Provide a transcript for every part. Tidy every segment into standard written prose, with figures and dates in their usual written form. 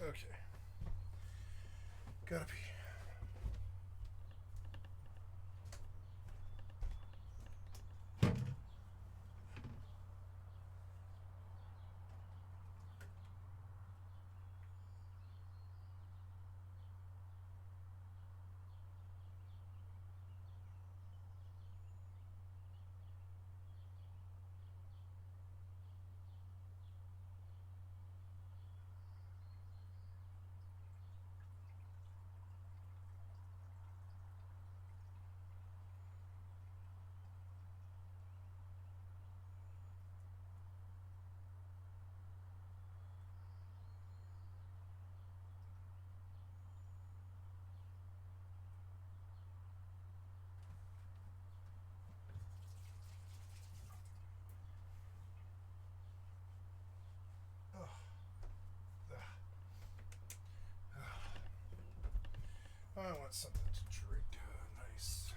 Okay. Gotta be. I want something to drink. Nice.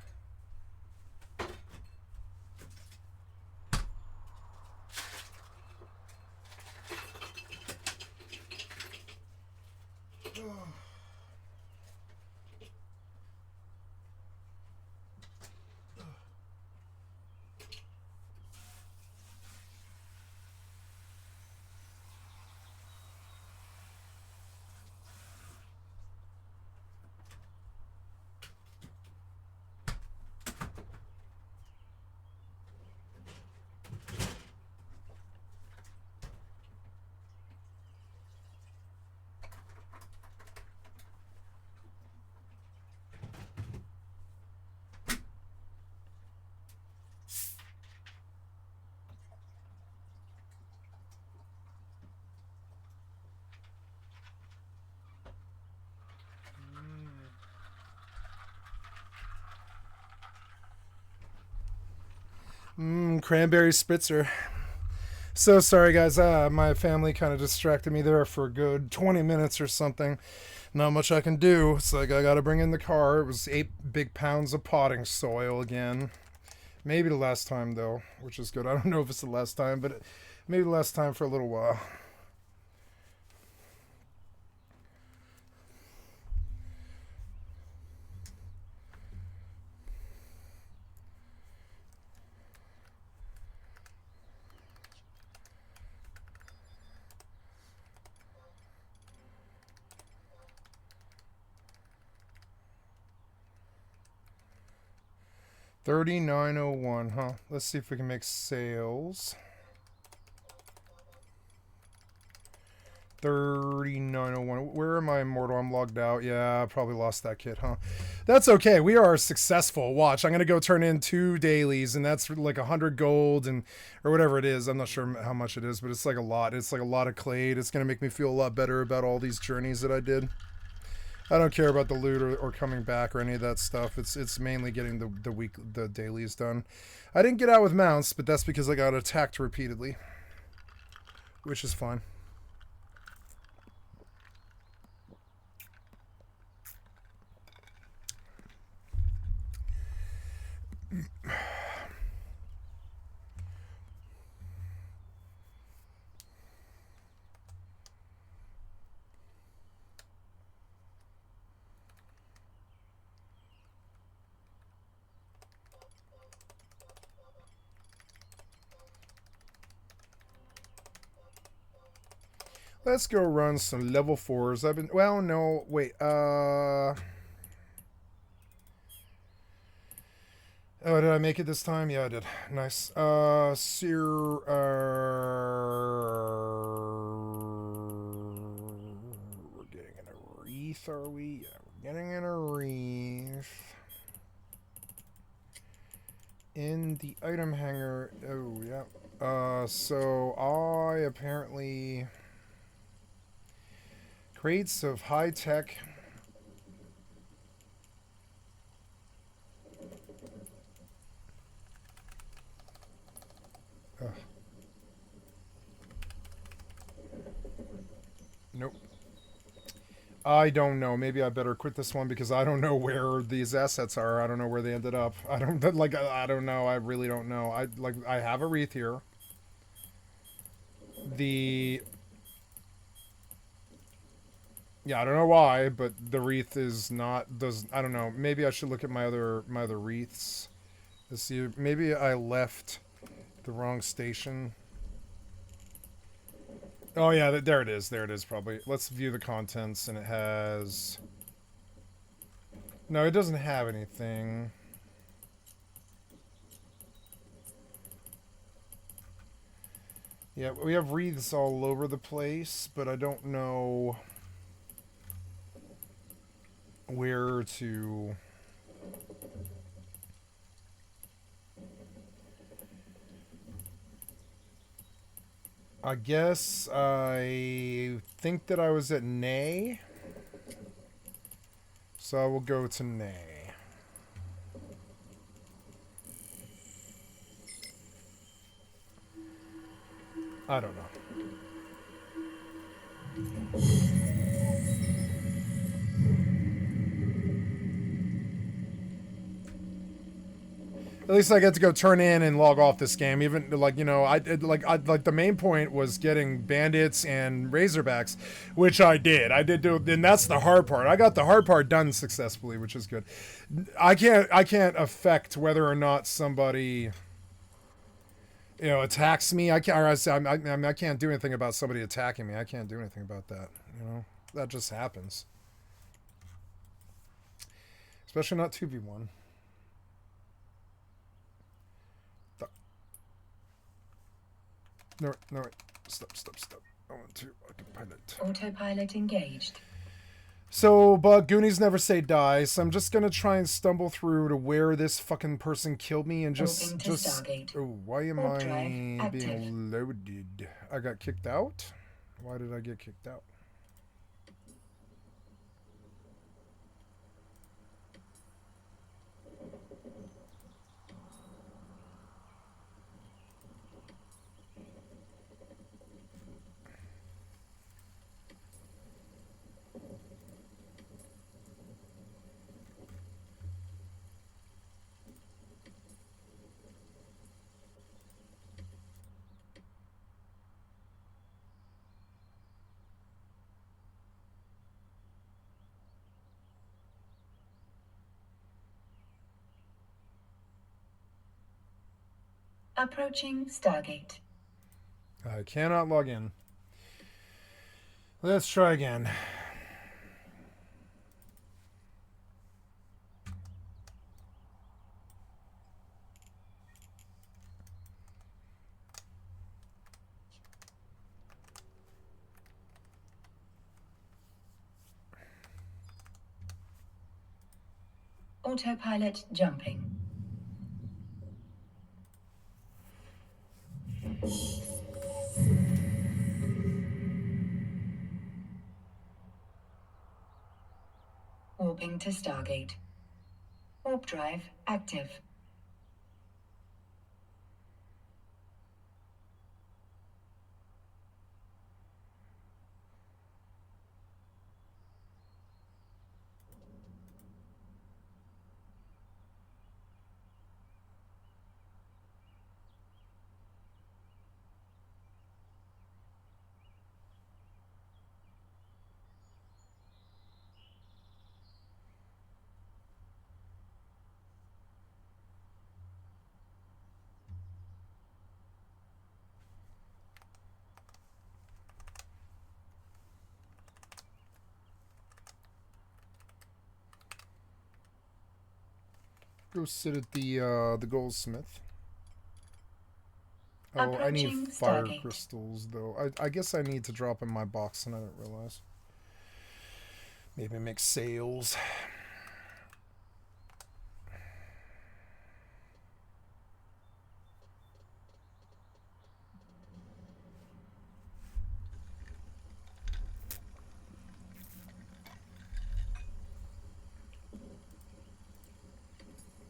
Oh. 'Cranberry spritzer. So sorry, guys. My family kind of distracted me there for a good 20 minutes or something. Not much I can do. It's like I gotta bring in the car. It was 8 big pounds of potting soil again. Maybe the last time, though, which is good. I don't know if it's the last time, but maybe the last time for a little while. $39.01, huh? Let's see if we can make sales. 39.01. Where am I, Immortal? I'm logged out. Yeah, I probably lost that kid, huh? That's okay. We are successful. Watch, I'm gonna go turn in 2 dailies, and that's like 100 gold and or whatever it is. I'm not sure how much it is, but it's like a lot. It's like a lot of clade. It's gonna make me feel a lot better about all these journeys that I did. I don't care about the loot or coming back or any of that stuff. It's mainly getting the dailies done. I didn't get out with mounts, but that's because I got attacked repeatedly, which is fine. Let's go run some level 4s. I've been... Well, no. Wait. Oh, did I make it this time? Yeah, I did. Nice. We're getting in a wreath, are we? Yeah, we're getting in a wreath. In the item hanger. Oh, yeah. So I apparently... Crates of high-tech... Nope. I don't know. Maybe I better quit this one because I don't know where these assets are. I don't know where they ended up. I don't like. I don't know. I really don't know. I have a wreath here. The Yeah, I don't know why, but the wreath is not does I don't know. Maybe I should look at my other wreaths to see. Maybe I left the wrong station. Oh yeah, there it is. There it is. Probably. Let's view the contents, and it has. No, it doesn't have anything. Yeah, we have wreaths all over the place, but I don't know where to. I guess I think that I was at Nay. So I will go to Nay. I don't know. At least I get to go turn in and log off this game. Even like, you know, I the main point was getting bandits and razorbacks, which I did. I did do, and that's the hard part. I got the hard part done successfully, which is good. I can't affect whether or not somebody, you know, attacks me. I can't. Or I can't do anything about somebody attacking me. I can't do anything about that. You know, that just happens. Especially not 2v1. No, no, wait. Stop. I want to autopilot. Autopilot engaged. So, but Goonies never say die, so I'm just gonna try and stumble through to where this fucking person killed me and just. Oh, why am I being loaded? I got kicked out? Why did I get kicked out? Approaching Stargate. I cannot log in. Let's try again. Autopilot jumping. Warping to Stargate. Warp drive active. Go sit at the goldsmith. Oh, I need fire crystals though. I guess I need to drop in my box and I didn't realize. Maybe make sales.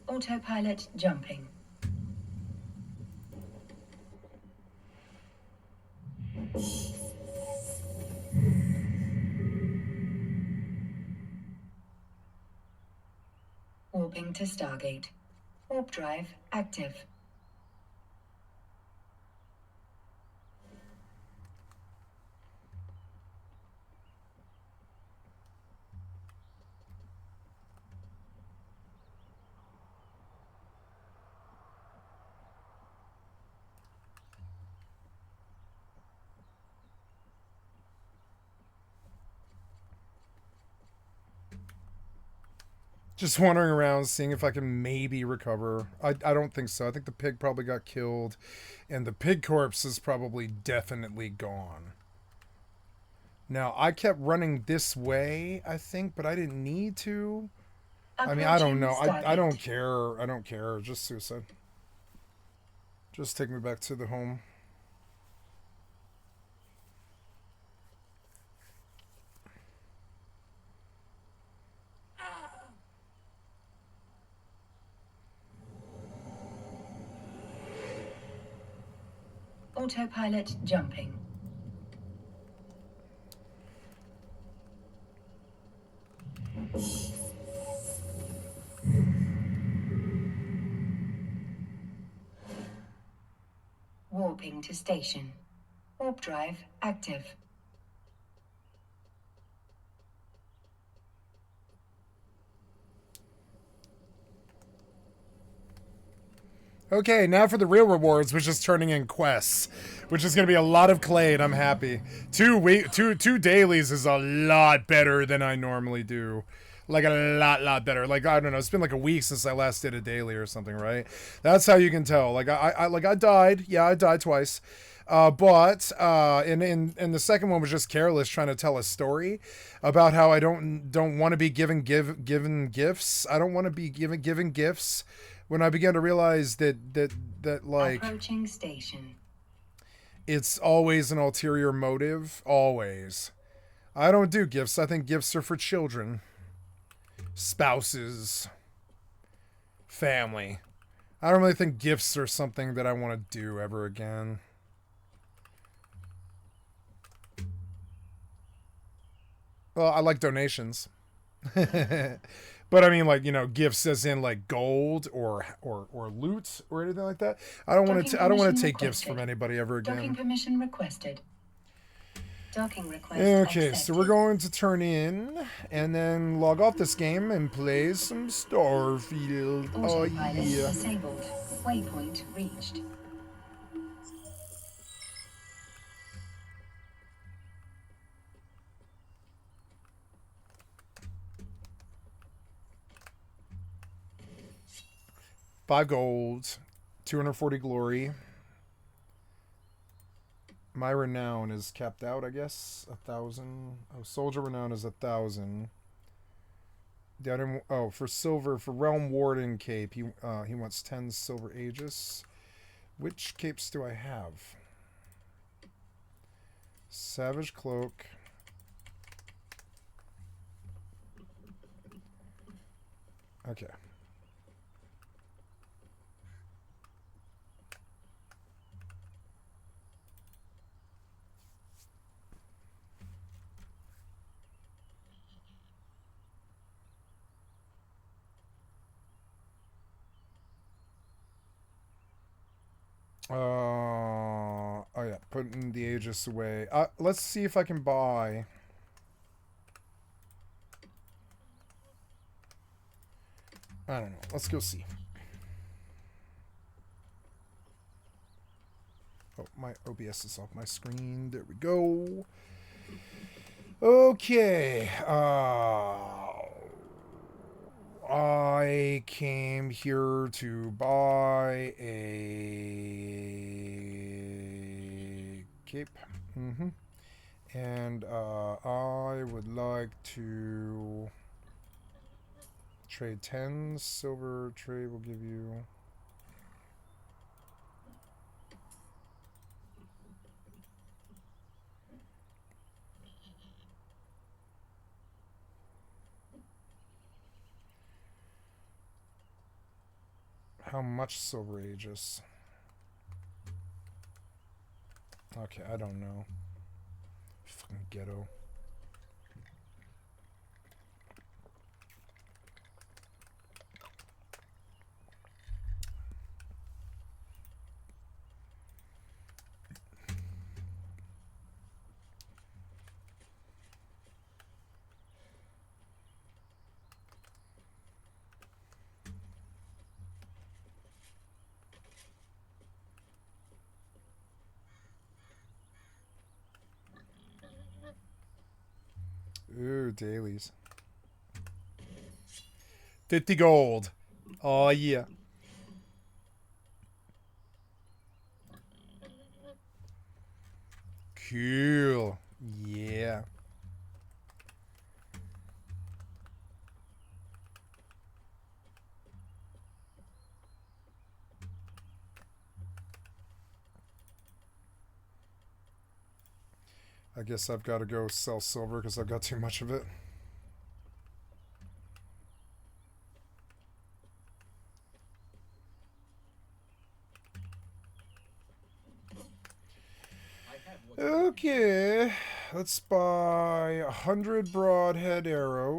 Autopilot jumping. Warping to Stargate. Warp drive active. Just wandering around, seeing if I can maybe recover. I don't think so. I think the pig probably got killed, and the pig corpse is probably definitely gone. Now, I kept running this way, I think, but I didn't need to. I mean, I don't Approaching know. I don't Stargate. care. I don't care. Just suicide. Just take me back to the home. Autopilot jumping. Warping to station. Warp drive active. Okay, now for the real rewards, which is turning in quests, which is going to be a lot of clay, and I'm happy. Two dailies is a lot better than I normally do. Like a lot better. Like I don't know, it's been like a week since I last did a daily or something, right? That's how you can tell. Like I died. Yeah, I died twice. But in the second one was just careless trying to tell a story about how I don't want to be given gifts. I don't want to be given gifts. When I began to realize that like Approaching station. it's always an ulterior motive, always. I don't do gifts. I think gifts are for children, spouses, family. I don't really think gifts are something that I want to do ever again. Well, I like donations. But I mean, like, you know, gifts as in like gold or loot or anything like that. I don't want to. I don't want to take gifts from anybody ever Docking again. permission requested. Docking request Okay, accepted. so we're going to turn in and then log off this game and play some Starfield. Oh Autopilot yeah. disabled. Waypoint reached. Five gold, 240 glory. My renown is capped out, I guess. 1,000. Oh, soldier renown is 1,000. Down in, oh, for silver, for realm warden cape, he wants 10 silver aegis. Which capes do I have? Savage cloak. Okay. Oh yeah, putting the Aegis away. Let's see if I can buy. I don't know. Let's go see. Oh, my OBS is off my screen. There we go. Okay. I came here to buy a cape. And I would like to trade 10 silver. Trade will give you. How much silver aegis? Okay, I don't know. Fucking ghetto. Ooh, dailies. 50 gold. Oh, yeah. Cool. Yeah. I guess I've got to go sell silver because I've got too much of it. Okay, let's buy 100 broadhead arrows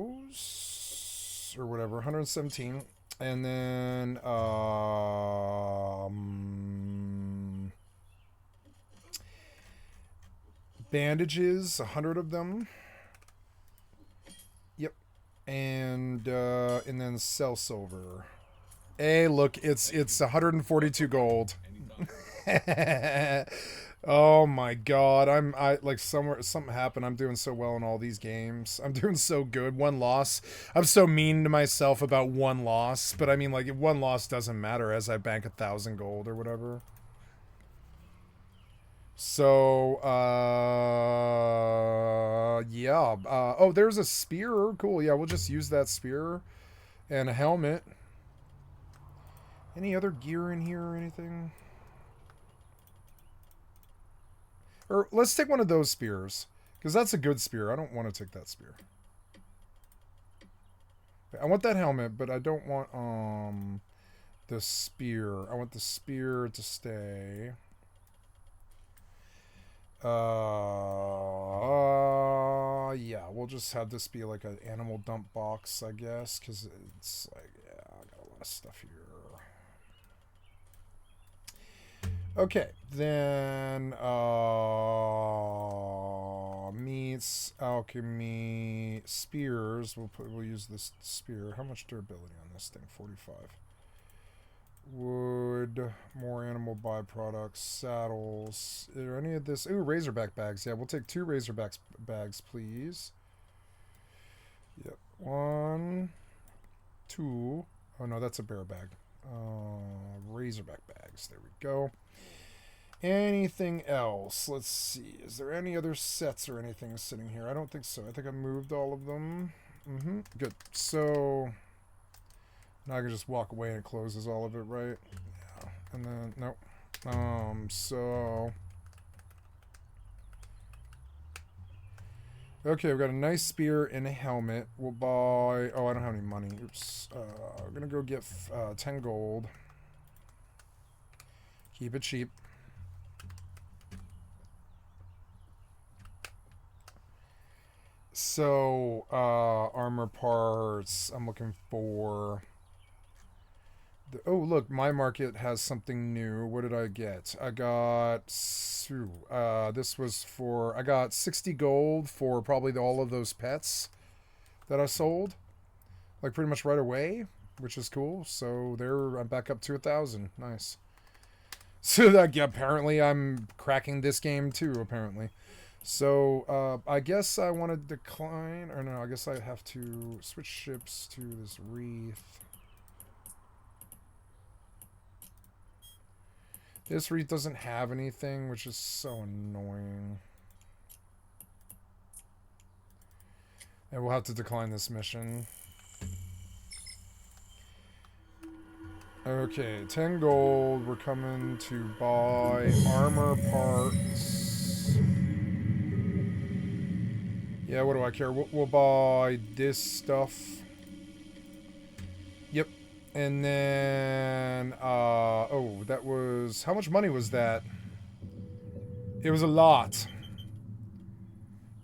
or whatever, 117, and then bandages, 100 of them. Yep, and then sell silver. Hey, look, it's 142 gold. Oh my god, I like something happened. I'm doing so well in all these games. I'm doing so good. One loss. I'm so mean to myself about one loss, but I mean like one loss doesn't matter as I bank 1,000 gold or whatever. So yeah. Oh, there's a spear. Cool. Yeah, we'll just use that spear and a helmet. Any other gear in here or anything? Or let's take one of those spears. Because that's a good spear. I don't want to take that spear. I want that helmet, but I don't want the spear. I want the spear to stay. Yeah, we'll just have this be like an animal dump box, I guess. Because it's like, yeah, I got a lot of stuff here. Okay, then meats, alchemy, spears. We'll use this spear. How much durability on this thing? 45. Wood, more animal byproducts, saddles. Is there any of this? Ooh, razorback bags. Yeah, we'll take 2 razorback bags, please. Yep. 1, 2. Oh no, that's a bear bag. Razorback bags. There we go. Anything else? Let's see. Is there any other sets or anything sitting here? I don't think so. I think I moved all of them. Good. So now I can just walk away and it closes all of it, right? Yeah. And then nope. So okay, we've got a nice spear and a helmet. We'll buy. Oh, I don't have any money. Oops. We're gonna go get 10 gold. Keep it cheap. So, armor parts. I'm looking for. Oh, look, my market has something new. What did I get? I got. This was for. I got 60 gold for probably all of those pets that I sold. Like pretty much right away, which is cool. So, I'm back up to 1,000. Nice. So, that, yeah, apparently I'm cracking this game too, apparently. So, I guess I want to decline, or no, I guess I have to switch ships to this wreath. This wreath doesn't have anything, which is so annoying. And we'll have to decline this mission. Okay, 10 gold. We're coming to buy armor parts. Yeah, what do I care? We'll buy this stuff. Yep. And then, oh, that was, how much money was that? It was a lot.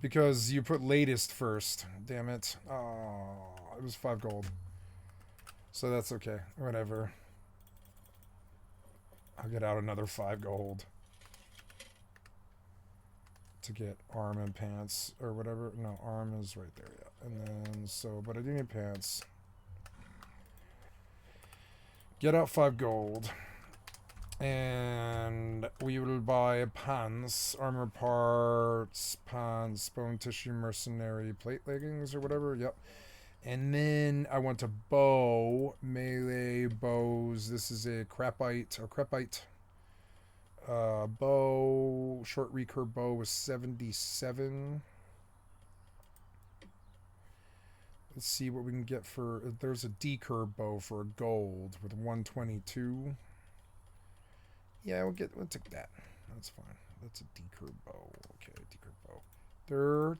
Because you put latest first. Damn it. Oh, it was 5 gold. So that's okay. Whatever. I'll get out another 5 gold. To get arm and pants or whatever. No, arm is right there, yeah. And then so, but I do need pants. Get out 5 gold. And we will buy pants, armor parts, pants, bone tissue, mercenary, plate leggings or whatever. Yep. And then I want to bow, melee bows. This is a crapite or crepite. Bow, short recurve bow was 77. Let's see what we can get for. There's a decurve bow for a gold with 122. Yeah, we'll take that. That's fine. That's a decurve bow. Okay, decurve bow. Dur.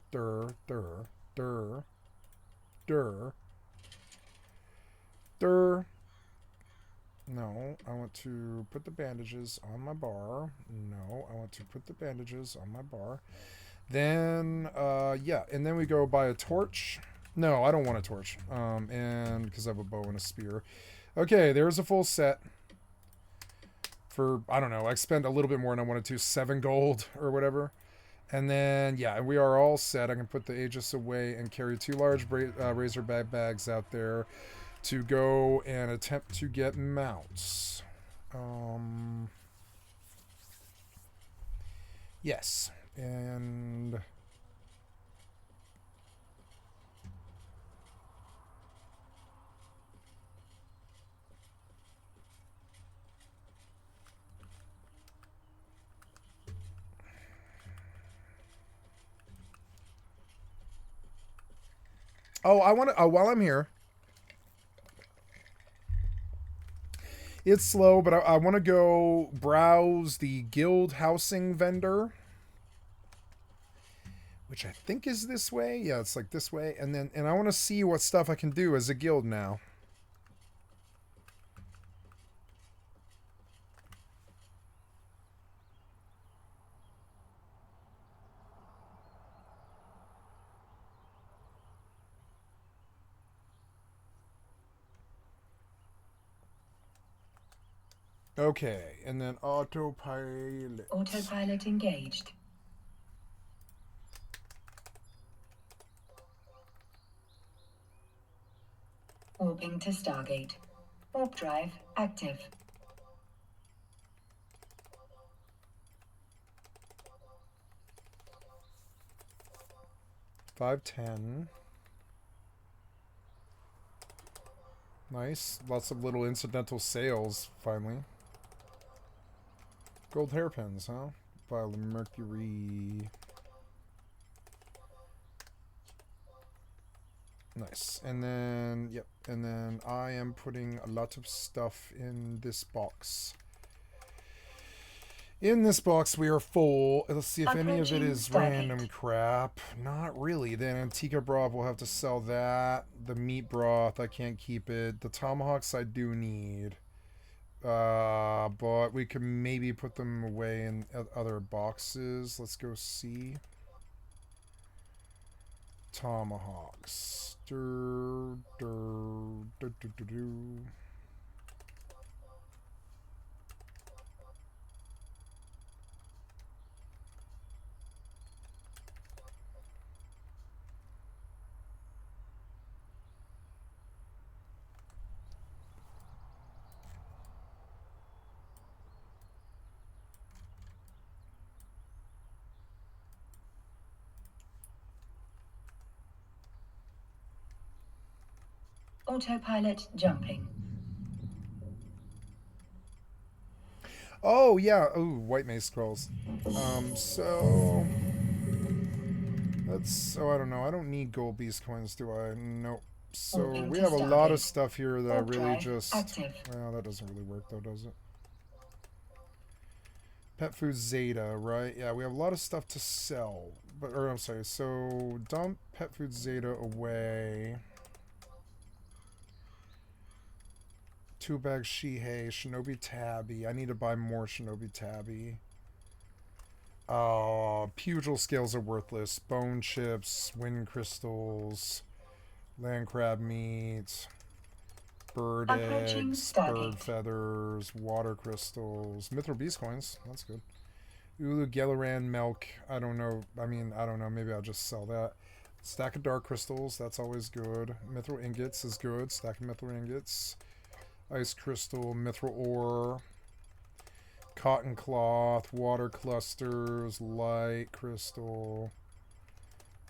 No, I want to put the bandages on my bar. No, I want to put the bandages on my bar. Then, yeah, and then we go buy a torch. No, I don't want a torch. And because I have a bow and a spear. Okay, there's a full set. For, I don't know, I spent a little bit more than I wanted to, 7 gold or whatever. And then, yeah, we are all set. I can put the Aegis away and carry 2 large razorback bags out there to go and attempt to get mounts. Yes, and oh, I want to. While I'm here, it's slow, but I want to go browse the guild housing vendor, which I think is this way. Yeah, it's like this way, and I want to see what stuff I can do as a guild now. Okay, and then autopilot. Autopilot engaged. Warping to Stargate. Warp drive active. $5.10. Nice. Lots of little incidental sales, finally. Gold hairpins, huh? Vial of mercury. Nice. And then, yep. And then I am putting a lot of stuff in this box. In this box, we are full. Let's see if any of it is random crap. Not really. The Antica broth, we'll have to sell that. The meat broth, I can't keep it. The tomahawks, I do need. But we can maybe put them away in other boxes. Let's go see. Tomahawks. Autopilot jumping. Oh, yeah. Ooh, white mace scrolls. So... Let's... Oh, I don't know. I don't need gold beast coins, do I? Nope. So, we have a lot of stuff here that I really just... Well, that doesn't really work, though, does it? Pet food Zeta, right? Yeah, we have a lot of stuff to sell. But, or, I'm sorry. So, dump pet food Zeta away. 2 bags Shihei, Shinobi Tabby. I need to buy more Shinobi Tabby. Pugil scales are worthless. Bone chips, wind crystals, land crab meat, bird eggs, bird feathers, water crystals, mithril beast coins. That's good. Ulu Gelleran milk. I don't know. I mean, I don't know. Maybe I'll just sell that. Stack of dark crystals. That's always good. Mithril ingots is good. Stack of mithril ingots. Ice crystal, mithril ore, cotton cloth, water clusters, light crystal,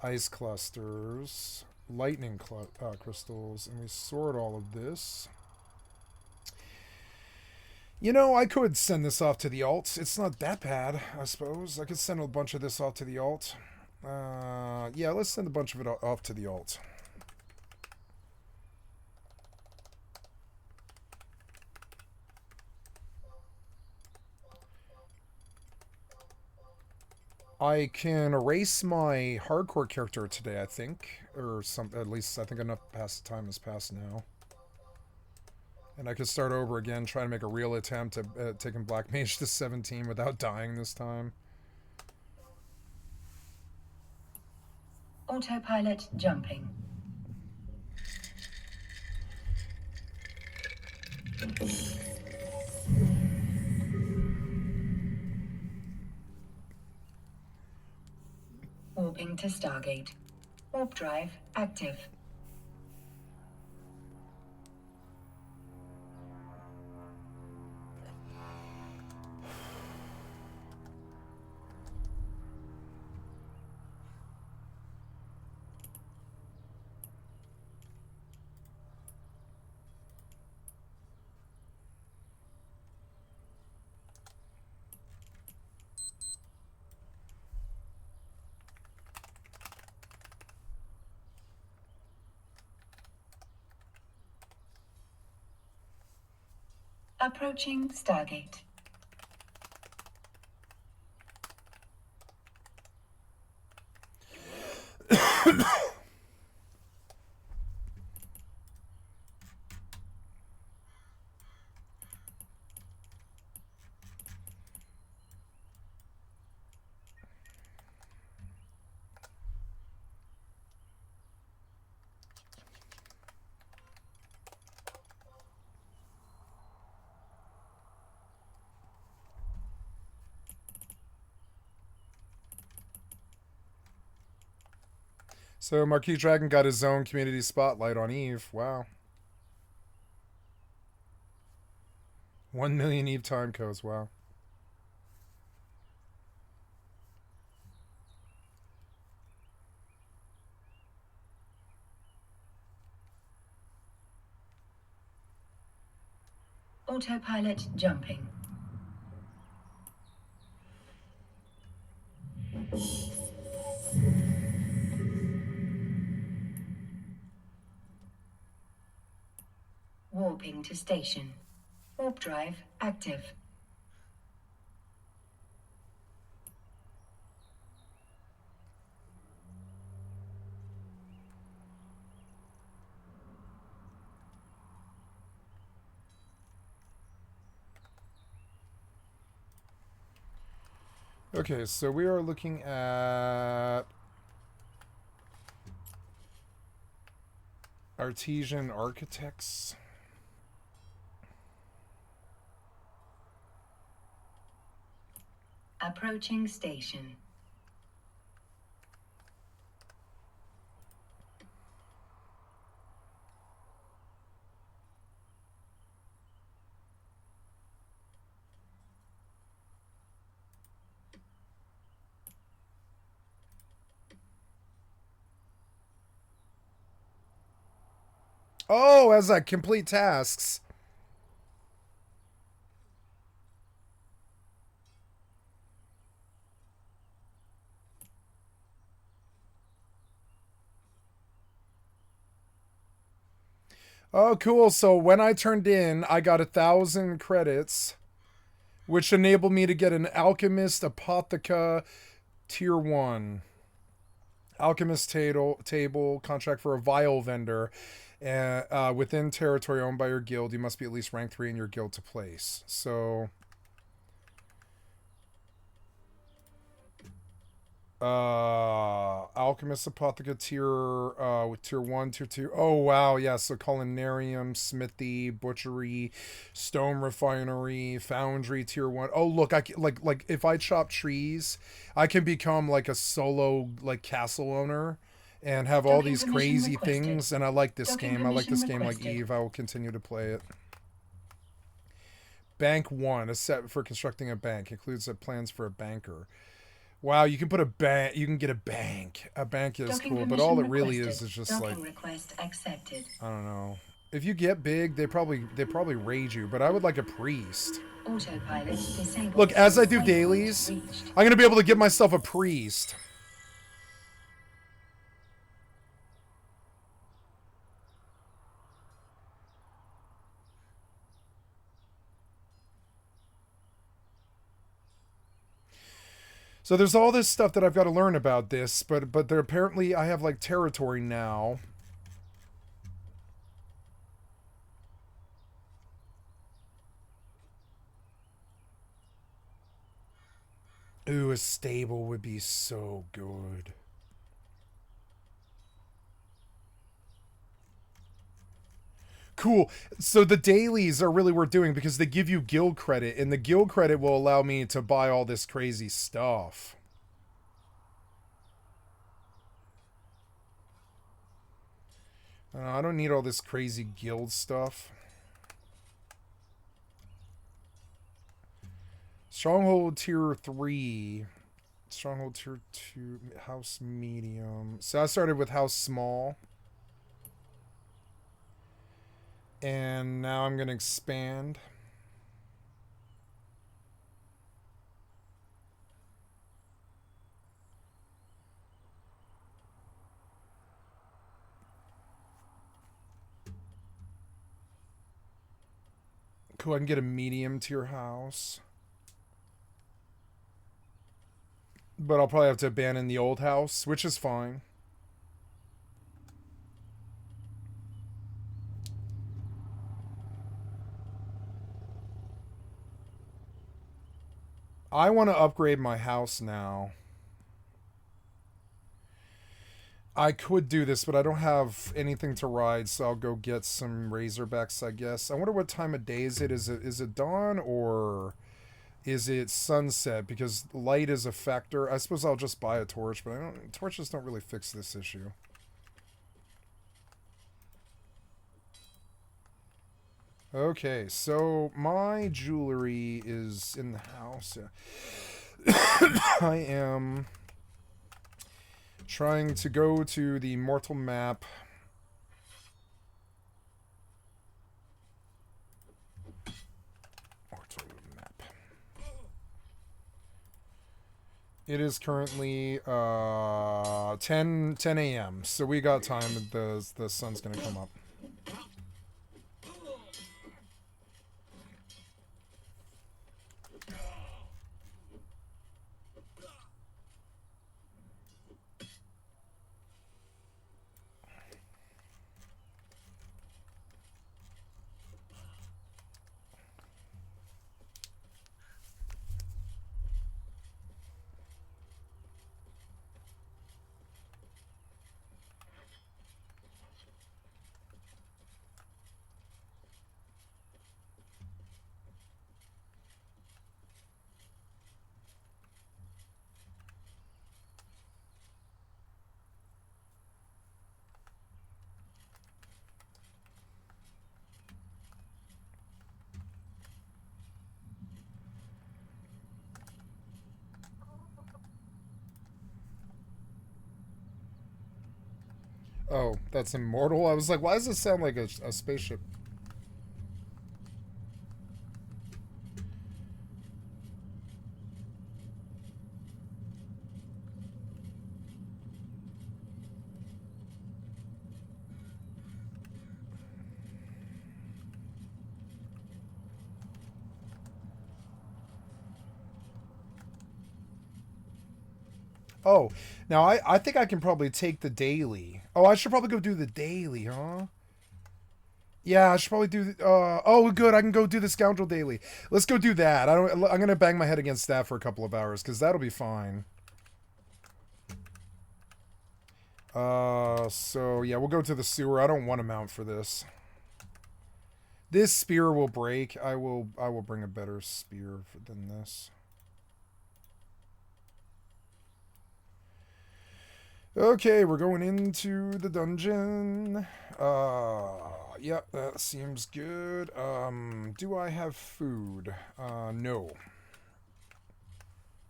ice clusters. lightning crystals, and we sort all of this. You know, I could send this off to the alt. It's not that bad, I suppose. I could send a bunch of this off to the alt. Yeah, let's send a bunch of it off to the alt. I can erase my hardcore character today, I think. Or some, at least I think enough time has passed now. And I could start over again, try to make a real attempt at taking Black Mage to 17 without dying this time. Autopilot jumping. Warping to Stargate. Warp drive active. Approaching Stargate. So Marquis Dragon got his own community spotlight on Eve. Wow. 1 million Eve time codes. Wow. Autopilot jumping. Warping to station. Warp drive active. Okay, so we are looking at Artesian Architects. Approaching station. Oh, as I complete tasks. Oh, cool. So when I turned in, I got 1,000 credits, which enabled me to get an Alchemist Apotheca Tier 1. Alchemist table contract for a vial vendor. Within territory owned by your guild, you must be at least rank 3 in your guild to place. So... Alchemist Apotheca with tier 1, tier 2. Oh wow, yeah, so culinarium, smithy, butchery, stone refinery, foundry, tier 1. Oh look, I can, like if I chop trees, I can become like a solo like castle owner and have all these crazy things, and I like this game. I like this game like Eve. I will continue to play it. Bank 1, a set for constructing a bank, includes plans for a banker. Wow, you can put a bank. You can get a bank. A bank is Docking cool, but all it permission really requested. is just Docking like, request accepted. I don't know. If you get big, they probably raid you. But I would like a priest. Autopilot disabled. Look, as I do Waypoint dailies, reached. I'm gonna be able to get myself a priest. So there's all this stuff that I've got to learn about this, but there apparently I have like territory now. Ooh, a stable would be so good. Cool. So the dailies are really worth doing because they give you guild credit, and the guild credit will allow me to buy all this crazy stuff. I don't need all this crazy guild stuff. Stronghold tier 3. Stronghold tier 2. House medium. So I started with house small. And now I'm going to expand. Cool, I can get a medium tier house. But I'll probably have to abandon the old house, which is fine. I want to upgrade my house now. I could do this, but I don't have anything to ride, so I'll go get some Razorbacks, I guess. I wonder what time of day is it? Is it dawn or is it sunset? Because light is a factor. I suppose I'll just buy a torch, but torches don't really fix this issue. Okay, so my jewelry is in the house. I am trying to go to the mortal map. Mortal map. It is currently 10 a.m. So we got time. The sun's gonna come up. Oh, that's immortal? I was like, why does it sound like a spaceship? Oh, now I think I can probably take the daily. Oh, I should probably go do the daily, huh? Yeah, I should probably do. Oh, good. I can go do the scoundrel daily. Let's go do that. I'm gonna bang my head against that for a couple of hours because that'll be fine. So yeah, we'll go to the sewer. I don't want to mount for this. This spear will break. I will bring a better spear than this. Okay, we're going into the dungeon. Yep, that seems good. Do I have food? No.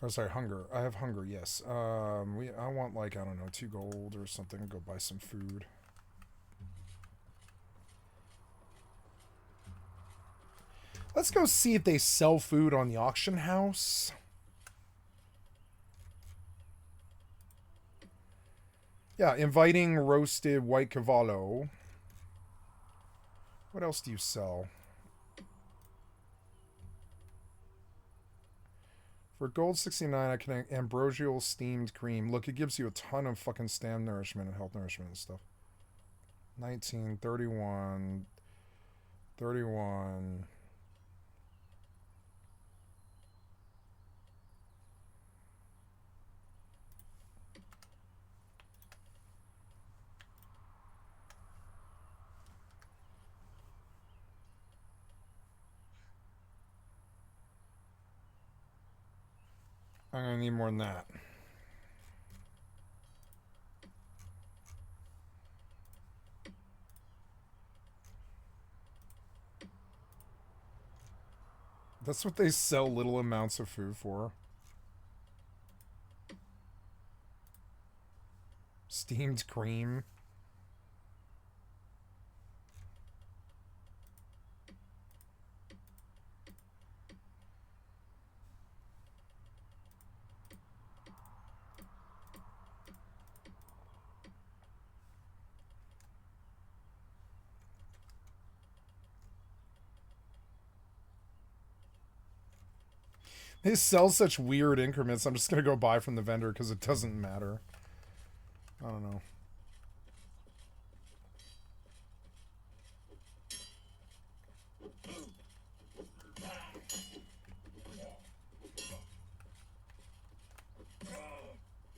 Or sorry, hunger. I have hunger, yes. I want like, I don't know, 2 gold or something. Go buy some food. Let's go see if they sell food on the auction house. Yeah, inviting roasted white cavallo. What else do you sell? For gold 69, I can ambrosial steamed cream. Look, it gives you a ton of fucking stam nourishment and health nourishment and stuff. 19, 31, 31. I'm gonna need more than that. That's what they sell little amounts of food for. Steamed cream. They sell such weird increments. I'm just gonna go buy from the vendor because it doesn't matter. I don't know.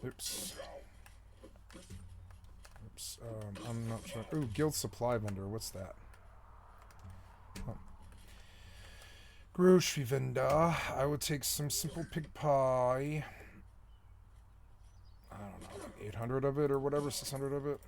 Oops. Oops. I'm not sure. Ooh, guild supply vendor. What's that? Oh. Grocery vendor. I would take some simple pig pie. I don't know, like 800 of it or whatever, 600 of it.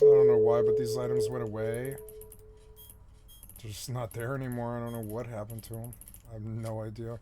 I don't know why, but these items went away. They're just not there anymore. I don't know what happened to them. I have no idea.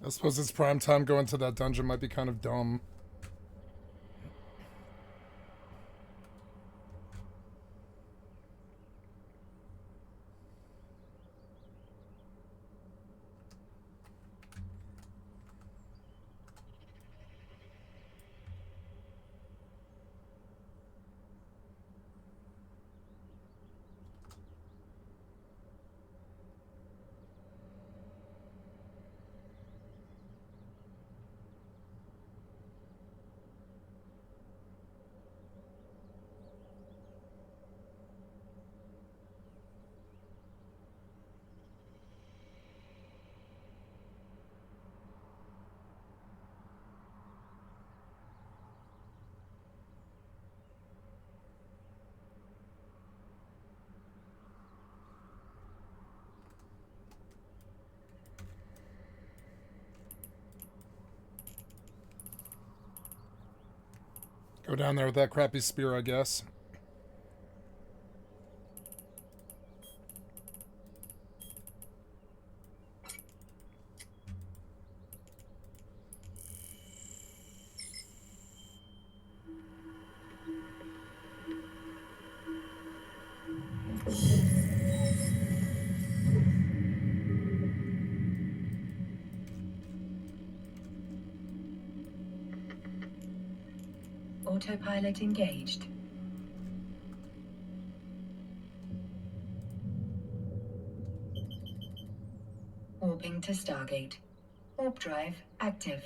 I suppose it's prime time. Going to that dungeon might be kind of dumb. Go down there with that crappy spear, I guess. Autopilot engaged. Warping to Stargate. Warp drive active.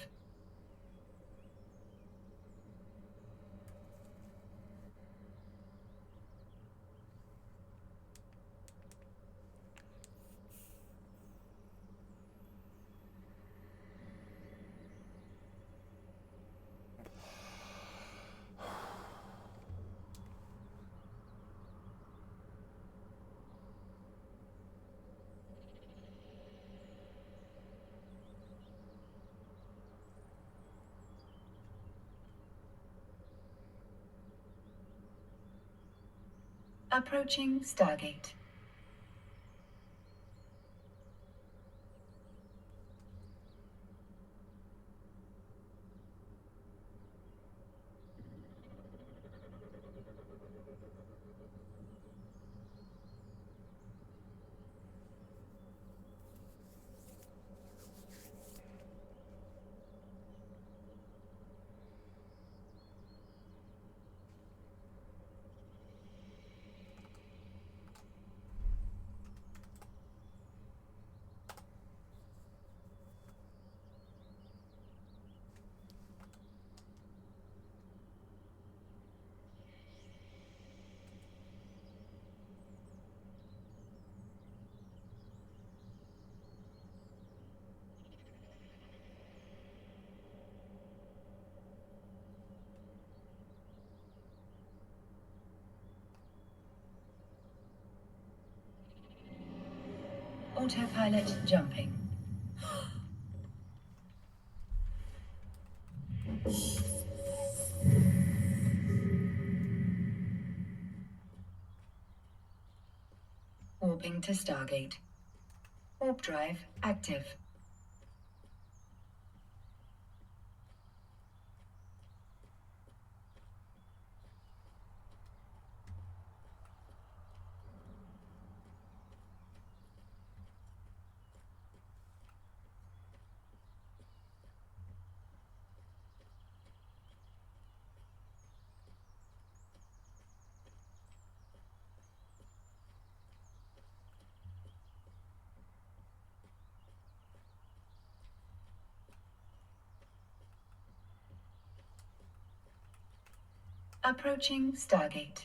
Approaching Stargate. Autopilot jumping. Warping to Stargate. Warp drive active. Approaching Stargate.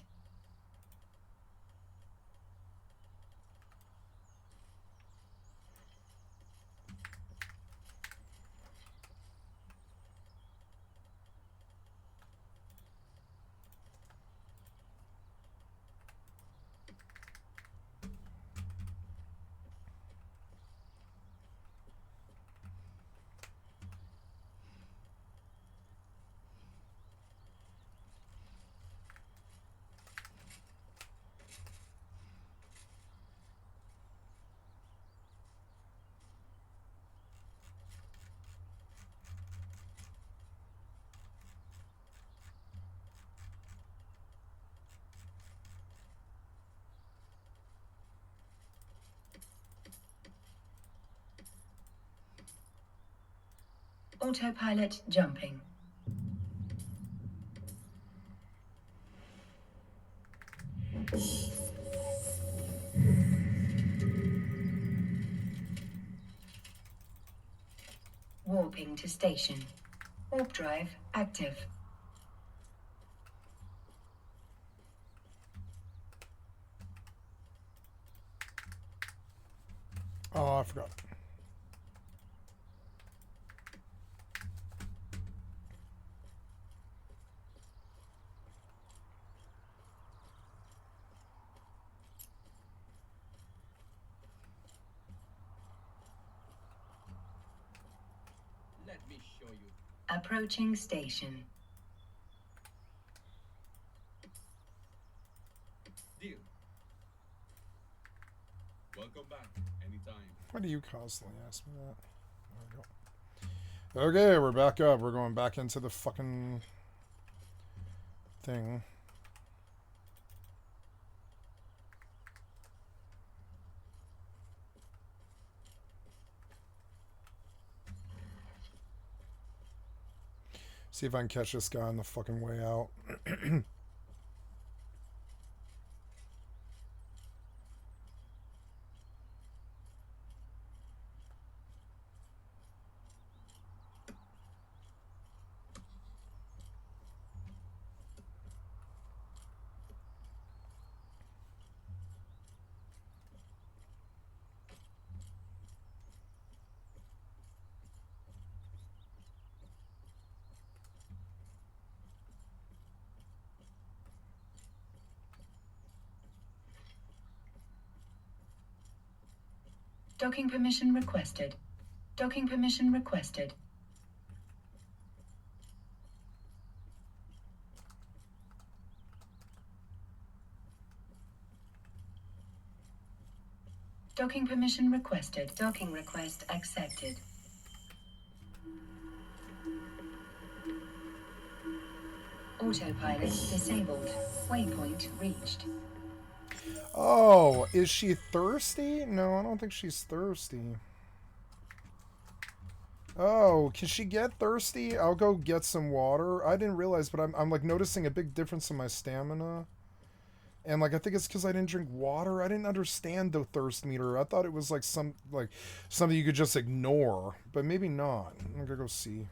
Autopilot jumping. Warping to station. Warp drive active. Oh, I forgot. Let me show you. Approaching station. Deal. Welcome back. Anytime. Why do you constantly ask me that? There we go. Okay, we're back up. We're going back into the fucking thing. See if I can catch this guy on the fucking way out. Docking permission requested. Docking permission requested. Docking permission requested. Docking request accepted. Autopilot disabled. Waypoint reached. Oh, is she thirsty? No, I don't think she's thirsty. Oh, can she get thirsty? I'll go get some water. I didn't realize, but I'm like noticing a big difference in my stamina. And like I think it's because I didn't drink water. I didn't understand the thirst meter. I thought it was like something you could just ignore, but maybe not. I'm gonna go see.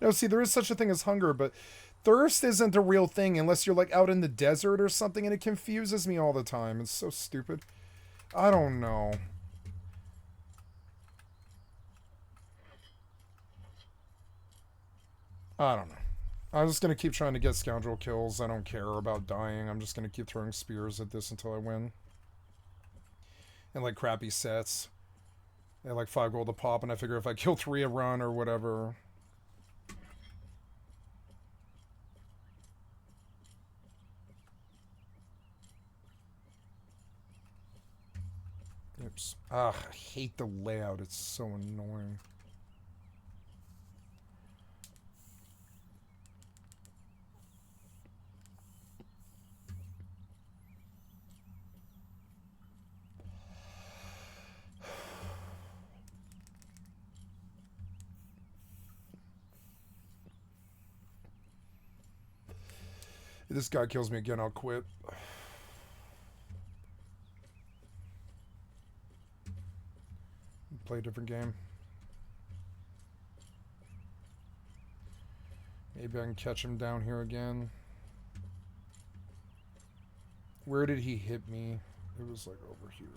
No, see, there is such a thing as hunger, but thirst isn't a real thing unless you're like out in the desert or something, and it confuses me all the time. It's so stupid. I don't know. I don't know. I'm just going to keep trying to get scoundrel kills. I don't care about dying. I'm just going to keep throwing spears at this until I win. And like crappy sets. At like 5 gold a pop, and I figure if I kill 3 a run or whatever. Oops. Ah, I hate the layout. It's so annoying. If this guy kills me again, I'll quit. Play a different game. Maybe I can catch him down here again. Where did he hit me? It was like over here.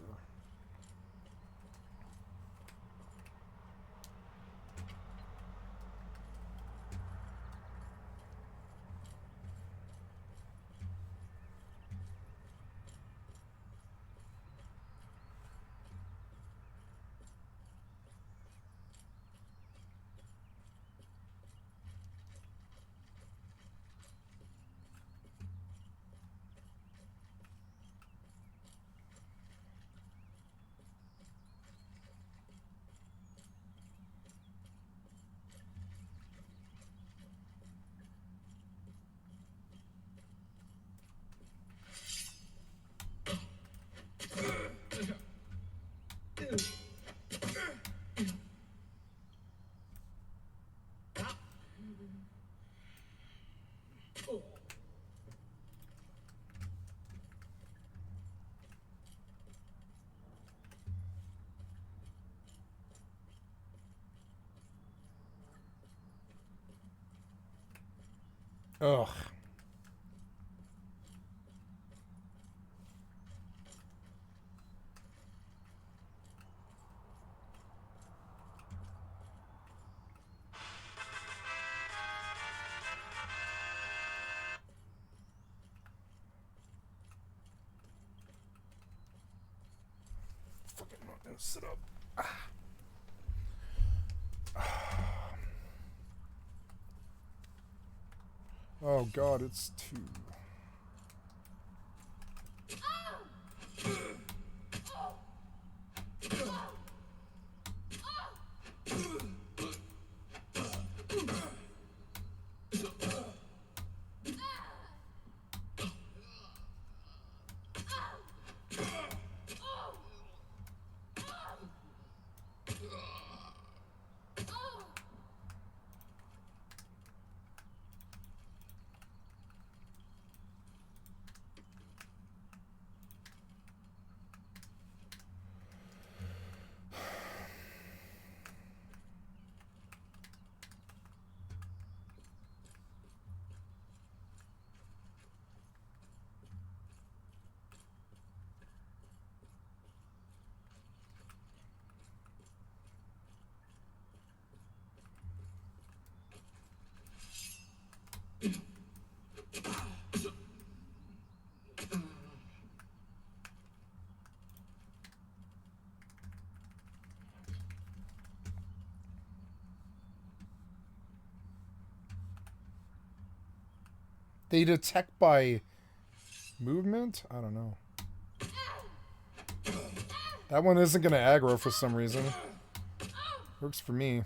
Ugh. Fucking not gonna sit up. Oh god, it's 2. They detect by movement? I don't know. That one isn't going to aggro for some reason. Works for me.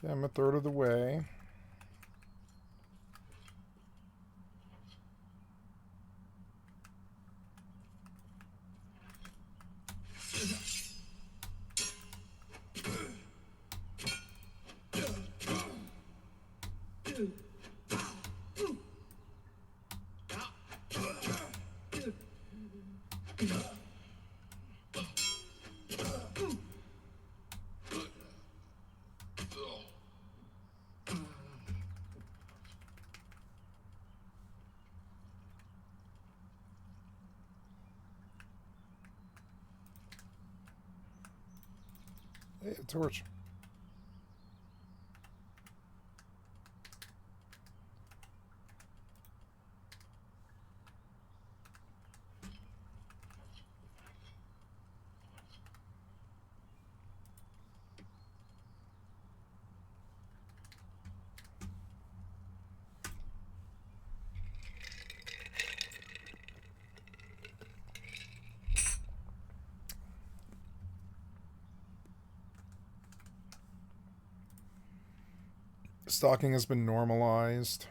Okay, I'm a third of the way. Hey, a torch. Stalking has been normalized.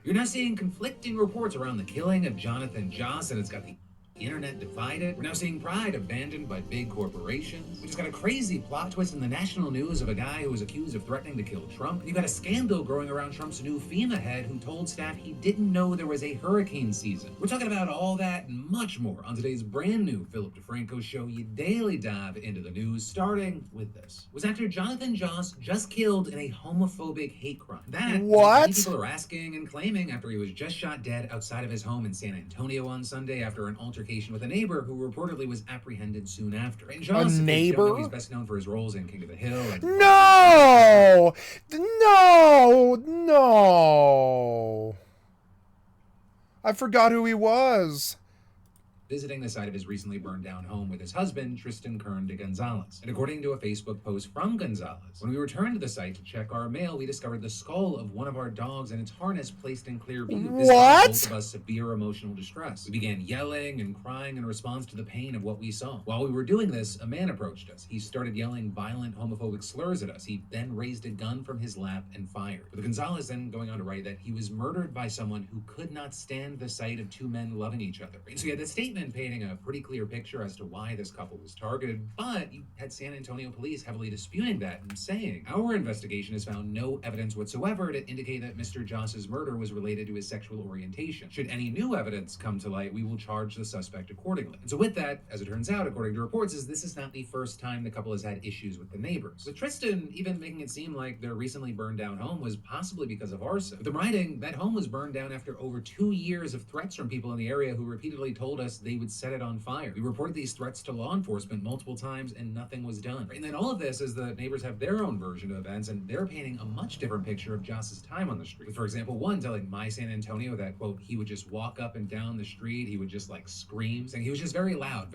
You're now seeing conflicting reports around the killing of Jonathan Joss, and it's got the internet divided. We're now seeing Pride abandoned by big corporations. We just got a crazy plot twist in the national news of a guy who was accused of threatening to kill Trump. You got a scandal growing around Trump's new FEMA head who told staff he didn't know there was a hurricane season. We're talking about all that and much more on today's brand new Philip DeFranco show. You daily dive into the news, starting with this. Was actor Jonathan Joss just killed in a homophobic hate crime? That What? many people are asking and claiming after he was just shot dead outside of his home in San Antonio on Sunday after an altercation with a neighbor who reportedly was apprehended soon after. And Joss, if you don't know, he's best known for his roles in King of the Hill. And No! No! I forgot who he was. visiting the site of his recently burned down home with his husband, Tristan Kern de Gonzalez. And according to a Facebook post from Gonzalez, when we returned to the site to check our mail, we discovered the skull of one of our dogs and its harness placed in clear view. This caused both of us severe emotional distress. We began yelling and crying in response to the pain of what we saw. While we were doing this, a man approached us. He started yelling violent homophobic slurs at us. He then raised a gun from his lap and fired. With Gonzalez then going on to write that he was murdered by someone who could not stand the sight of two men loving each other. And so you had that statement painting a pretty clear picture as to why this couple was targeted, but you had San Antonio police heavily disputing that and saying, our investigation has found no evidence whatsoever to indicate that Mr. Joss's murder was related to his sexual orientation. Should any new evidence come to light, we will charge the suspect accordingly. And so with that, as it turns out, according to reports, this is not the first time the couple has had issues with the neighbors. With Tristan even making it seem like their recently burned down home was possibly because of arson. With them writing, that home was burned down after over 2 years of threats from people in the area who repeatedly told us they would set it on fire. We reported these threats to law enforcement multiple times and nothing was done. And then all of this is the neighbors have their own version of events and they're painting a much different picture of Joss's time on the street. With, for example, one telling My San Antonio that, quote, he would just walk up and down the street, he would just like scream, saying he was just very loud,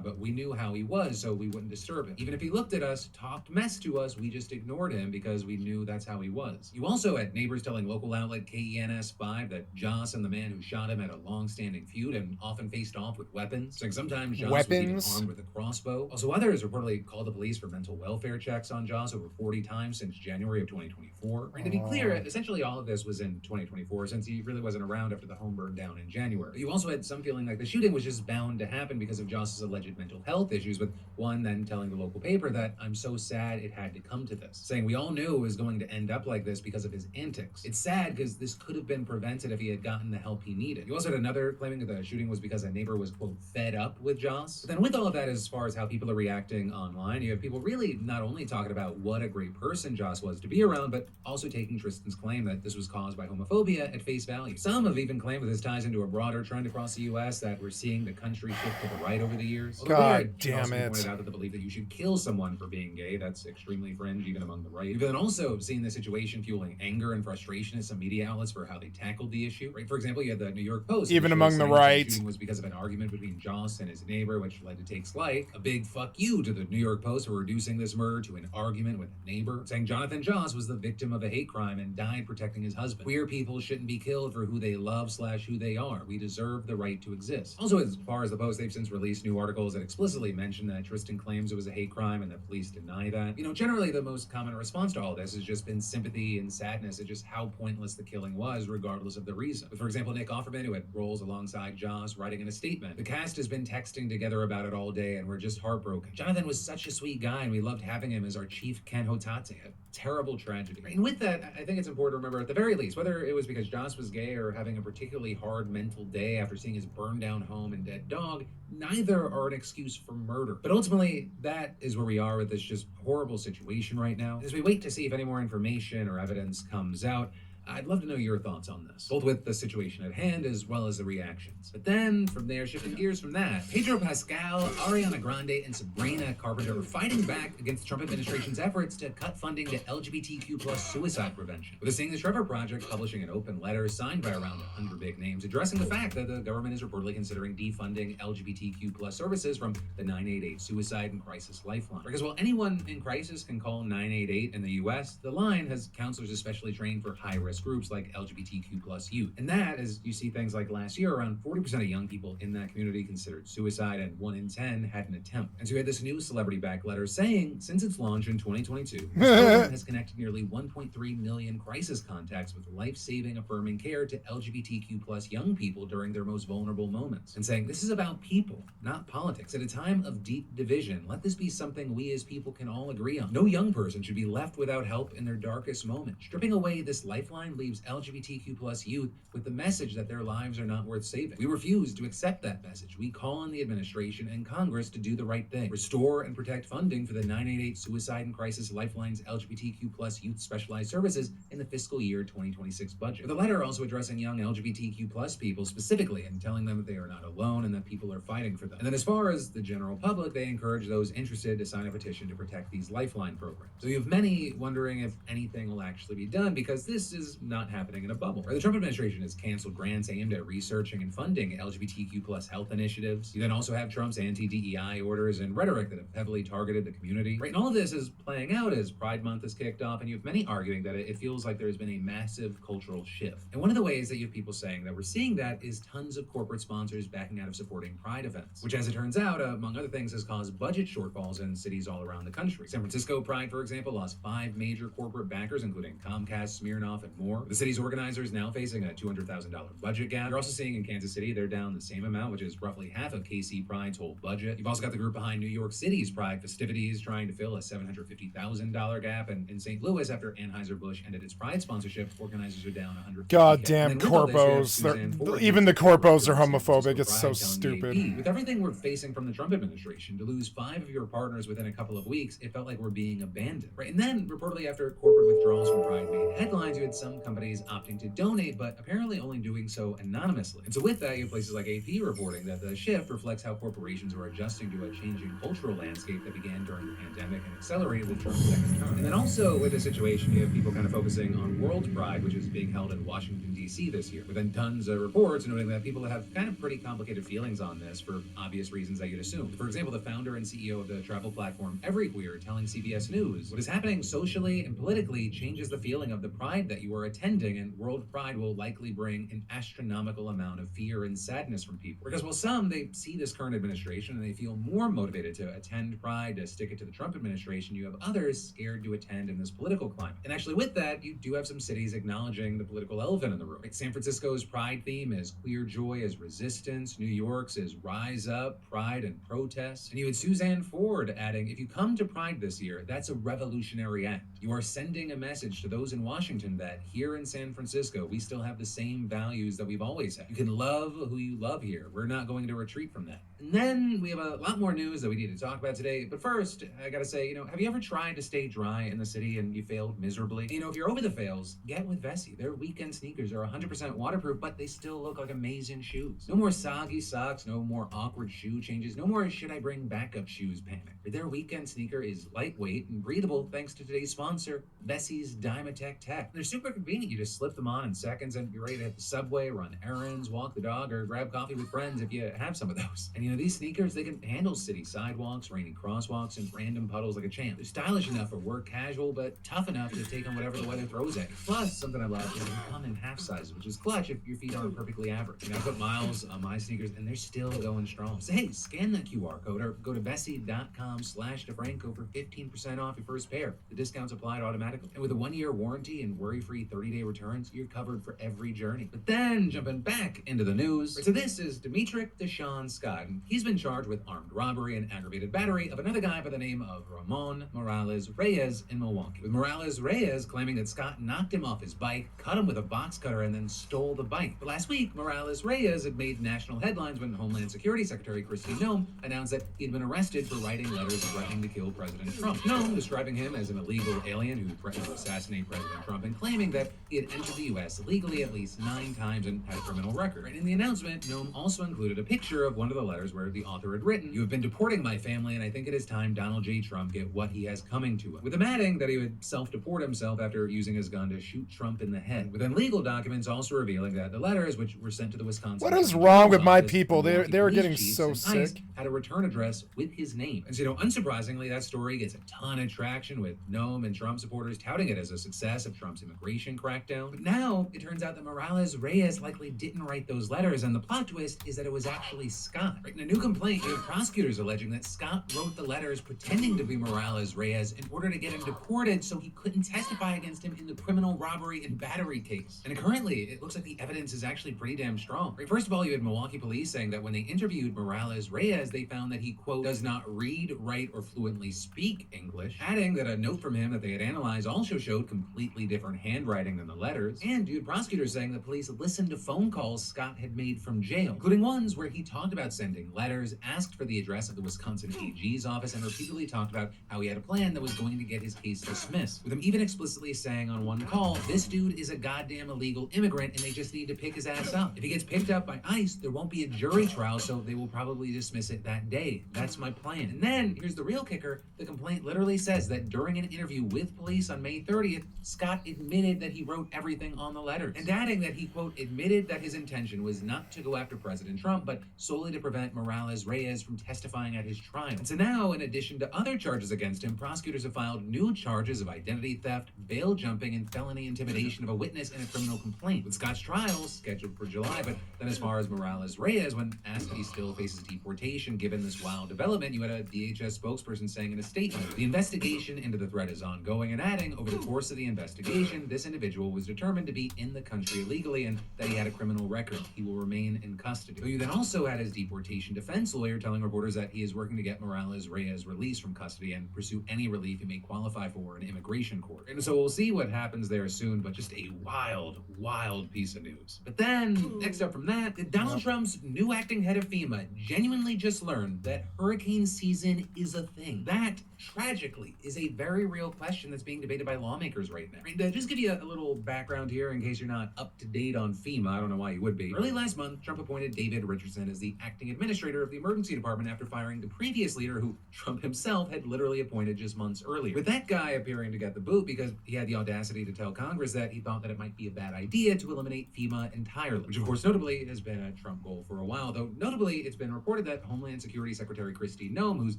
but we knew how he was, so we wouldn't disturb him. Even if he looked at us, talked mess to us, we just ignored him because we knew that's how he was. You also had neighbors telling local outlet KENS5 that Joss and the man who shot him had a long-standing feud and often faced off with weapons. Saying sometimes Joss was even armed with a crossbow. Also, others reportedly called the police for mental welfare checks on Joss over 40 times since January of 2024. And to be clear, essentially all of this was in 2024 since he really wasn't around after the home burned down in January. You also had some feeling like the shooting was just bound to happen because of Joss's alleged mental health issues, with one then telling the local paper that, I'm so sad it had to come to this, saying we all knew it was going to end up like this because of his antics. It's sad because this could have been prevented if he had gotten the help he needed. You also had another claiming that the shooting was because a neighbor was, quote, fed up with Joss. But then with all of that, as far as how people are reacting online, you have people really not only talking about what a great person Joss was to be around, but also taking Tristan's claim that this was caused by homophobia at face value. Some have even claimed that this ties into a broader trend across the U.S. that we're seeing the country shift to the right over the years. God damn it. Pointed out that the belief that you should kill someone for being gay, that's extremely fringe even among the right. You've then also seen the situation fueling anger and frustration in some media outlets for how they tackled the issue. Right? For example, you had the New York Post. Even among the right. The shooting was because of an argument argument between Joss and his neighbor, which led to takes like a big fuck you to the New York Post for reducing this murder to an argument with a neighbor, saying Jonathan Joss was the victim of a hate crime and died protecting his husband. Queer people shouldn't be killed for who they love/who they are. We deserve the right to exist. Also, as far as the Post, they've since released new articles that explicitly mention that Tristan claims it was a hate crime and the police deny that. Generally the most common response to all this has just been sympathy and sadness at just how pointless the killing was, regardless of the reason. But for example, Nick Offerman, who had roles alongside Joss, writing in a statement, "The cast has been texting together about it all day and we're just heartbroken. Jonathan was such a sweet guy and we loved having him as our chief Ken Hotate." A terrible tragedy. And with that, I think it's important to remember, at the very least, whether it was because Joss was gay or having a particularly hard mental day after seeing his burned down home and dead dog, neither are an excuse for murder. But ultimately, that is where we are with this just horrible situation right now. As we wait to see if any more information or evidence comes out, I'd love to know your thoughts on this, both with the situation at hand as well as the reactions. But then, from there, shifting gears from that, Pedro Pascal, Ariana Grande, and Sabrina Carpenter are fighting back against the Trump administration's efforts to cut funding to LGBTQ+ suicide prevention, with the Seeing the Trevor Project publishing an open letter signed by around 100 big names addressing the fact that the government is reportedly considering defunding LGBTQ+ services from the 988 Suicide and Crisis Lifeline. Because while anyone in crisis can call 988 in the US, the line has counselors especially trained for high-risk groups like LGBTQ+ youth. And that, as you see things like last year, around 40% of young people in that community considered suicide, and 1 in 10 had an attempt. And so we had this new celebrity-backed letter saying, since its launch in 2022, this program has connected nearly 1.3 million crisis contacts with life-saving, affirming care to LGBTQ+ young people during their most vulnerable moments. And saying, this is about people, not politics. At a time of deep division, let this be something we as people can all agree on. No young person should be left without help in their darkest moments. Stripping away this lifeline leaves LGBTQ+ youth with the message that their lives are not worth saving. We refuse to accept that message. We call on the administration and Congress to do the right thing. Restore and protect funding for the 988 Suicide and Crisis Lifeline's LGBTQ+ youth specialized services in the fiscal year 2026 budget. With the letter also addressing young LGBTQ+ people specifically and telling them that they are not alone and that people are fighting for them. And then as far as the general public, they encourage those interested to sign a petition to protect these lifeline programs. So you have many wondering if anything will actually be done, because this is not happening in a bubble. The Trump administration has canceled grants aimed at researching and funding LGBTQ+ health initiatives. You then also have Trump's anti-DEI orders and rhetoric that have heavily targeted the community. Right, and all of this is playing out as Pride Month is kicked off, and you have many arguing that it feels like there's been a massive cultural shift. And one of the ways that you have people saying that we're seeing that is tons of corporate sponsors backing out of supporting Pride events, which, as it turns out, among other things, has caused budget shortfalls in cities all around the country. San Francisco Pride, for example, lost 5 major corporate backers, including Comcast, Smirnoff, and more. The city's organizers now facing a $200,000 budget gap. You're also seeing in Kansas City, they're down the same amount, which is roughly half of KC Pride's whole budget. You've also got the group behind New York City's Pride festivities trying to fill a $750,000 gap. And in St. Louis, after Anheuser-Busch ended its Pride sponsorship, organizers are down $150,000. Goddamn corpos. Even the corpos are homophobic. It's so stupid. With everything we're facing from the Trump administration, to lose 5 of your partners within a couple of weeks, it felt like we're being abandoned. Right? And then, reportedly, after corporate withdrawals from Pride made headlines, you had some companies opting to donate, but apparently only doing so anonymously. And so with that, you have places like AP reporting that the shift reflects how corporations are adjusting to a changing cultural landscape that began during the pandemic and accelerated with Trump's second term. And then also with the situation, you have people kind of focusing on World Pride, which is being held in Washington, D.C. this year. But then tons of reports noting that people have kind of pretty complicated feelings on this for obvious reasons that you'd assume. For example, the founder and CEO of the travel platform Everywhere telling CBS News, what is happening socially and politically changes the feeling of the Pride that you are attending, and World Pride will likely bring an astronomical amount of fear and sadness from people. Because while some, they see this current administration and they feel more motivated to attend Pride, to stick it to the Trump administration, you have others scared to attend in this political climate. And actually with that, you do have some cities acknowledging the political elephant in the room. Like San Francisco's Pride theme is queer joy as resistance. New York's is rise up, pride and protest. And you had Suzanne Ford adding, if you come to Pride this year, that's a revolutionary act. You are sending a message to those in Washington that here in San Francisco, we still have the same values that we've always had. You can love who you love here. We're not going to retreat from that. And then we have a lot more news that we need to talk about today. But first, I gotta say, have you ever tried to stay dry in the city and you failed miserably? If you're over the fails, get with Vessi. Their weekend sneakers are 100% waterproof, but they still look like amazing shoes. No more soggy socks, no more awkward shoe changes, no more should I bring backup shoes panic. Their weekend sneaker is lightweight and breathable thanks to today's sponsor, Vessi's Dymatech Tech. They're super super convenient. You just slip them on in seconds and you're ready to hit the subway, run errands, walk the dog, or grab coffee with friends if you have some of those. And these sneakers, they can handle city sidewalks, rainy crosswalks, and random puddles like a champ. They're stylish enough for work casual, but tough enough to take on whatever the weather throws at you. Plus, something I love is they come in half sizes, which is clutch if your feet aren't perfectly average. I put miles on my sneakers and they're still going strong. So hey, scan that QR code or go to Bessie.com/DeFranco for 15% off your first pair. The discount's applied automatically. And with a 1-year warranty and worry-free 30-day returns, you're covered for every journey. But then, jumping back into the news, so this is Dimitri Deshawn Scott, and he's been charged with armed robbery and aggravated battery of another guy by the name of Ramon Morales Reyes in Milwaukee. With Morales Reyes claiming that Scott knocked him off his bike, cut him with a box cutter, and then stole the bike. But last week, Morales Reyes had made national headlines when Homeland Security Secretary Kristi Noem announced that he had been arrested for writing letters threatening to kill President Trump. Noem describing him as an illegal alien who threatened to assassinate President Trump and claiming that he had entered the U.S. illegally at least 9 times and had a criminal record. And in the announcement, Noem also included a picture of one of the letters where the author had written, "You have been deporting my family, and I think it is time Donald J. Trump get what he has coming to him," with him adding that he would self-deport himself after using his gun to shoot Trump in the head. With then legal documents also revealing that the letters, which were sent to the Wisconsin... What is wrong with my people? They're getting so sick. Had a return address with his name. And so, unsurprisingly, that story gets a ton of traction with Noem and Trump supporters touting it as a success of Trump's immigration crackdown. But now, it turns out that Morales Reyes likely didn't write those letters, and the plot twist is that it was actually Scott. In a new complaint, you have prosecutors alleging that Scott wrote the letters pretending to be Morales Reyes in order to get him deported so he couldn't testify against him in the criminal robbery and battery case. And currently, it looks like the evidence is actually pretty damn strong. First of all, you had Milwaukee police saying that when they interviewed Morales Reyes, they found that he, quote, does not read, write, or fluently speak English, adding that a note from him that they had analyzed also showed completely different handwriting than the letters. And you had prosecutors saying that police listened to phone calls Scott had made from jail, including ones where he talked about sending letters, asked for the address of the Wisconsin AG's office, and repeatedly talked about how he had a plan that was going to get his case dismissed, with him even explicitly saying on one call, "This dude is a goddamn illegal immigrant and they just need to pick his ass up. If he gets picked up by ICE, there won't be a jury trial, so they will probably dismiss it that day. That's my plan." And then, here's the real kicker, the complaint literally says that during an interview with police on May 30th, Scott admitted that he wrote everything on the letters, and adding that he, quote, admitted that his intention was not to go after President Trump, but solely to prevent Morales Reyes from testifying at his trial. And so now, in addition to other charges against him, prosecutors have filed new charges of identity theft, bail jumping, and felony intimidation of a witness in a criminal complaint, with Scott's trial scheduled for July. But then as far as Morales Reyes, when asked if he still faces deportation given this wild development, you had a DHS spokesperson saying in a statement, "The investigation into the threat is ongoing," and adding, "Over the course of the investigation, this individual was determined to be in the country illegally and that he had a criminal record. He will remain in custody." So you then also had his deportation defense lawyer telling reporters that he is working to get Morales Reyes released from custody and pursue any relief he may qualify for in immigration court. And so we'll see what happens there soon, but just a wild piece of news. But then, next up from that, Donald Trump's new acting head of FEMA genuinely just learned that hurricane season is a thing. That, tragically, is a very real question that's being debated by lawmakers right now. To just give you a little background here in case you're not up to date on FEMA, I don't know why you would be. Early last month, Trump appointed David Richardson as the acting administrator of the emergency department after firing the previous leader who Trump himself had literally appointed just months earlier. With that guy appearing to get the boot because he had the audacity to tell Congress that he thought that it might be a bad idea to eliminate FEMA entirely, which of course notably has been a Trump goal for a while, though notably it's been reported that Homeland Security Secretary Kristi Noem, whose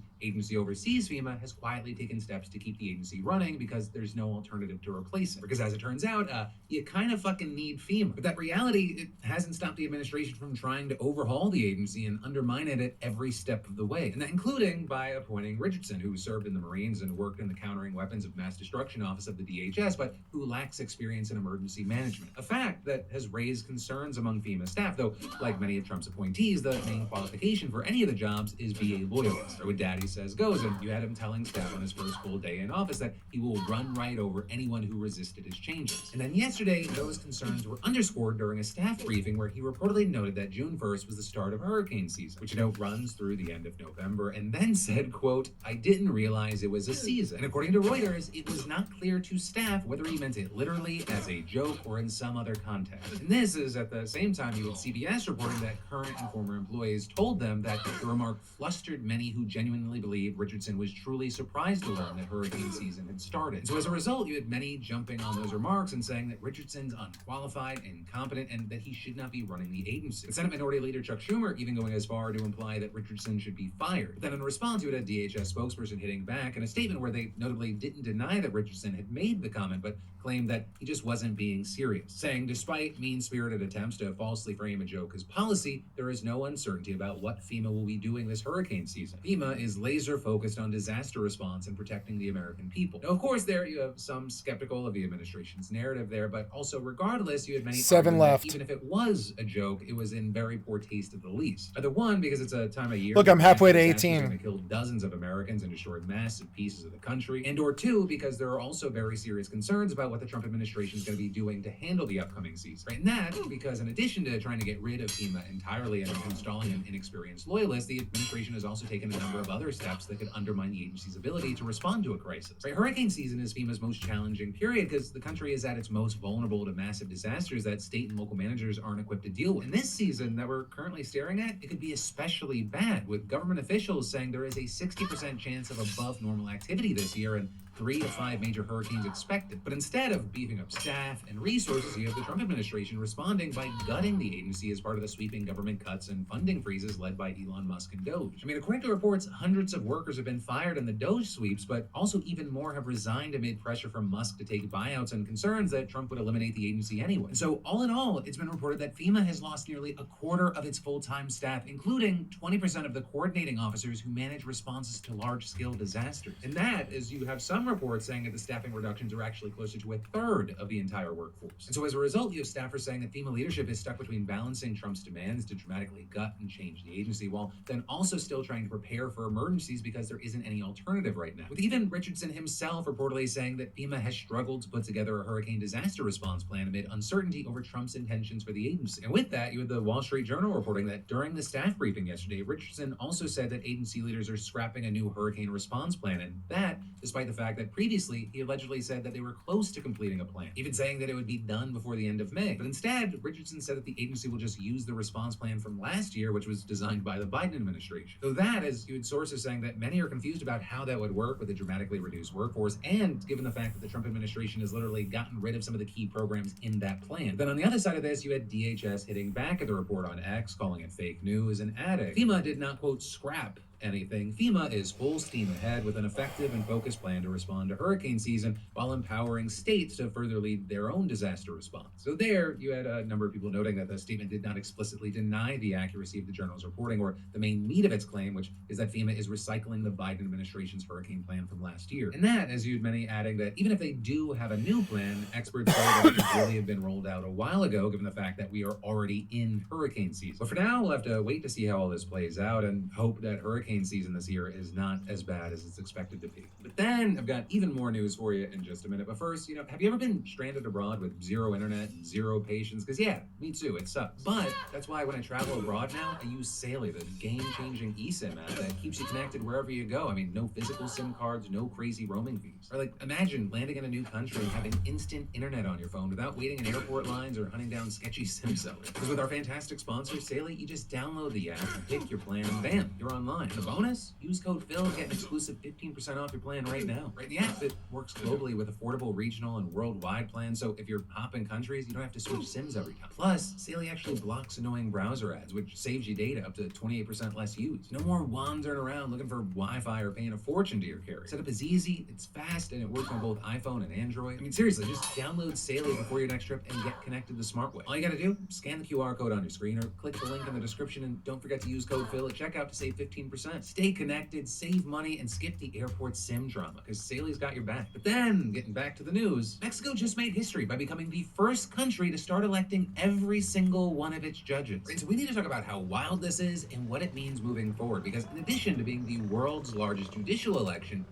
agency oversees FEMA, has quietly taken steps to keep the agency running because there's no alternative to replace it. Because as it turns out, you kind of fucking need FEMA. But that reality, it hasn't stopped the administration from trying to overhaul the agency and undermine it at every step of the way. And that including by appointing Richardson, who served in the Marines and worked in the Countering Weapons of Mass Destruction Office of the DHS, but who lacks experience in emergency management. A fact that has raised concerns among FEMA staff, though, like many of Trump's appointees, the main qualification for any of the jobs is be a loyalist, or what Daddy says goes, and you had him telling staff on his first full day in office that he will run right over anyone who resisted his changes. And then yesterday, those concerns were underscored during a staff briefing where he reportedly noted that June 1st was the start of hurricane season, which runs through the end of November, and then said, quote, "I didn't realize it was a season." And according to Reuters, it was not clear to staff whether he meant it literally as a joke or in some other context. And this is at the same time you had CBS reporting that current and former employees told them that the remark flustered many who genuinely believed Richardson was truly surprised to learn that hurricane season had started. And so as a result, you had many jumping on those remarks remarks and saying that Richardson's unqualified, incompetent, and that he should not be running the agency. With Senate Minority Leader Chuck Schumer even going as far to imply that Richardson should be fired. But then in response, you had a DHS spokesperson hitting back in a statement where they notably didn't deny that Richardson had made the comment, but claimed that he just wasn't being serious, saying despite mean-spirited attempts to falsely frame a joke as policy, there is no uncertainty about what FEMA will be doing this hurricane season. FEMA is laser focused on disaster response and protecting the American people. Now, of course, there you have some skeptical of the administration's narrative there, but also regardless, you had many 7 arguing left. that even if it was a joke, it was in very poor taste at the least. Either one, because it's a time of year. Look, I'm halfway to disasters 18. are going to kill dozens of Americans and destroy massive pieces of the country, and or two, because there are also very serious concerns about what the Trump administration is going to be doing to handle the upcoming season. Right? And that because in addition to trying to get rid of FEMA entirely and installing an inexperienced loyalist, the administration has also taken a number of other steps that could undermine the agency's ability to respond to a crisis. Right? Hurricane season is FEMA's most challenging period because the country is at its most vulnerable to massive disasters that state and local managers aren't equipped to deal with. In this season that we're currently staring at, it could be especially bad, with government officials saying there is a 60% chance of above normal activity this year and 3 to 5 major hurricanes expected. But instead of beefing up staff and resources, you have the Trump administration responding by gutting the agency as part of the sweeping government cuts and funding freezes led by Elon Musk and Doge. I mean, according to reports, hundreds of workers have been fired in the Doge sweeps, but also even more have resigned amid pressure from Musk to take buyouts and concerns that Trump would eliminate the agency anyway. And so all in all, it's been reported that FEMA has lost nearly a quarter of its full-time staff, including 20% of the coordinating officers who manage responses to large-scale disasters. And that, as you have some reports saying that the staffing reductions are actually closer to a third of the entire workforce. And so as a result, you have staffers saying that FEMA leadership is stuck between balancing Trump's demands to dramatically gut and change the agency while then also still trying to prepare for emergencies because there isn't any alternative right now. With even Richardson himself reportedly saying that FEMA has struggled to put together a hurricane disaster response plan amid uncertainty over Trump's intentions for the agency. And with that, you had the Wall Street Journal reporting that during the staff briefing yesterday, Richardson also said that agency leaders are scrapping a new hurricane response plan, and that despite the fact that previously he allegedly said that they were close to completing a plan, even saying that it would be done before the end of May. But instead, Richardson said that the agency will just use the response plan from last year, which was designed by the Biden administration. Though that, as you had sources saying that many are confused about how that would work with a dramatically reduced workforce, and given the fact that the Trump administration has literally gotten rid of some of the key programs in that plan. But then on the other side of this, you had DHS hitting back at the report on X, calling it fake news and adding, FEMA did not, quote, scrap anything. FEMA is full steam ahead with an effective and focused plan to respond to hurricane season while empowering states to further lead their own disaster response. So there, you had a number of people noting that the statement did not explicitly deny the accuracy of the journal's reporting or the main meat of its claim, which is that FEMA is recycling the Biden administration's hurricane plan from last year. And that, as you had many adding that even if they do have a new plan, experts say that it could really have been rolled out a while ago, given the fact that we are already in hurricane season. But for now, we'll have to wait to see how all this plays out and hope that hurricane season this year is not as bad as it's expected to be. But then I've got even more news for you in just a minute. But first, have you ever been stranded abroad with zero internet, zero patience? Because yeah, me too, it sucks. But that's why when I travel abroad now, I use Saley, the game-changing eSIM app that keeps you connected wherever you go. I mean, no physical SIM cards, no crazy roaming fees. Or like, imagine landing in a new country and having instant internet on your phone without waiting in airport lines or hunting down sketchy SIM sellers. Because with our fantastic sponsor, Saley, you just download the app, pick your plan, and bam, you're online. And the bonus? Use code Phil and get an exclusive 15% off your plan right now. Right, the app, it works globally with affordable regional and worldwide plans, so if you're hopping countries, you don't have to switch SIMs every time. Plus, Saley actually blocks annoying browser ads, which saves you data up to 28% less use. No more wandering around looking for Wi-Fi or paying a fortune to your carrier. Setup is easy, it's fast, and it works on both iPhone and Android. I mean, seriously, just download Saley before your next trip and get connected the smart way. All you gotta do, scan the QR code on your screen or click the link in the description, and don't forget to use code Phil at checkout to save 15%. Stay connected, save money, and skip the airport SIM drama, because Saley's got your back. But then, getting back to the news, Mexico just made history by becoming the first country to start electing every single one of its judges. And so we need to talk about how wild this is and what it means moving forward, because in addition to being the world's largest judicial election,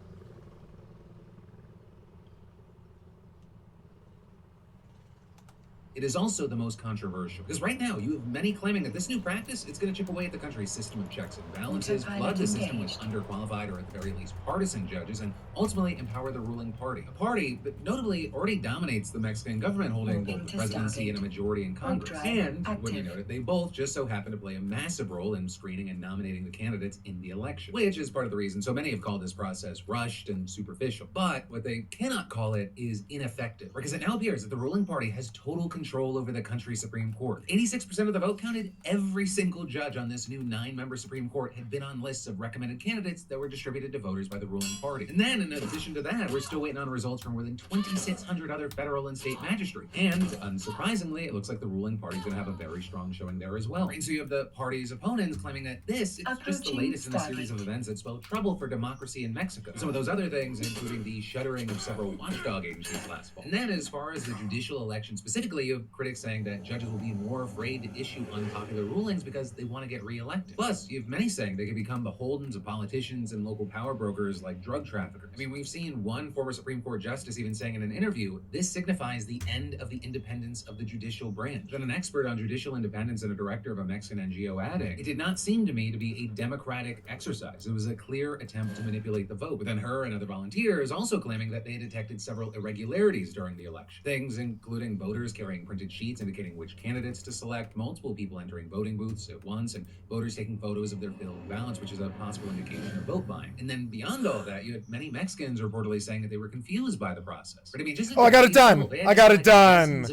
it is also the most controversial. Because right now, you have many claiming that this new practice, it's going to chip away at the country's system of checks and balances, flood the system with underqualified or at the very least partisan judges, and ultimately empower the ruling party. A party that notably already dominates the Mexican government, holding both the presidency and a majority in Congress. And, when you noted, they both just so happen to play a massive role in screening and nominating the candidates in the election, which is part of the reason so many have called this process rushed and superficial. But what they cannot call it is ineffective, because it now appears that the ruling party has total control over the country's Supreme Court. 86% of the vote counted. Every single judge on this new 9-member Supreme Court had been on lists of recommended candidates that were distributed to voters by the ruling party. And then, in addition to that, we're still waiting on results from more than 2,600 other federal and state magistrates. And, unsurprisingly, it looks like the ruling party's going to have a very strong showing there as well. And so you have the party's opponents claiming that it's just the latest in a series of events that spell trouble for democracy in Mexico. Some of those other things, including the shuttering of several watchdog agencies last fall. And then, as far as the judicial election specifically, you have critics saying that judges will be more afraid to issue unpopular rulings because they want to get reelected. Plus, you have many saying they could become beholden to politicians and local power brokers like drug traffickers. I mean, we've seen one former Supreme Court justice even saying in an interview, this signifies the end of the independence of the judicial branch. Then an expert on judicial independence and a director of a Mexican NGO adding, it did not seem to me to be a democratic exercise. It was a clear attempt to manipulate the vote. But then her and other volunteers also claiming that they detected several irregularities during the election. Things including voters carrying printed sheets indicating which candidates to select, multiple people entering voting booths at once, and voters taking photos of their filled ballots, which is a possible indication of vote buying. And then beyond all that, you had many Mexicans reportedly saying that they were confused by the process. But I mean, just Oh, I got it done. I got it done.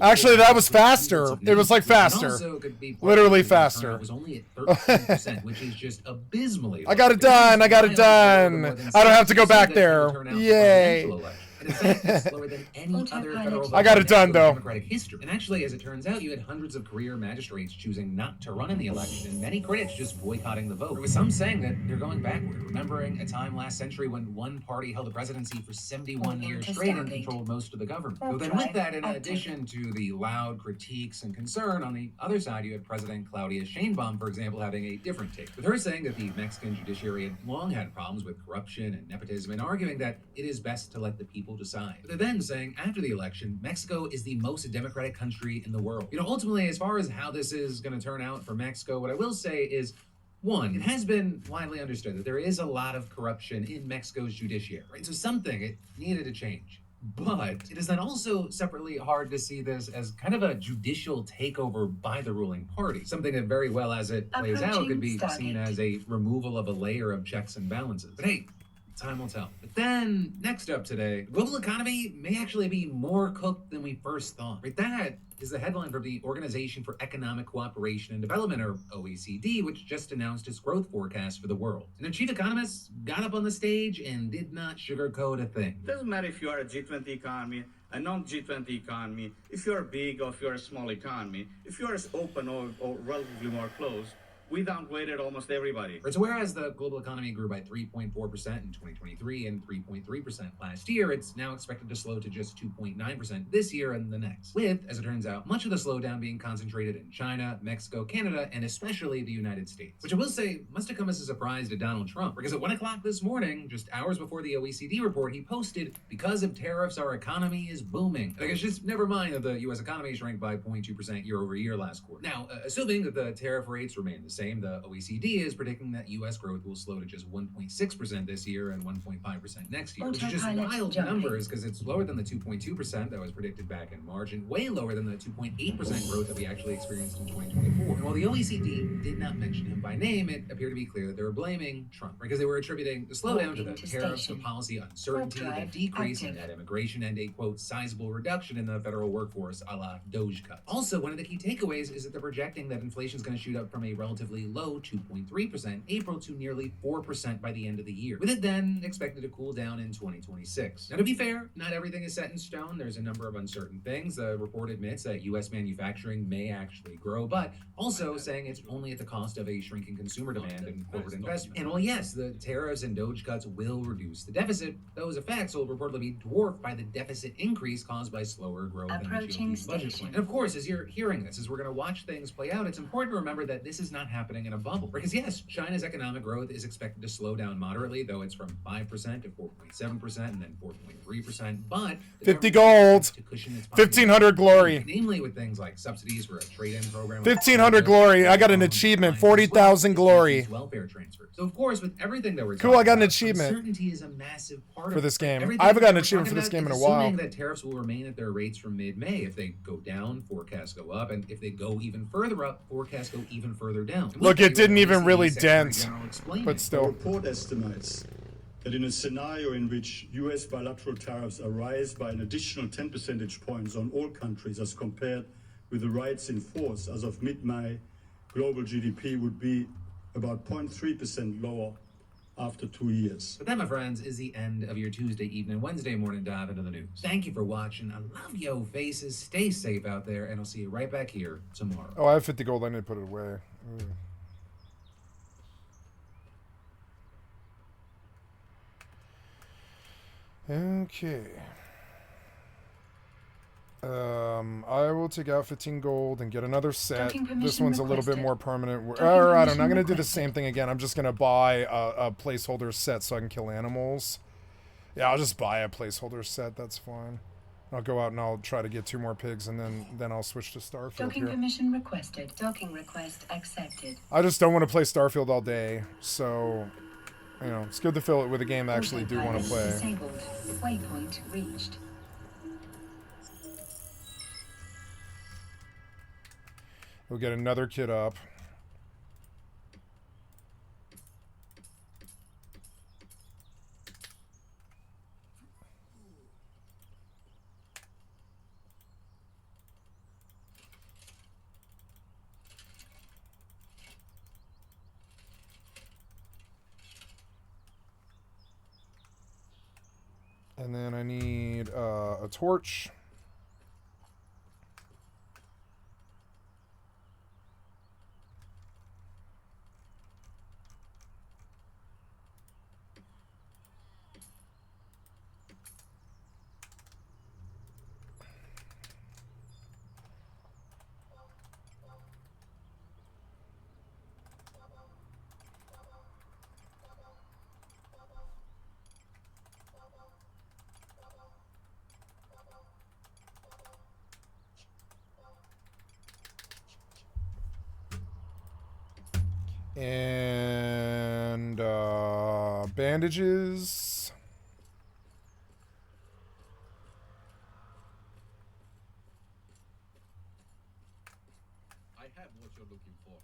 Actually, that was faster. It was like faster. Literally faster. It was only at 13%, which is just abysmally low. I got it done. I got it done. I don't have to go back there. Yay. In fact, it's slower than any other federal I got it done, though. Democratic history. And actually, as it turns out, you had hundreds of career magistrates choosing not to run in the election, and many critics just boycotting the vote. With some saying that they're going backward, remembering a time last century when one party held the presidency for 71 years straight and controlled most of the government. So then with that, in addition to the loud critiques and concern, on the other side, you had President Claudia Sheinbaum, for example, having a different take, with her saying that the Mexican judiciary had long had problems with corruption and nepotism, and arguing that it is best to let the people decide. But they're then saying, after the election, Mexico is the most democratic country in the world. You know, ultimately, as far as how this is going to turn out for Mexico, what I will say is, one, it has been widely understood that there is a lot of corruption in Mexico's judiciary, right? So something, it needed to change. But it is then also separately hard to see this as kind of a judicial takeover by the ruling party. Something that very well, as it plays out, could be seen as a removal of a layer of checks and balances. But hey, time will tell. But then, next up today, the global economy may actually be more cooked than we first thought. Right, that is the headline from the Organization for Economic Cooperation and Development, or OECD, which just announced its growth forecast for the world. And the chief economist got up on the stage and did not sugarcoat a thing. It doesn't matter if you are a G20 economy, a non-G20 economy, if you're big or if you're a small economy, if you're open or relatively more closed. We downgraded almost everybody. So whereas the global economy grew by 3.4% in 2023 and 3.3% last year, it's now expected to slow to just 2.9% this year and the next. With, as it turns out, much of the slowdown being concentrated in China, Mexico, Canada, and especially the United States. Which I will say must have come as a surprise to Donald Trump, because at 1 o'clock this morning, just hours before the OECD report, he posted, because of tariffs, our economy is booming. I guess just never mind that the U.S. economy shrank by 0.2% year over year last quarter. Now, assuming that the tariff rates remain the same, the OECD is predicting that U.S. growth will slow to just 1.6% this year and 1.5% next year, which is just wild numbers because it's lower than the 2.2% that was predicted back in March and way lower than the 2.8% growth that we actually experienced in 2024. And while the OECD did not mention him by name, it appeared to be clear that they were blaming Trump because they were attributing the slowdown to the tariffs, the policy uncertainty, the decrease in net immigration, and a, quote, sizable reduction in the federal workforce a la Doge cut. Also, one of the key takeaways is that they're projecting that inflation is going to shoot up from a relatively low 2.3% in April to nearly 4% by the end of the year, with it then expected to cool down in 2026. Now, to be fair, not everything is set in stone. There's a number of uncertain things. The report admits that U.S. manufacturing may actually grow, but also saying it's only at the cost of a shrinking consumer demand and corporate investment. And while yes, the tariffs and Doge cuts will reduce the deficit, those effects will reportedly be dwarfed by the deficit increase caused by slower growth in the GOP budget plan. And of course, as you're hearing this, as we're going to watch things play out, it's important to remember that this is not happening in a bubble. Because yes, China's economic growth is expected to slow down moderately, though it's from 5% to 4.7% and then 4.3%. But 50 gold, to cushion its 1500 glory, namely with things like subsidies for a trade-in program, 1500 glory. I got an achievement, 40,000 glory. Welfare transfers. So of course, with everything that we're Cool, I got an about, achievement uncertainty is a massive part for of this game. everything I haven't gotten an we're achievement talking for this about game in a is while. assuming that tariffs will remain at their rates from mid-May. If they go down, forecasts go up, and if they go even further up, forecasts go even further down. Look, it didn't even really dent, but The still. report estimates that in a scenario in which US bilateral tariffs are raised by an additional 10 percentage points on all countries as compared with the rates in force as of mid-May, global GDP would be about 0.3% lower after 2 years. But that, my friends, is the end of your Tuesday evening, Wednesday morning dive into the news. Thank you for watching. I love yo faces. Stay safe out there, and I'll see you right back here tomorrow. Oh, I have 50 gold. I need to put it away. Okay. I will take out 15 gold and get another set. This one's a little bit more permanent. Or I don't know. I'm going to do the same thing again. I'm just going to buy a placeholder set so I can kill animals. Yeah, I'll just buy a placeholder set. That's fine. I'll go out and I'll try to get 2 more pigs, and then I'll switch to Starfield Docking here. permission requested. Docking request accepted. I just don't want to play Starfield all day, so, you know, it's good to fill it with a game I actually do want to play. Disabled. Waypoint reached. We'll get another kid up. And then I need a torch. And bandages. I have what you're looking for.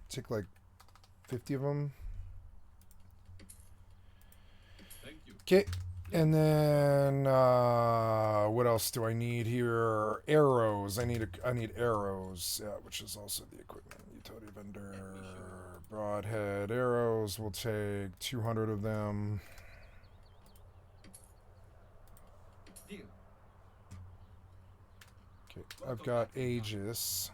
Take like 50 of them. Thank you. Okay. And then what else do I need here? Arrows. I need arrows. Yeah, which is also the equipment. Utility vendor. Broadhead arrows. We'll take 200 of them. Deal. Okay, I've got Aegis.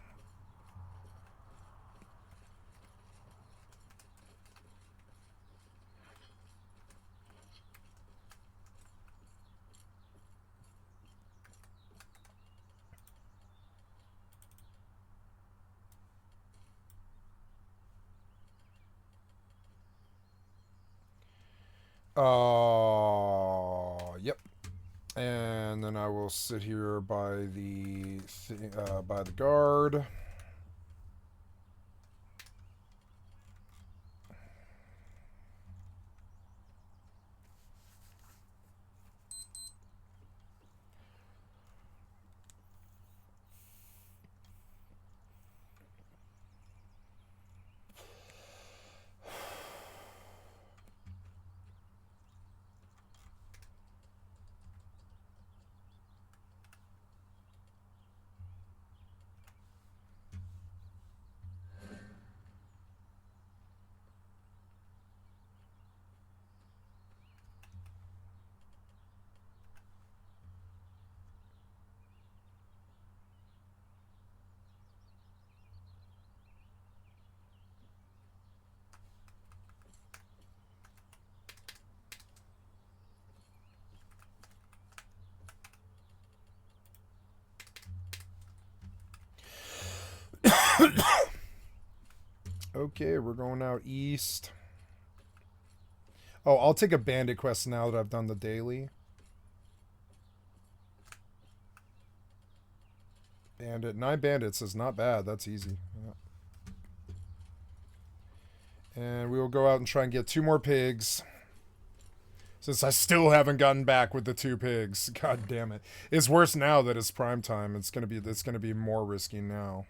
Yep. And then I will sit here by the guard. Okay, we're going out east. Oh, I'll take a bandit quest now that I've done the daily. Bandit. 9 bandits is not bad. That's easy. Yeah. And we will go out and try and get 2 more pigs. Since I still haven't gotten back with the 2 pigs. God damn it. It's worse now that it's prime time. It's gonna be more risky now.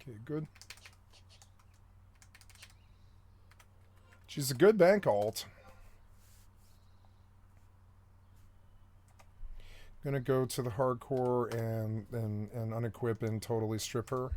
Okay, good. She's a good bank alt. Gonna go to the hardcore and unequip and totally strip her.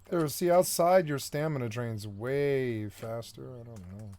There, see, outside your stamina drains way faster. I don't know.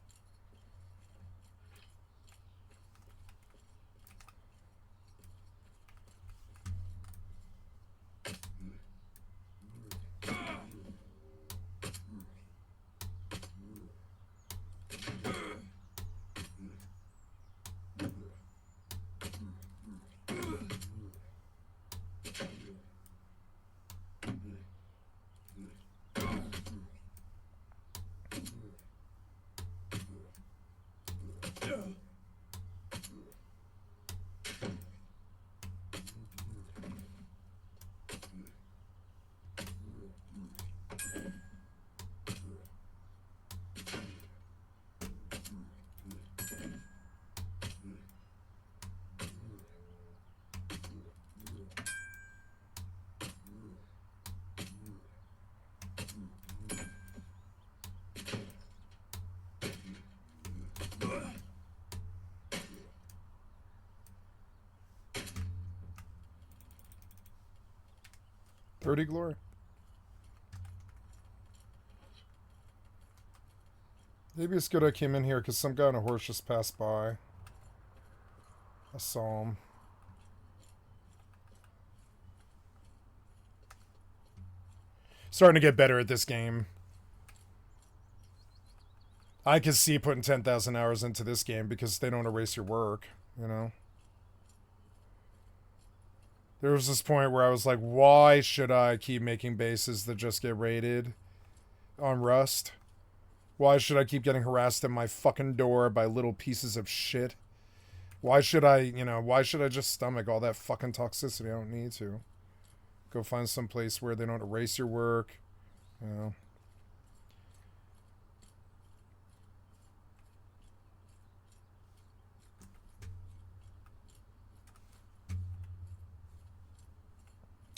Dirty Glory. Maybe it's good I came in here because some guy on a horse just passed by. I saw him. Starting to get better at this game. I can see putting 10,000 hours into this game because they don't erase your work, you know? There was this point where I was like, why should I keep making bases that just get raided on Rust? Why should I keep getting harassed at my fucking door by little pieces of shit? Why should I, you know, why should I just stomach all that fucking toxicity? I don't need to. Go find some place where they don't erase your work, you know.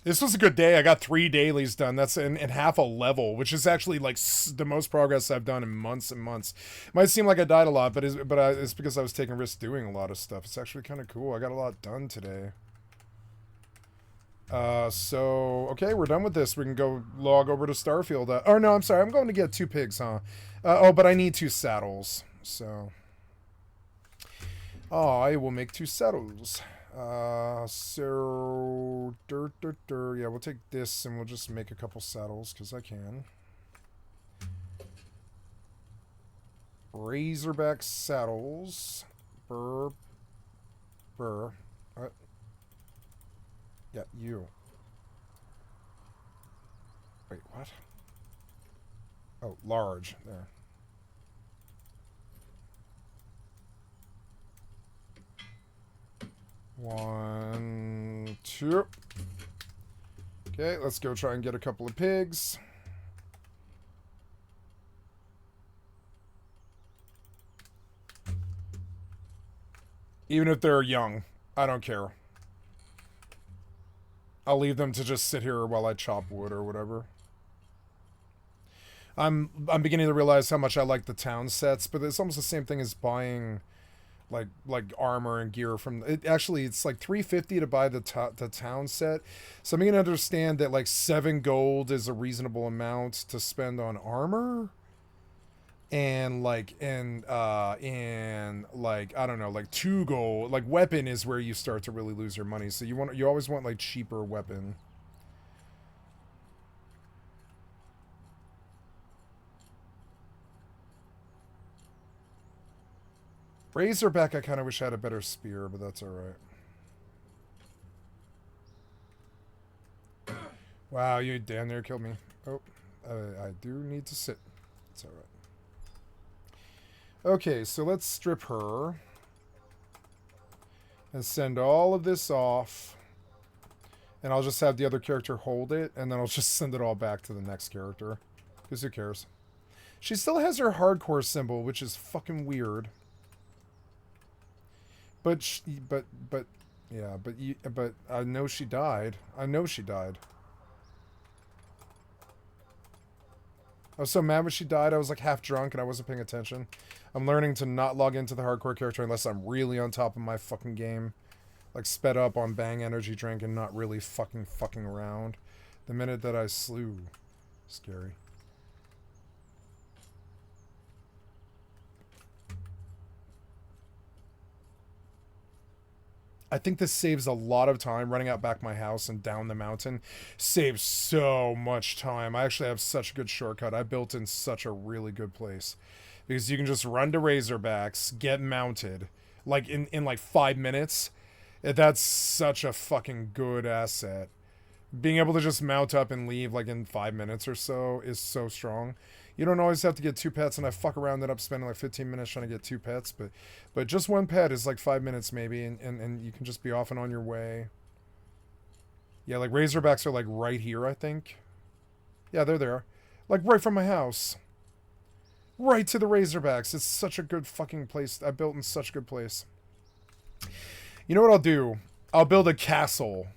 This was a good day. I got 3 dailies done. That's in half a level, which is actually like the most progress I've done in months and months. It might seem like I died a lot, but it's because I was taking risks doing a lot of stuff. It's actually kind of cool. I got a lot done today. So, okay, we're done with this. We can go log over to Starfield. Oh, no, I'm sorry. I'm going to get 2 pigs, huh? Oh, but I need 2 saddles. So, I will make 2 saddles. So, yeah, we'll take this and we'll just make a couple saddles because I can. Razorback saddles. Burr. What? Yeah, you. Wait, what? Oh, large. There. One, 2. Okay, let's go try and get a couple of pigs. Even if they're young, I don't care. I'll leave them to just sit here while I chop wood or whatever. I'm beginning to realize how much I like the town sets, but it's almost the same thing as buying like armor and gear from it. Actually, it's like $350 to buy the town set. So I'm beginning to understand that like 7 gold is a reasonable amount to spend on armor. And like I don't know, like 2 gold, like weapon is where you start to really lose your money. So you always want like cheaper weapon. Razorback, I kind of wish I had a better spear, but that's alright. Wow, you damn near killed me. Oh, I do need to sit. It's alright. Okay, so let's strip her. And send all of this off. And I'll just have the other character hold it, and then I'll just send it all back to the next character. Because who cares? She still has her hardcore symbol, which is fucking weird. But I know she died. I know she died. I was so mad when she died, I was like half drunk and I wasn't paying attention. I'm learning to not log into the hardcore character unless I'm really on top of my fucking game. Like sped up on Bang energy drink and not really fucking around. The minute that I slew. Scary. I think this saves a lot of time. Running out back my house and down the mountain saves so much time. I actually have such a good shortcut. I built in such a really good place. Because you can just run to Razorbacks, get mounted, like in like 5 minutes. That's such a fucking good asset. Being able to just mount up and leave like in 5 minutes or so is so strong. You don't always have to get 2 pets, and I fuck around and up spending like 15 minutes trying to get 2 pets, but just 1 pet is like 5 minutes maybe, and you can just be off and on your way. Yeah, like Razorbacks are like right here, I think. Yeah, they're there. Like right from my house. Right to the Razorbacks. It's such a good fucking place. I built in such a good place. You know what I'll do? I'll build a castle.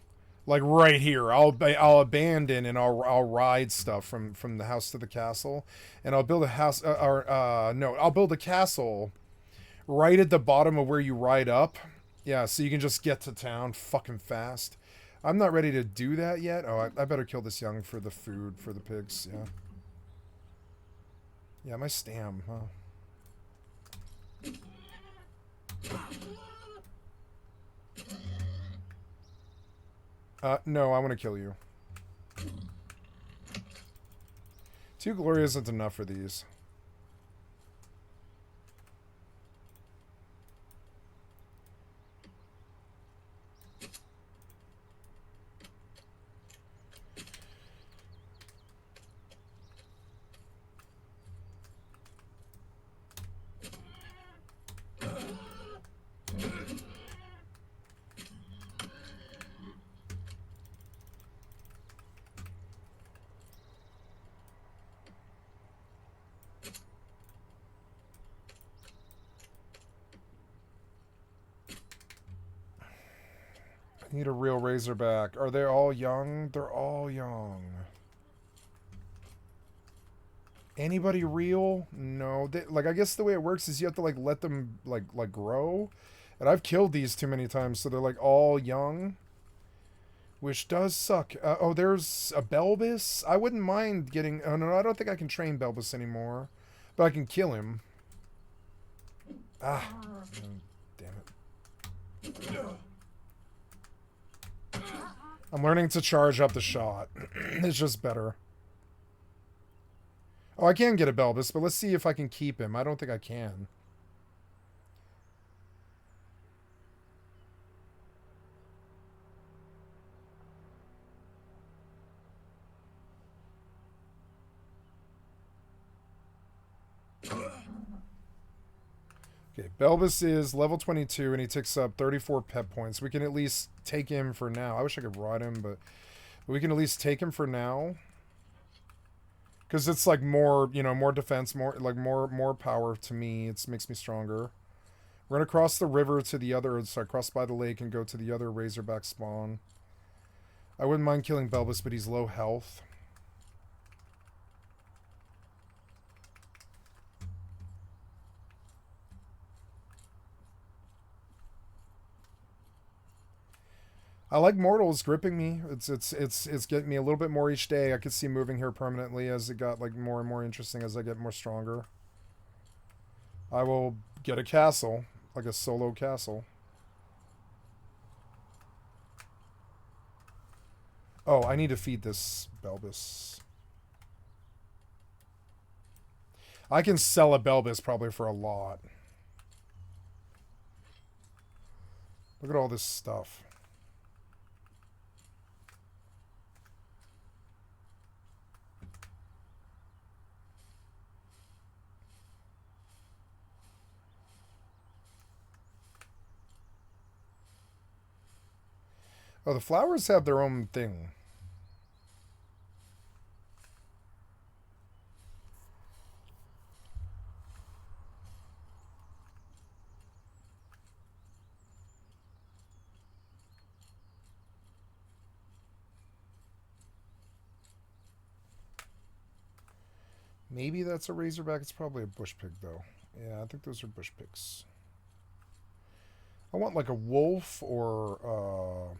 Like right here, I'll abandon and I'll ride stuff from the house to the castle, and I'll build a house. I'll build a castle right at the bottom of where you ride up. Yeah, so you can just get to town fucking fast. I'm not ready to do that yet. Oh, I better kill this young for the food for the pigs. Yeah. Yeah, my stam. Huh? No, I want to kill you. 2 glory isn't enough for these. Need a real Razorback. Are they all young? They're all young. Anybody real? No. They, like, I guess the way it works is you have to, like, let them, like grow. And I've killed these too many times, so they're, like, all young. Which does suck. Oh, there's a Belbus. I wouldn't mind getting... Oh, no, I don't think I can train Belbus anymore. But I can kill him. Ah. Damn it. I'm learning to charge up the shot. It's just better. Oh, I can get a Belbus, but let's see if I can keep him. I don't think I can. Okay, Belbus is level 22, and he takes up 34 pep points. We can at least take him for now. I wish I could ride him, but we can at least take him for now. Because it's like more, you know, more defense, more power to me. It makes me stronger. We're going to cross the river to the other, sorry, cross by the lake and go to the other Razorback spawn. I wouldn't mind killing Belbus, but he's low health. I like Mortals gripping me. It's getting me a little bit more each day. I could see moving here permanently as it got like more and more interesting as I get more stronger. I will get a castle, like a solo castle. Oh, I need to feed this Belbus. I can sell a Belbus probably for a lot. Look at all this stuff. Oh, the flowers have their own thing. Maybe that's a Razorback. It's probably a bush pig, though. Yeah, I think those are bush pigs. I want like a wolf or...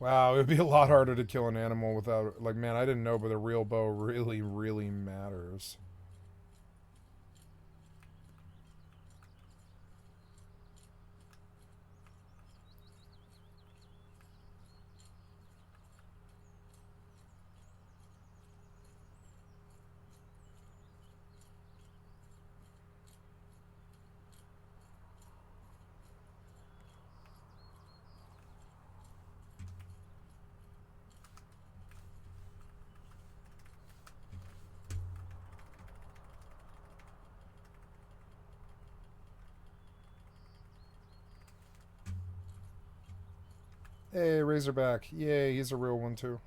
Wow, it would be a lot harder to kill an animal without... Like, man, I didn't know, but a real bow really, really matters. Hey, Razorback. Yay, he's a real one, too.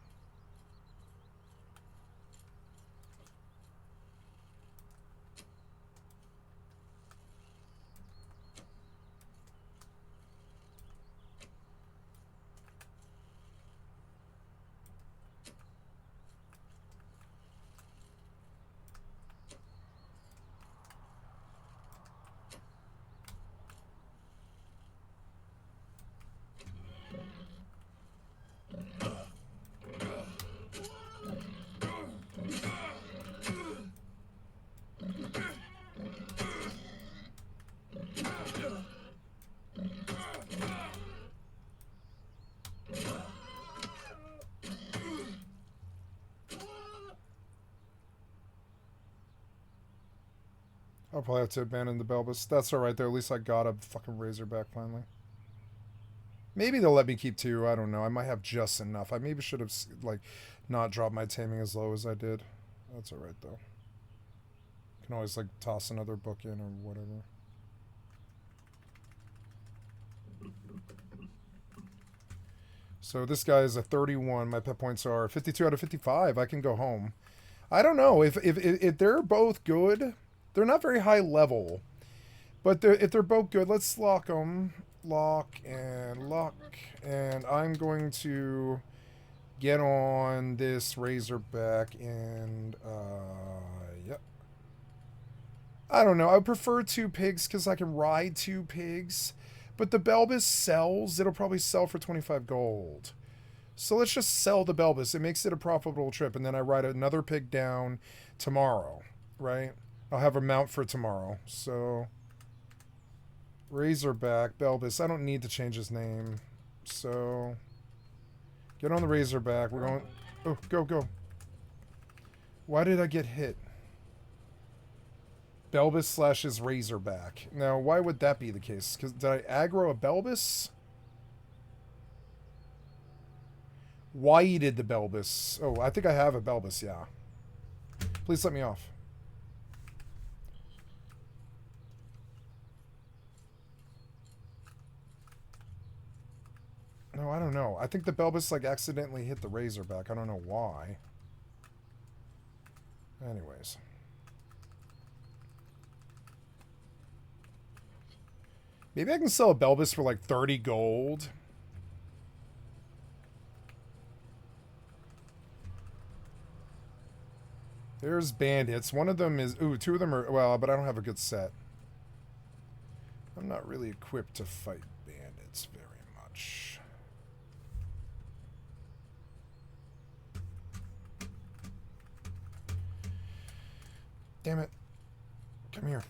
I'll probably have to abandon the Belbus. That's alright, though. At least I got a fucking Razorback finally. Maybe they'll let me keep two. I don't know. I might have just enough. I maybe should have, like, not dropped my taming as low as I did. That's alright, though. Can always, like, toss another book in or whatever. So this guy is a 31. My pet points are 52 out of 55. I can go home. I don't know. If they're both good... They're not very high level. But if they're both good, let's lock them. Lock and lock. And I'm going to get on this Razorback and, yep. I don't know. I prefer 2 pigs because I can ride 2 pigs. But the Belbis sells. It'll probably sell for 25 gold. So let's just sell the Belbis. It makes it a profitable trip. And then I ride another pig down tomorrow, right? I'll have a mount for tomorrow. So, Razorback, Belbis. I don't need to change his name. So, get on the Razorback. We're going... Oh, go, go. Why did I get hit? Belbis slashes Razorback. Now, why would that be the case? Because did I aggro a Belbis? Why did the Belbis? Oh, I think I have a Belbis, yeah. Please let me off. No, I don't know. I think the Belbis, like, accidentally hit the Razorback. I don't know why. Anyways. Maybe I can sell a Belbis for, like, 30 gold. There's bandits. One of them is... Ooh, 2 of them are... Well, but I don't have a good set. I'm not really equipped to fight bandits very much. Damn it. Come here.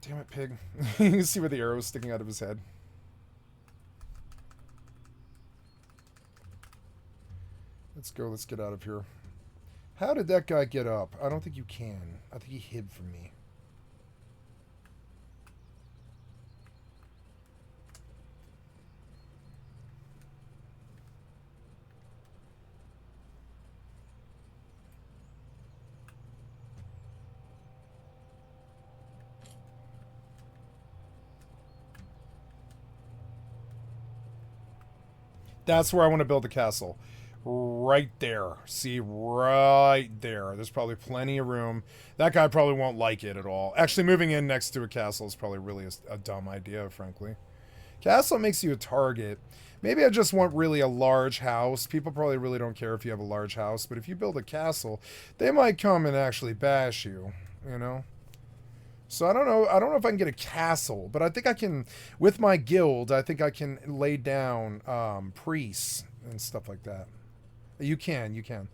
Damn it, pig. You can see where the arrow is sticking out of his head. Let's go. Let's get out of here. How did that guy get up? I don't think you can. I think he hid from me. That's where I want to build the castle. Right there. See, right there. There's probably plenty of room. That guy probably won't like it at all. Actually, moving in next to a castle is probably really a dumb idea, frankly. Castle makes you a target. Maybe I just want really a large house. People probably really don't care if you have a large house, but if you build a castle, they might come and actually bash you, you know? So I don't know if I can get a castle, but I think I can, with my guild, I think I can lay down priests and stuff like that. You can.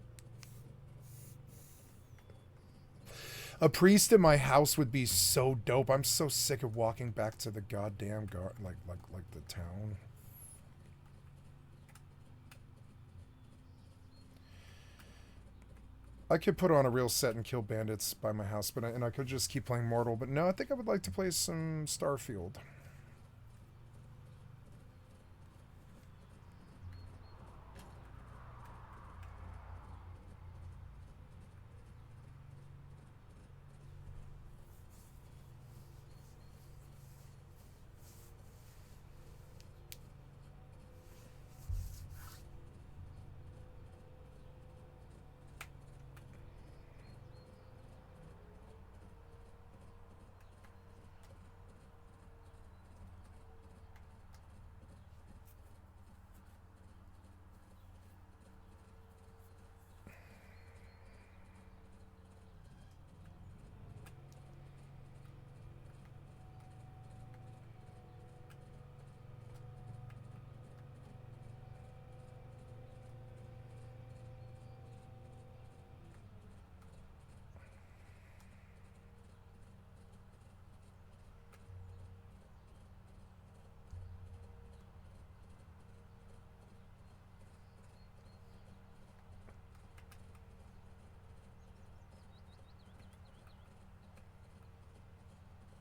A priest in my house would be so dope. I'm so sick of walking back to the goddamn like the town. I could put on a real set and kill bandits by my house, but I could just keep playing Mortal. But no, I think I would like to play some Starfield.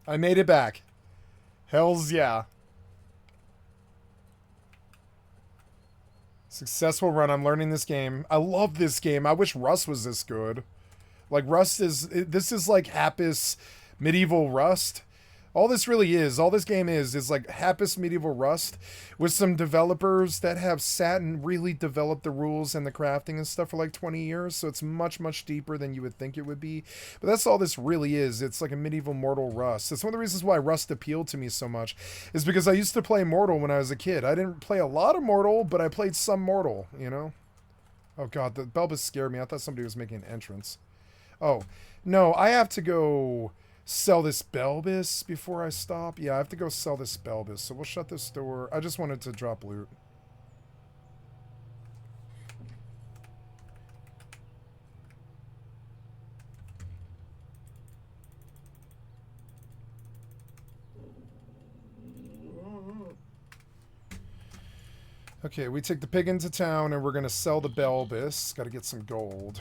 I made it back. Hells yeah. Successful run. I'm learning this game. I love this game. I wish Rust was this good. Like, Rust is... This is like Happus medieval Rust. All this really is, all this game is like Happist Medieval Rust with some developers that have sat and really developed the rules and the crafting and stuff for like 20 years. So it's much, much deeper than you would think it would be. But that's all this really is. It's like a medieval Mortal Rust. That's one of the reasons why Rust appealed to me so much, is because I used to play Mortal when I was a kid. I didn't play a lot of Mortal, but I played some Mortal, you know? Oh god, the Belbus scared me. I thought somebody was making an entrance. Oh, no, I have to go sell this Belbus before I stop. Yeah, I have to go sell this Belbus. So we'll shut this door. I just wanted to drop loot. Okay, we take the pig into town and we're going to sell the Belbus. Got to get some gold.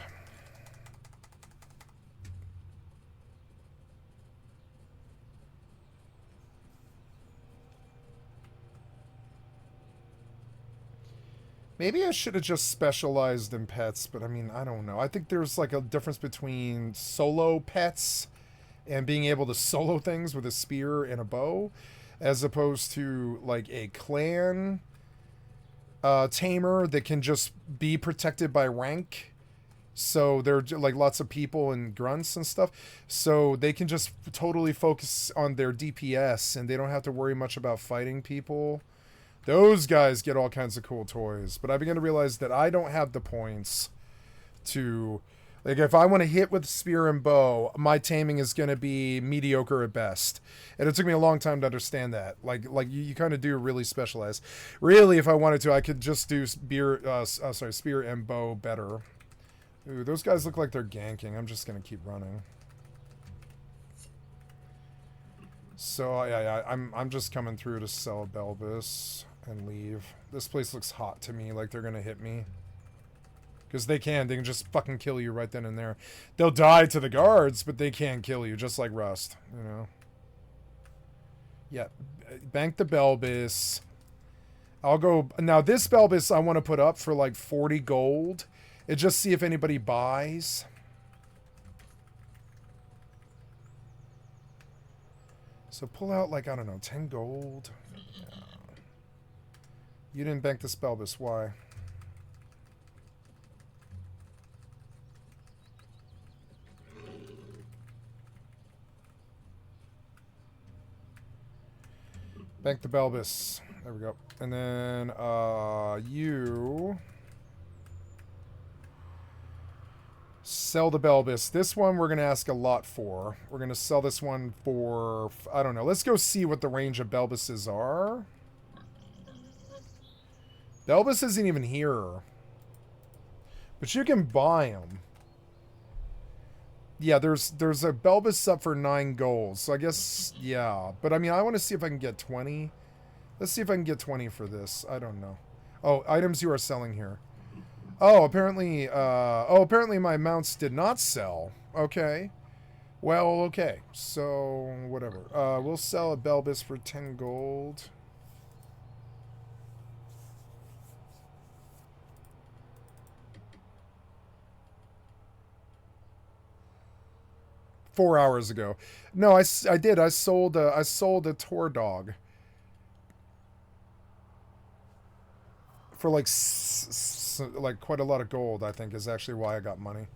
Maybe I should have just specialized in pets, but I mean, I don't know. I think there's like a difference between solo pets and being able to solo things with a spear and a bow, as opposed to like a clan tamer that can just be protected by rank. So they're like lots of people and grunts and stuff. So they can just totally focus on their DPS and they don't have to worry much about fighting people. Those guys get all kinds of cool toys. But I begin to realize that I don't have the points to... Like, if I want to hit with spear and bow, my taming is going to be mediocre at best. And it took me a long time to understand that. Like you kind of do really specialize. Really, if I wanted to, I could just do spear and bow better. Ooh, those guys look like they're ganking. I'm just going to keep running. So, yeah, I'm just coming through to sell Belbus and leave. This place looks hot to me, like they're going to hit me. Because they can just fucking kill you right then and there. They'll die to the guards, but they can kill you, just like Rust, you know. Yeah, bank the Belbus. I'll go... Now, this Belbus I want to put up for like 40 gold. And just see if anybody buys. So pull out like, I don't know, 10 gold. Yeah. You didn't bank this Belbus, why? Bank the Belbus. There we go. And then, you... Sell the Belbus. This one we're going to ask a lot for. We're going to sell this one for... I don't know. Let's go see what the range of Belbuses are. Belbus isn't even here. But you can buy them. Yeah, there's a Belbus up for 9 gold. So I guess, yeah. But I mean, I want to see if I can get 20. Let's see if I can get 20 for this. I don't know. Oh, items you are selling here. Oh, apparently my mounts did not sell. Okay. Well, okay. So, whatever. We'll sell a Belbus for 10 gold. Four hours ago. No, I did. I sold a tour dog for like quite a lot of gold. I think is actually why I got money.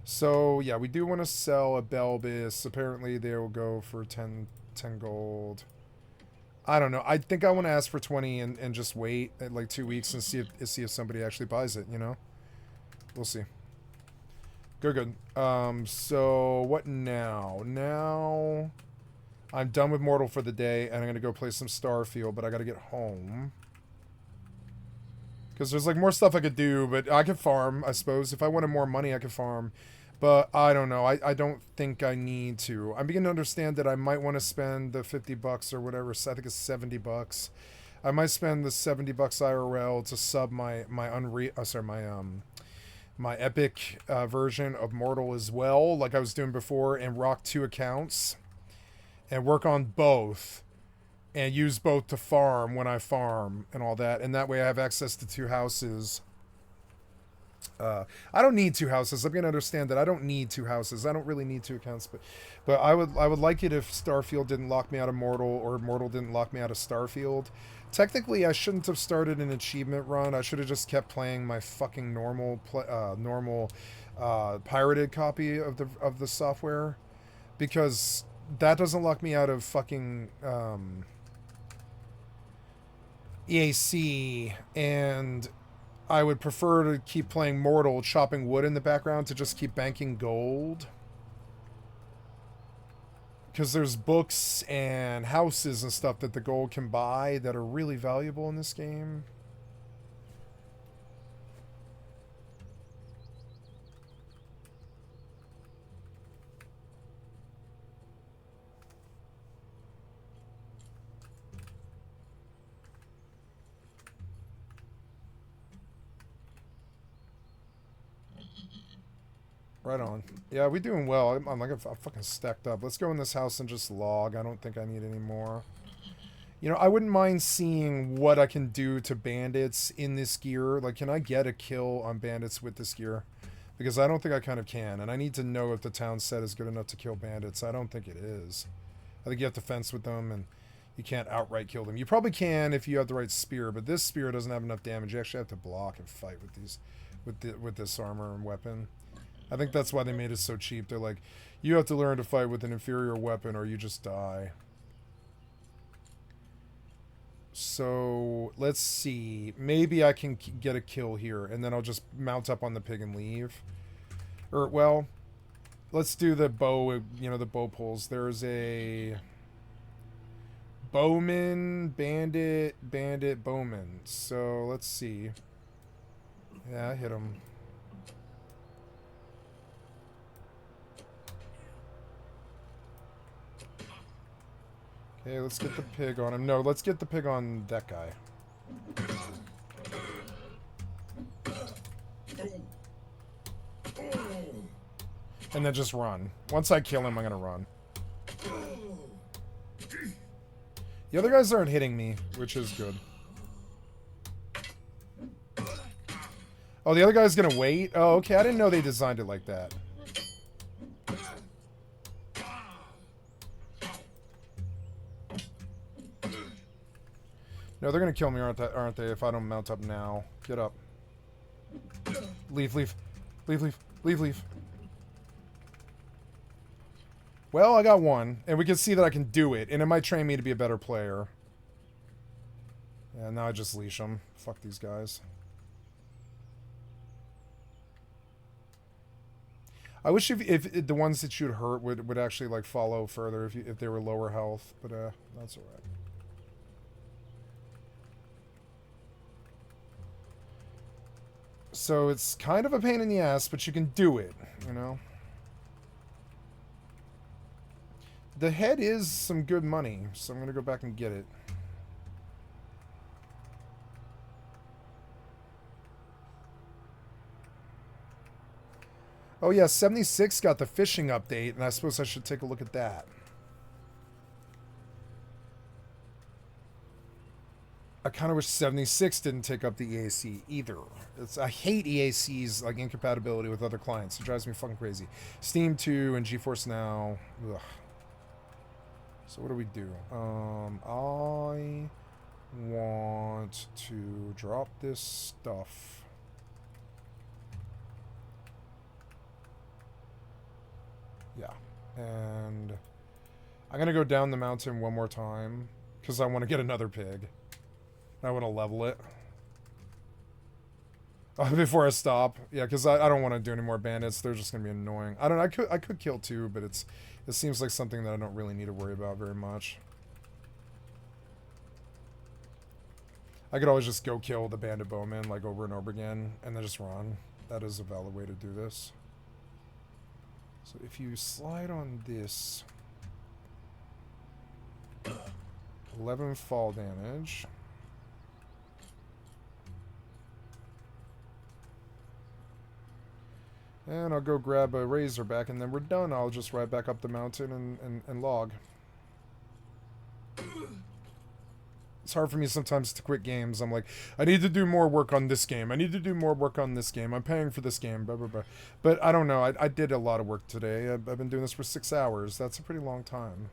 So yeah, we do want to sell a Belbus. Apparently they will go for 10 gold. I don't know. I think I want to ask for 20 and just wait like 2 weeks and see if somebody actually buys it. You know, we'll see. Good. So what now? Now I'm done with Mortal for the day, and I'm gonna go play some Starfield, but I gotta get home. Because there's like more stuff I could do, but I could farm, I suppose. If I wanted more money, I could farm. But I don't know. I don't think I need to. I'm beginning to understand that I might want to spend the 50 bucks or whatever. So I think it's 70 bucks. I might spend the 70 bucks IRL to sub my Epic version of Mortal as well, like I was doing before, and rock 2 accounts and work on both and use both to farm when I farm and all that, and that way I have access to 2 houses I don't need 2 houses. I'm gonna understand that I don't need 2 houses. I don't really need 2 accounts, but I would like it if Starfield didn't lock me out of Mortal, or Mortal didn't lock me out of Starfield. Technically, I shouldn't have started an achievement run. I should have just kept playing my fucking normal pirated copy of the software, because that doesn't lock me out of fucking EAC, and I would prefer to keep playing Mortal, chopping wood in the background to just keep banking gold. Because there's books and houses and stuff that the gold can buy that are really valuable in this game. Right on. Yeah, we're doing well. I'm like, I'm fucking stacked up. Let's go in this house and just log. I don't think I need any more. You know, I wouldn't mind seeing what I can do to bandits in this gear. Like, can I get a kill on bandits with this gear? Because I don't think I kind of can. And I need to know if the town set is good enough to kill bandits. I don't think it is. I think you have to fence with them, and you can't outright kill them. You probably can if you have the right spear, but this spear doesn't have enough damage. You actually have to block and fight with these, with this armor and weapon. I think that's why they made it so cheap. They're like, you have to learn to fight with an inferior weapon or you just die. So, let's see. Maybe I can get a kill here, and then I'll just mount up on the pig and leave. Or, well, let's do the bow, you know, the bow pulls. There's a bowman, bandit, bowman. So, let's see. Yeah, I hit him. Okay, let's get the pig on him. No, let's get the pig on that guy. And then just run. Once I kill him, I'm gonna run. The other guys aren't hitting me, which is good. Oh, the other guy's gonna wait? Oh, okay, I didn't know they designed it like that. No, they're gonna kill me, aren't they, if I don't mount up now. Get up. Leave, leave. Leave, leave. Leave, leave. Well, I got one, and we can see that I can do it, and it might train me to be a better player. Yeah, now I just leash them. Fuck these guys. I wish if the ones that you'd hurt would actually, like, follow further if they were lower health, but that's alright. So it's kind of a pain in the ass, but you can do it, you know? The head is some good money, so I'm going to go back and get it. Oh yeah, 76 got the fishing update, and I suppose I should take a look at that. I kind of wish 76 didn't take up the EAC either. I hate EAC's like incompatibility with other clients. It drives me fucking crazy. Steam 2 and GeForce Now. Ugh. So what do we do? I want to drop this stuff. Yeah. And I'm going to go down the mountain one more time because I want to get another pig. I want to level it. Before I stop. Yeah, because I don't want to do any more bandits. They're just going to be annoying. I don't know. I could kill 2, but it seems like something that I don't really need to worry about very much. I could always just go kill the bandit bowman like over and over again and then just run. That is a valid way to do this. So if you slide on this, 11 fall damage. And I'll go grab a razorback, and then we're done. I'll just ride back up the mountain and log. It's hard for me sometimes to quit games. I'm like, I need to do more work on this game. I need to do more work on this game. I'm paying for this game, blah, blah, blah. But I don't know. I did a lot of work today. I've been doing this for 6 hours. That's a pretty long time.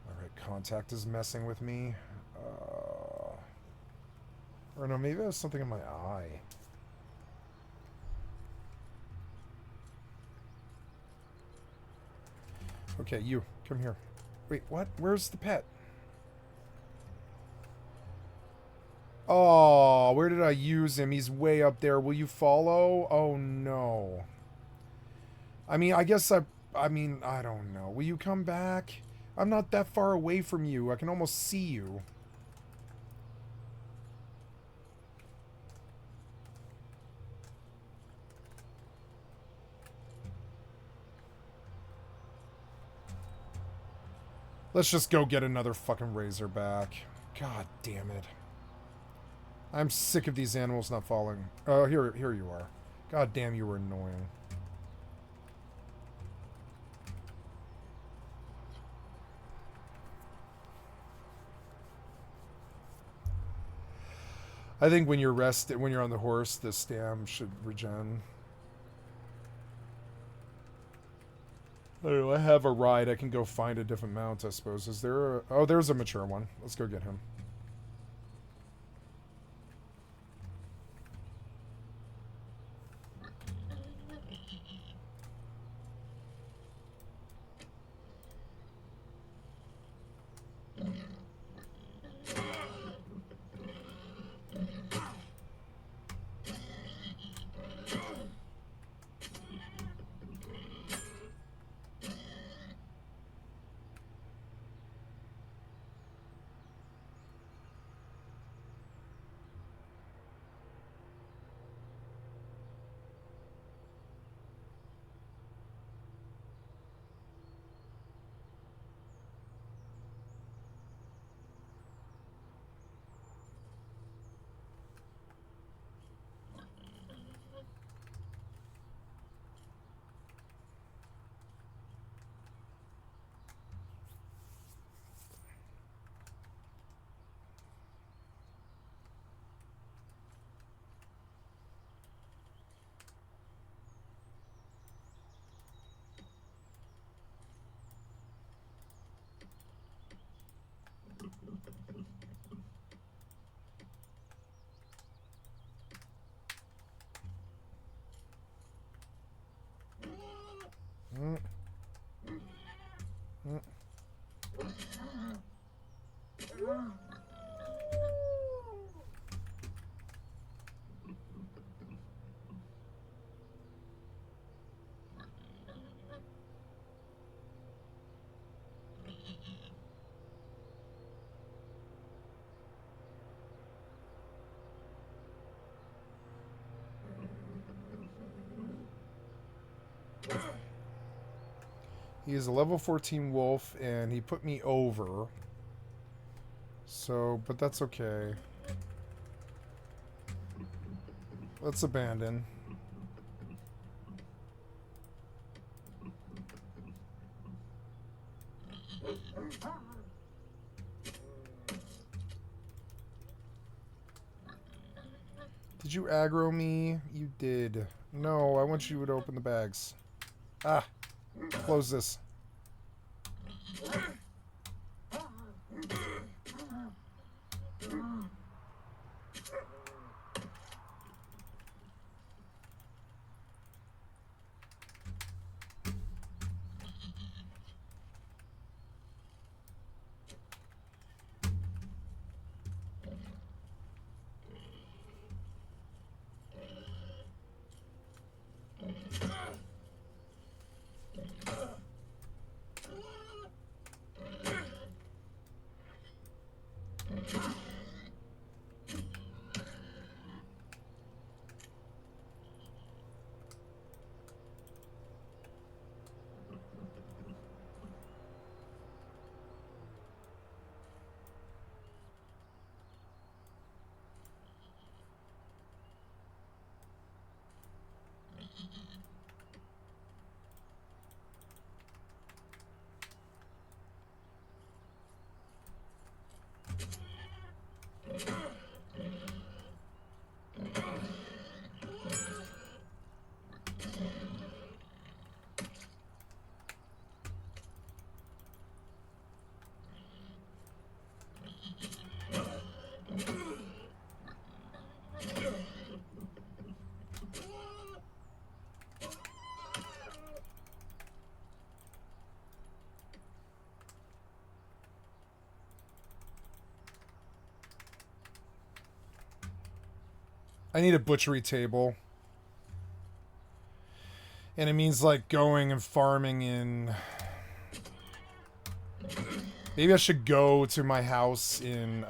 Alright, contact is messing with me. Or no, maybe I have something in my eye. Okay, you. Come here. Wait, what? Where's the pet? Oh, where did I use him? He's way up there. Will you follow? Oh, no. I mean, I guess I don't know. Will you come back? I'm not that far away from you. I can almost see you. Let's just go get another fucking razorback. God damn it. I'm sick of these animals not following. Oh, here you are. God damn, you were annoying. I think when you're when you're on the horse, the stam should regen. I don't know, I have a ride. I can go find a different mount, I suppose. Is there a... Oh, there's a mature one. Let's go get him. He is a level 14 wolf, and he put me over. So, but that's okay. Let's abandon. Did you aggro me? You did. No, I want you to open the bags. Ah! Close this. I need a butchery table. And it means like going and farming in... Maybe I should go to my house in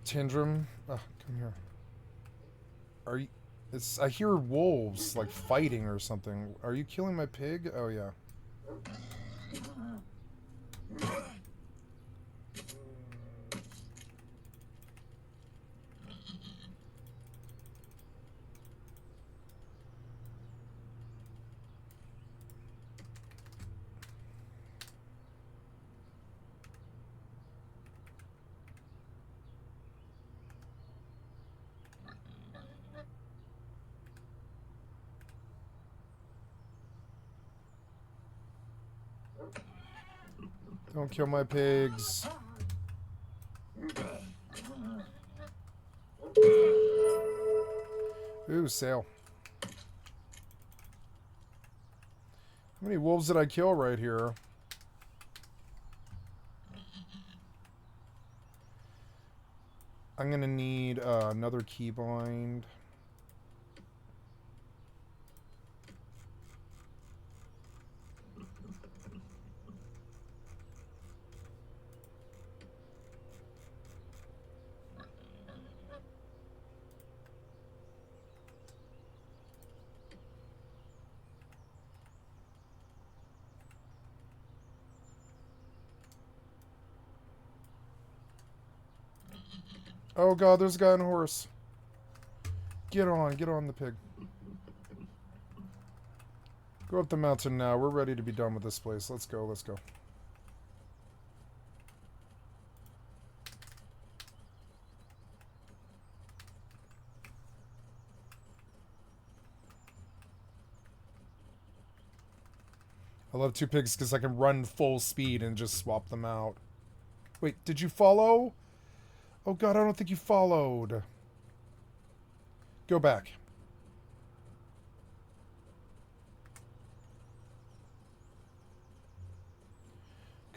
Tindrum. Oh, come here. Are you... I hear wolves like fighting or something. Are you killing my pig? Oh yeah. Don't kill my pigs. Ooh, sail. How many wolves did I kill right here? I'm gonna need another keybind. Oh god, there's a guy on a horse. Get on the pig. Go up the mountain now. We're ready to be done with this place. Let's go, let's go. I love two pigs because I can run full speed and just swap them out. Wait, did you follow? Oh god, I don't think you followed. Go back.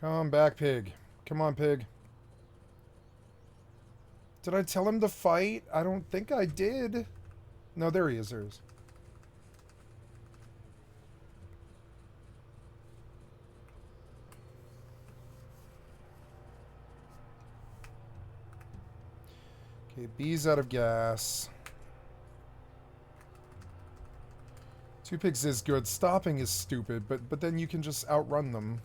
Come back, pig. Come on, pig. Did I tell him to fight? I don't think I did. No, there he is. There he is. Okay, B's out of gas. Two pigs is good. Stopping is stupid, but then you can just outrun them.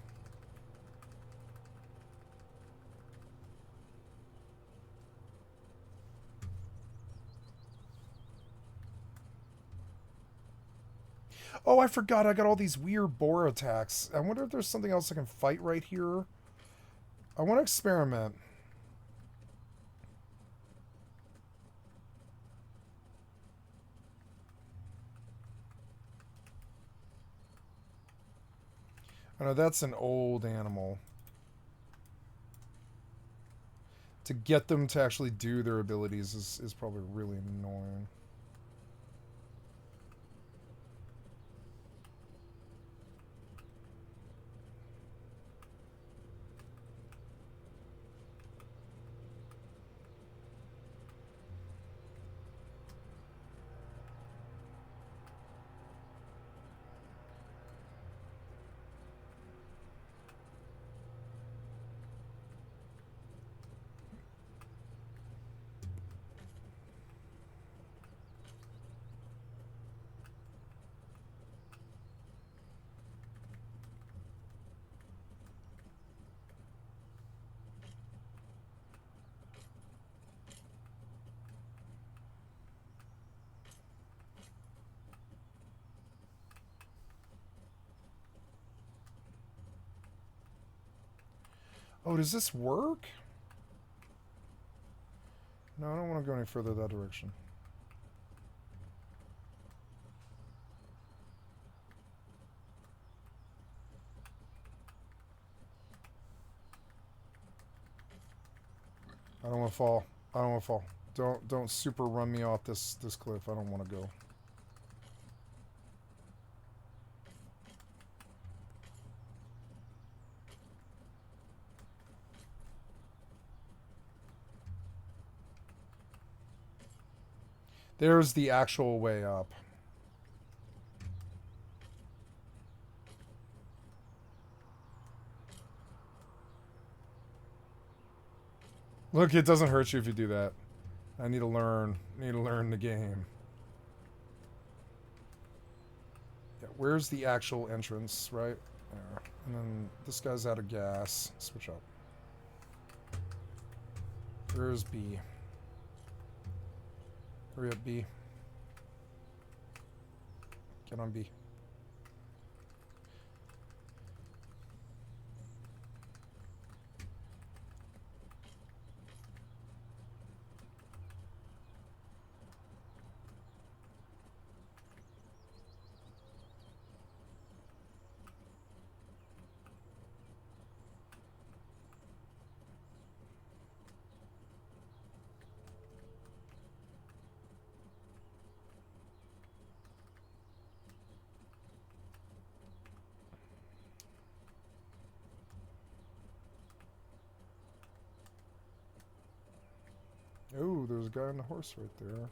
Oh, I forgot I got all these weird boar attacks. I wonder if there's something else I can fight right here. I want to experiment. I know that's an old animal. To get them to actually do their abilities is probably really annoying. Oh, does this work? No, I don't want to go any further that direction. I don't want to fall. I don't want to fall. Don't super run me off this cliff. I don't want to go. There's the actual way up. Look, it doesn't hurt you if you do that. I need to learn. I need to learn the game. Yeah, where's the actual entrance, right? There. And then this guy's out of gas. Switch up. Where's B? Hurry up, B. Get on B. Oh, there's a guy on the horse right there.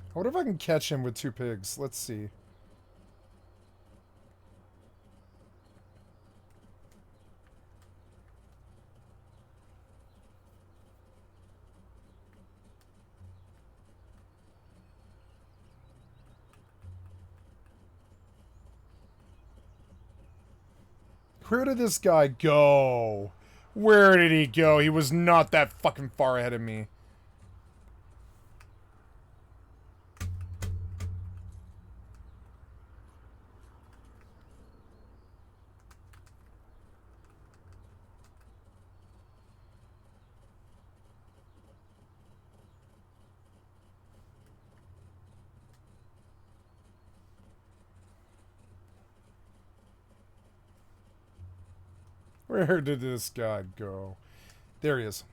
I wonder if I can catch him with 2 pigs. Let's see. Where did this guy go? Where did he go? He was not that fucking far ahead of me. Where did this guy go? There he is.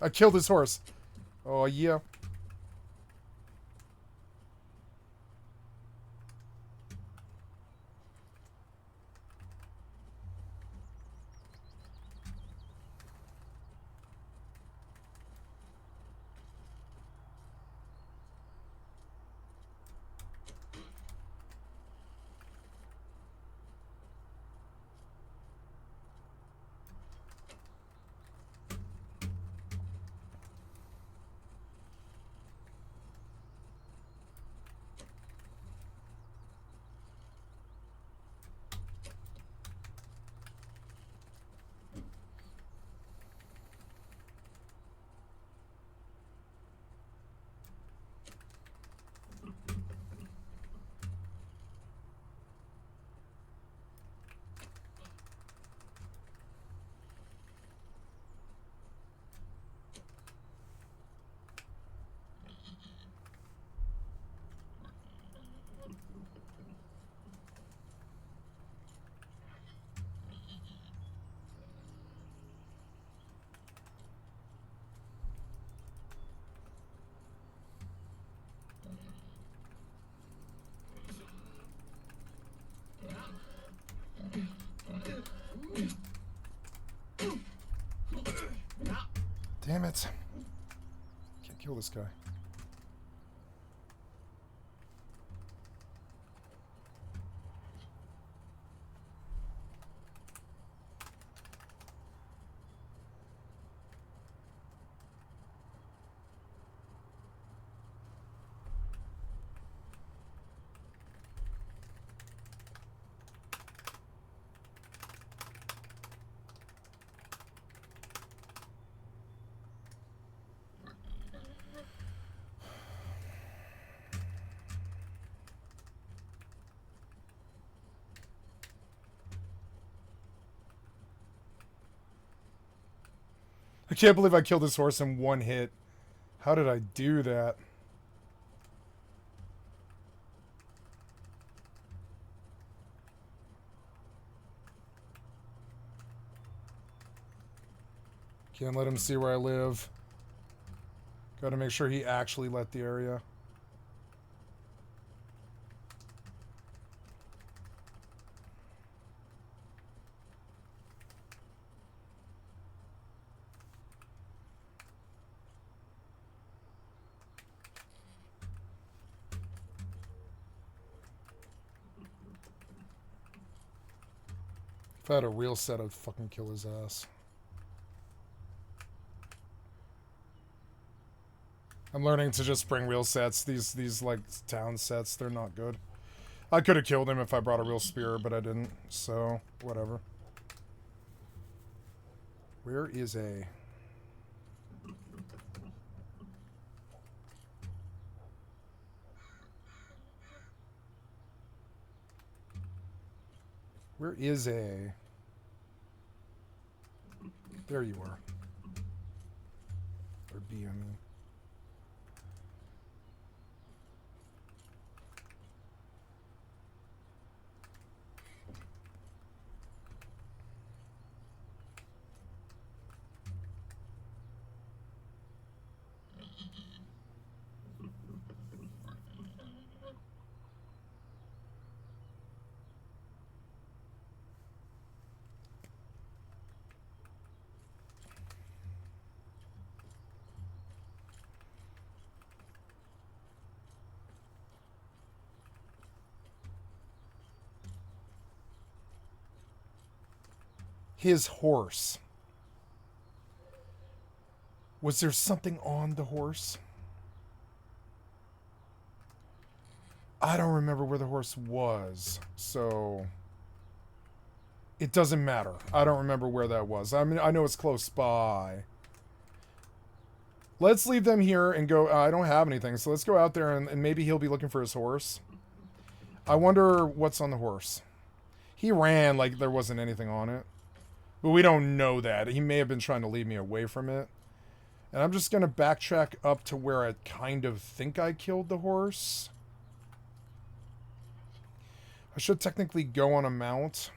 I killed his horse. Oh, yeah. Damn it. Can't kill this guy. I can't believe I killed this horse in one hit. How did I do that? Can't let him see where I live. Gotta make sure he actually let the area. If I had a real set, I'd fucking kill his ass. I'm learning to just bring real sets. These like town sets, they're not good. I could have killed him if I brought a real spear, but I didn't. So, whatever. Where is A? Where is A? There you are. Or B, I mean. His horse. Was there something on the horse? I don't remember where the horse was, so it doesn't matter. I don't remember where that was. I mean, I know it's close by. Let's leave them here and go. I don't have anything, so let's go out there and maybe he'll be looking for his horse. I wonder what's on the horse. He ran like there wasn't anything on it. But we don't know that. He may have been trying to lead me away from it. And I'm just going to backtrack up to where I kind of think I killed the horse. I should technically go on a mount.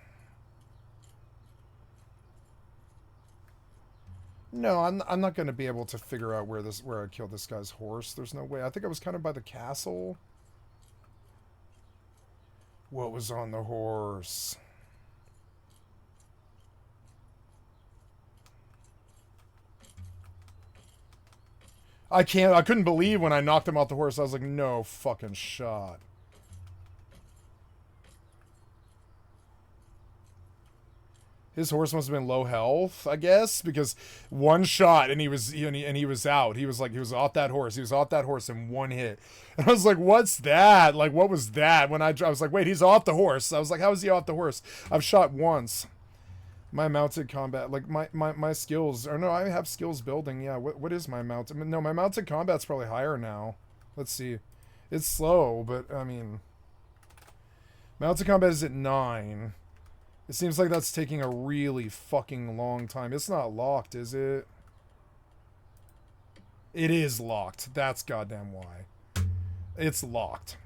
No, I'm not going to be able to figure out where I killed this guy's horse. There's no way. I think I was kind of by the castle. What was on the horse? I couldn't believe when I knocked him off the horse. I was like, no fucking shot. His horse must have been low health, I guess, because one shot and he was out. He was off that horse. He was off that horse in one hit. And I was like, what's that? Like, what was that? When I was like, wait, he's off the horse. I was like, how is he off the horse? I've shot once. My mounted combat, like my skills, or no, I have skills building. Yeah, what is my mounted? No, my mounted combat's probably higher now. Let's see. It's slow, but I mean, mounted combat is at 9. It seems like that's taking a really fucking long time. It's not locked, is it? It is locked. That's goddamn why. It's locked.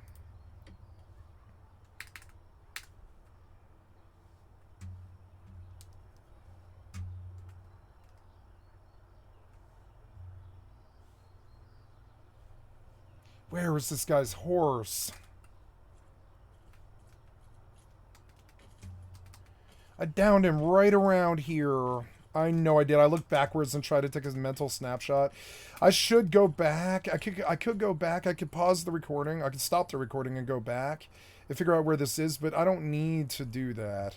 Where was this guy's horse? I downed him right around here. I know I did. I looked backwards and tried to take a mental snapshot. I should go back. I could go back. I could pause the recording. I could stop the recording and go back and figure out where this is, but I don't need to do that.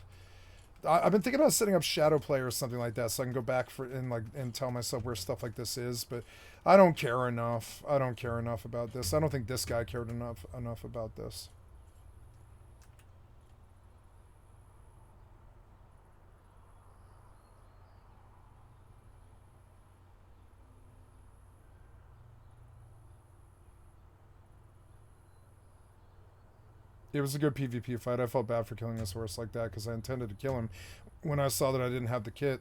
I've been thinking about setting up shadow play or something like that, so I can go back and tell myself where stuff like this is. But I don't care enough. I don't care enough about this. I don't think this guy cared enough about this. It was a good PvP fight. I felt bad for killing this horse like that because I intended to kill him when I saw that I didn't have the kit.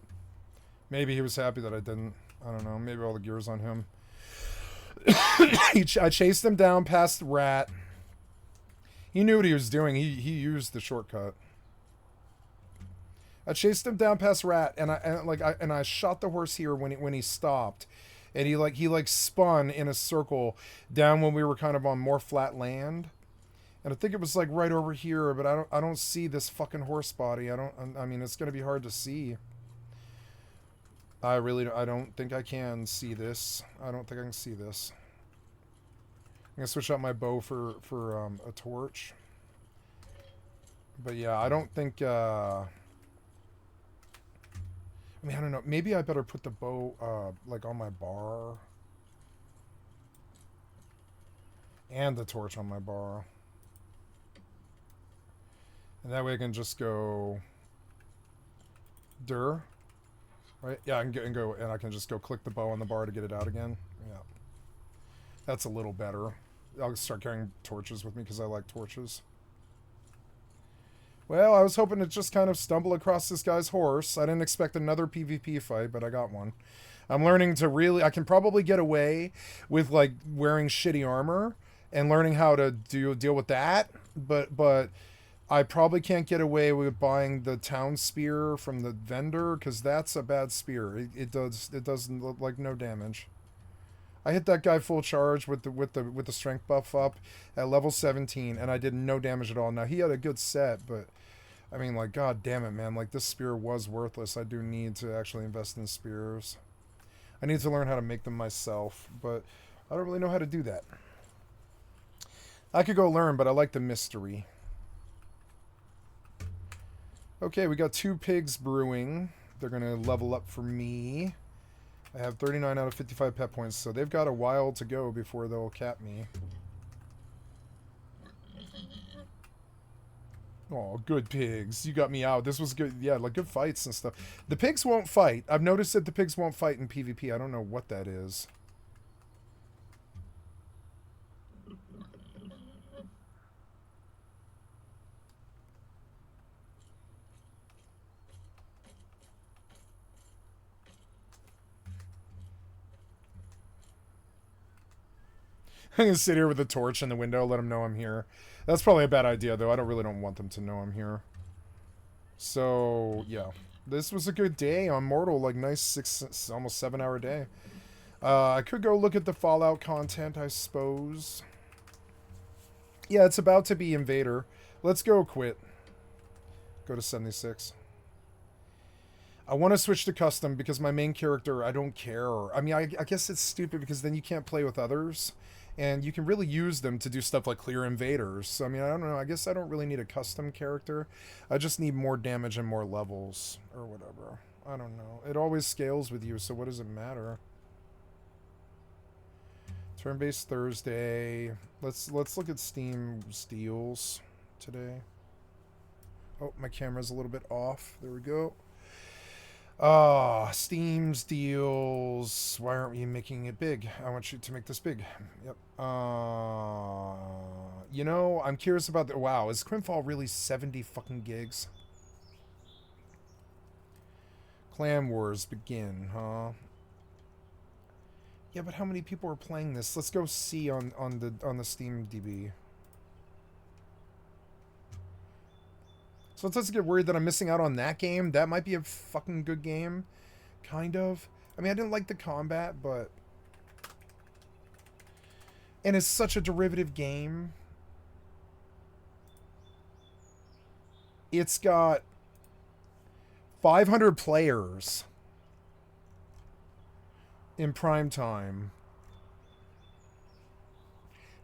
Maybe he was happy that I didn't. I don't know. Maybe all the gear's on him. I chased him down past the rat. He knew what he was doing. He used the shortcut. I chased him down past rat, and I shot the horse here when he stopped, and he spun in a circle down when we were kind of on more flat land, and I think it was like right over here, but I don't see this fucking horse body. I mean, it's gonna be hard to see. I don't think I can see this. I don't think I can see this. I'm gonna switch out my bow for a torch. But yeah, I don't think. I mean, I don't know. Maybe I better put the bow like on my bar, and the torch on my bar, and that way I can just go. Right? Yeah, I can go, and I can just go click the bow on the bar to get it out again. Yeah. That's a little better. I'll start carrying torches with me because I like torches. Well, I was hoping to just kind of stumble across this guy's horse. I didn't expect another PvP fight, but I got one. I'm learning to really... I can probably get away with, like, wearing shitty armor and learning how to deal with that, but I probably can't get away with buying the town spear from the vendor, because that's a bad spear. It doesn't look like no damage. I hit that guy full charge with the strength buff up at level 17, and I did no damage at all. Now he had a good set, but I mean, like, god damn it, man, like, this spear was worthless. I do need to actually invest in spears. I need to learn how to make them myself, but I don't really know how to do that. I could go learn, but I like the mystery. Okay, we got 2 pigs brewing. They're going to level up for me. I have 39 out of 55 pet points, so they've got a while to go before they'll cap me. Oh, good pigs. You got me out. This was good. Yeah, like good fights and stuff. The pigs won't fight. I've noticed that the pigs won't fight in PvP. I don't know what that is. I'm going to sit here with a torch in the window, let them know I'm here. That's probably a bad idea, though. I really don't want them to know I'm here. So, yeah. This was a good day on Mortal. Like, nice almost 7-hour day. I could go look at the Fallout content, I suppose. Yeah, it's about to be Invader. Let's go quit. Go to 76. I want to switch to custom because my main character, I don't care. I mean, I guess it's stupid because then you can't play with others. And you can really use them to do stuff like clear invaders. So, I mean, I don't know. I guess I don't really need a custom character. I just need more damage and more levels or whatever. I don't know. It always scales with you, so what does it matter? Turn-based Thursday. Let's look at Steam deals today. Oh, my camera's a little bit off. There we go. Steam's deals. Why aren't we making it big? I want you to make this big. Yep. You know, I'm curious about the... Wow, is Crimfall really 70 fucking gigs? Clan Wars begin, huh? Yeah, but how many people are playing this? Let's go see on the Steam DB. So it doesn't get worried that I'm missing out on that game. That might be a fucking good game. Kind of. I mean, I didn't like the combat, but... And it's such a derivative game. It's got 500 players in prime time.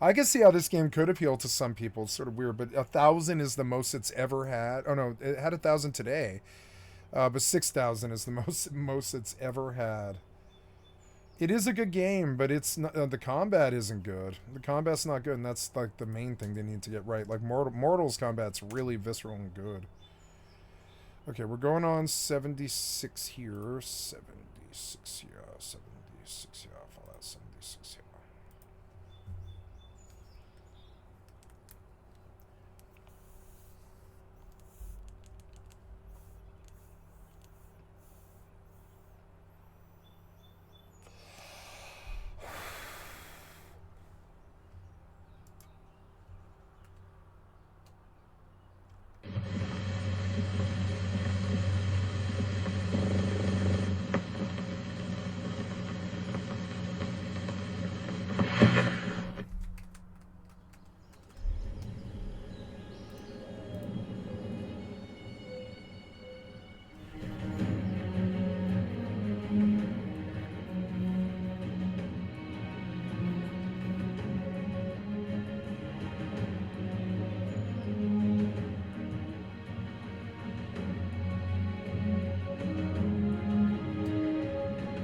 I can see how this game could appeal to some people. It's sort of weird, but 1,000 is the most it's ever had. Oh no, it had 1,000 today, but 6,000 is the most it's ever had. It is a good game, but it's not, the combat isn't good. The combat's not good, and that's like the main thing they need to get right. Like Mortal's combat's really visceral and good. Okay, we're going on 76 here, 76 here, 76 here. Follow that 76 here.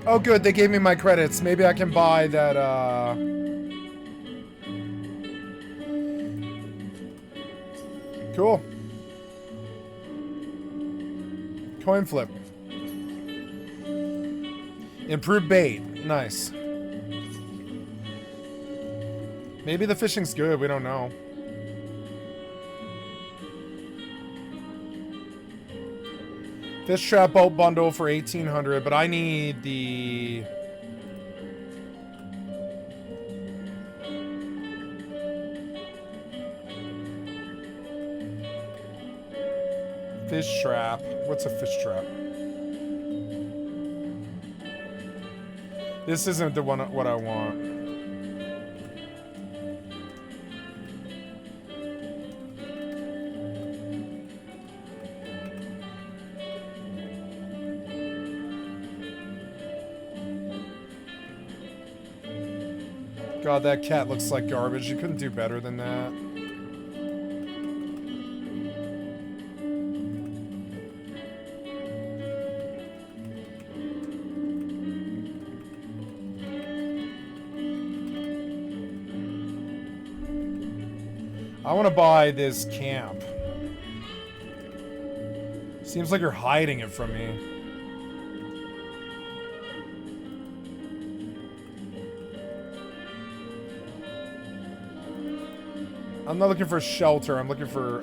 Oh, good. They gave me my credits. Maybe I can buy that, Cool. Coin flip. Improved bait. Nice. Maybe the fishing's good. We don't know. Fish trap boat bundle for 1,800, but I need the... Fish trap. What's a fish trap? This isn't the one what I want. God, that cat looks like garbage. You couldn't do better than that. I want to buy this camp. Seems like you're hiding it from me. I'm not looking for shelter. I'm looking for,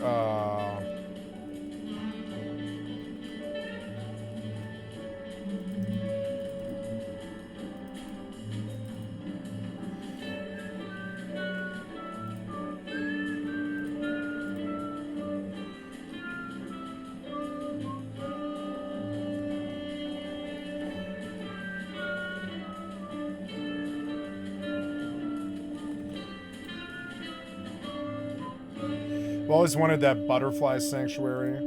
I've always wanted that butterfly sanctuary.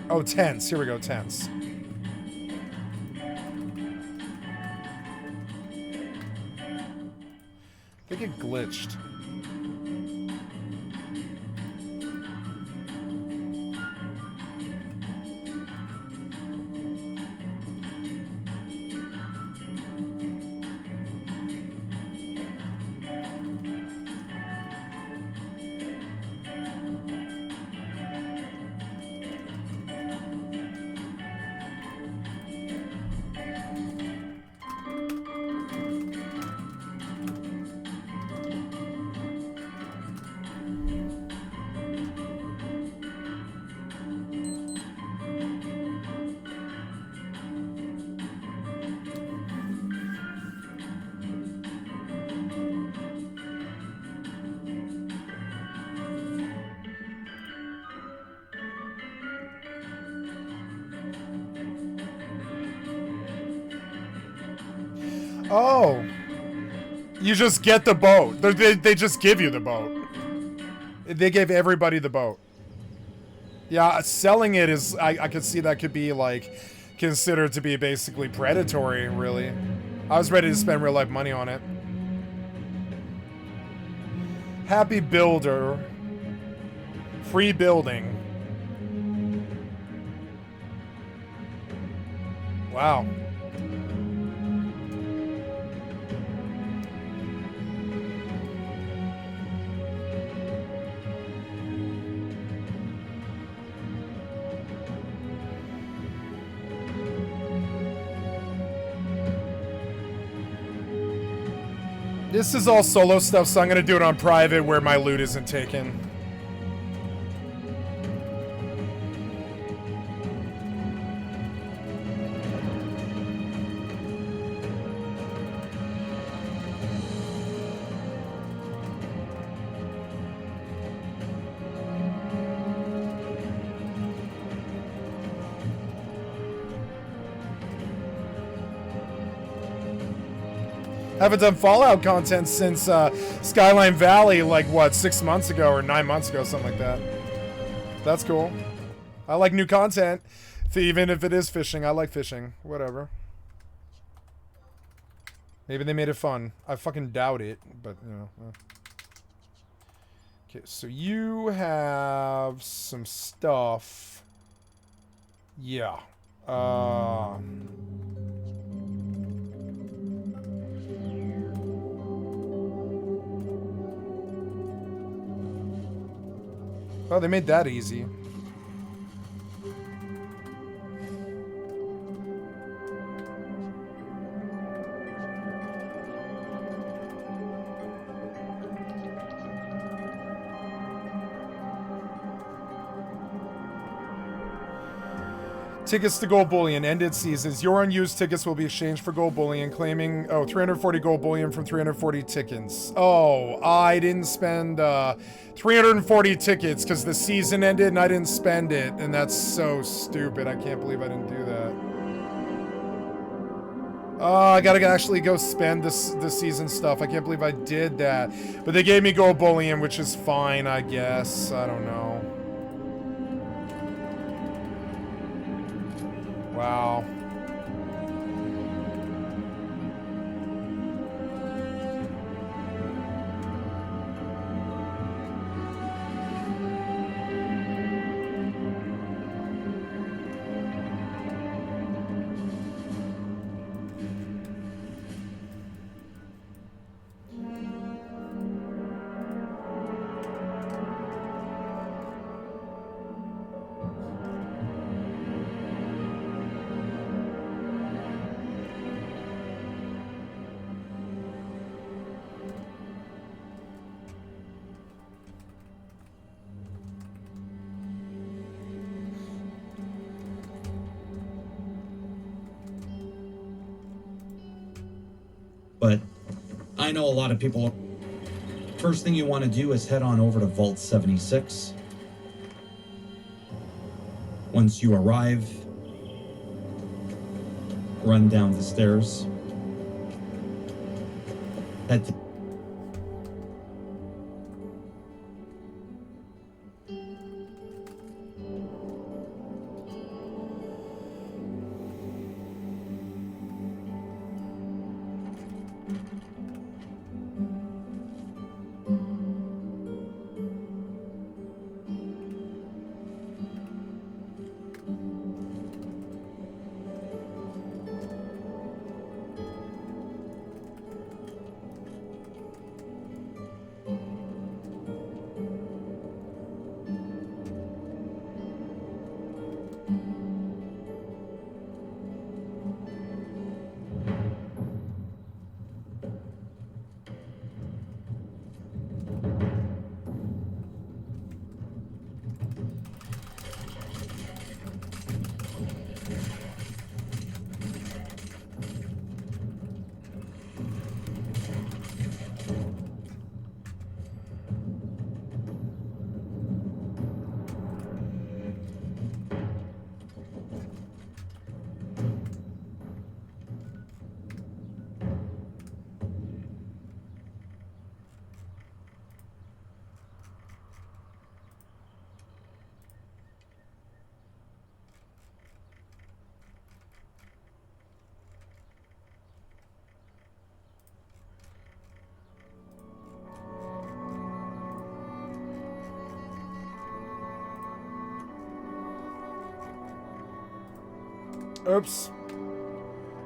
Oh, tents. Here we go, tents. I think it glitched. Oh. You just get the boat. They just give you the boat. They gave everybody the boat. Yeah, selling it is... I could see that could be, like, considered to be basically predatory, really. I was ready to spend real life money on it. Happy builder. Free building. Wow. This is all solo stuff, so I'm going to do it on private where my loot isn't taken. Haven't done Fallout content since Skyline Valley, like, what, 6 months ago or 9 months ago, something like that. That's cool. I like new content. Even if it is fishing, I like fishing. Whatever. Maybe they made it fun. I fucking doubt it, but, you know. Okay, so you have some stuff. Yeah. Oh, they made that easy. Tickets to gold bullion. Ended seasons. Your unused tickets will be exchanged for gold bullion, claiming 340 gold bullion from 340 tickets. Oh, I didn't spend 340 tickets because the season ended and I didn't spend it, and that's so stupid. I can't believe I didn't do that. Oh, I gotta actually go spend this season stuff. I can't believe I did that. But they gave me gold bullion, which is fine, I guess. I don't know. Wow. But I know a lot of people. First thing you want to do is head on over to Vault 76. Once you arrive, run down the stairs. Head to Oops.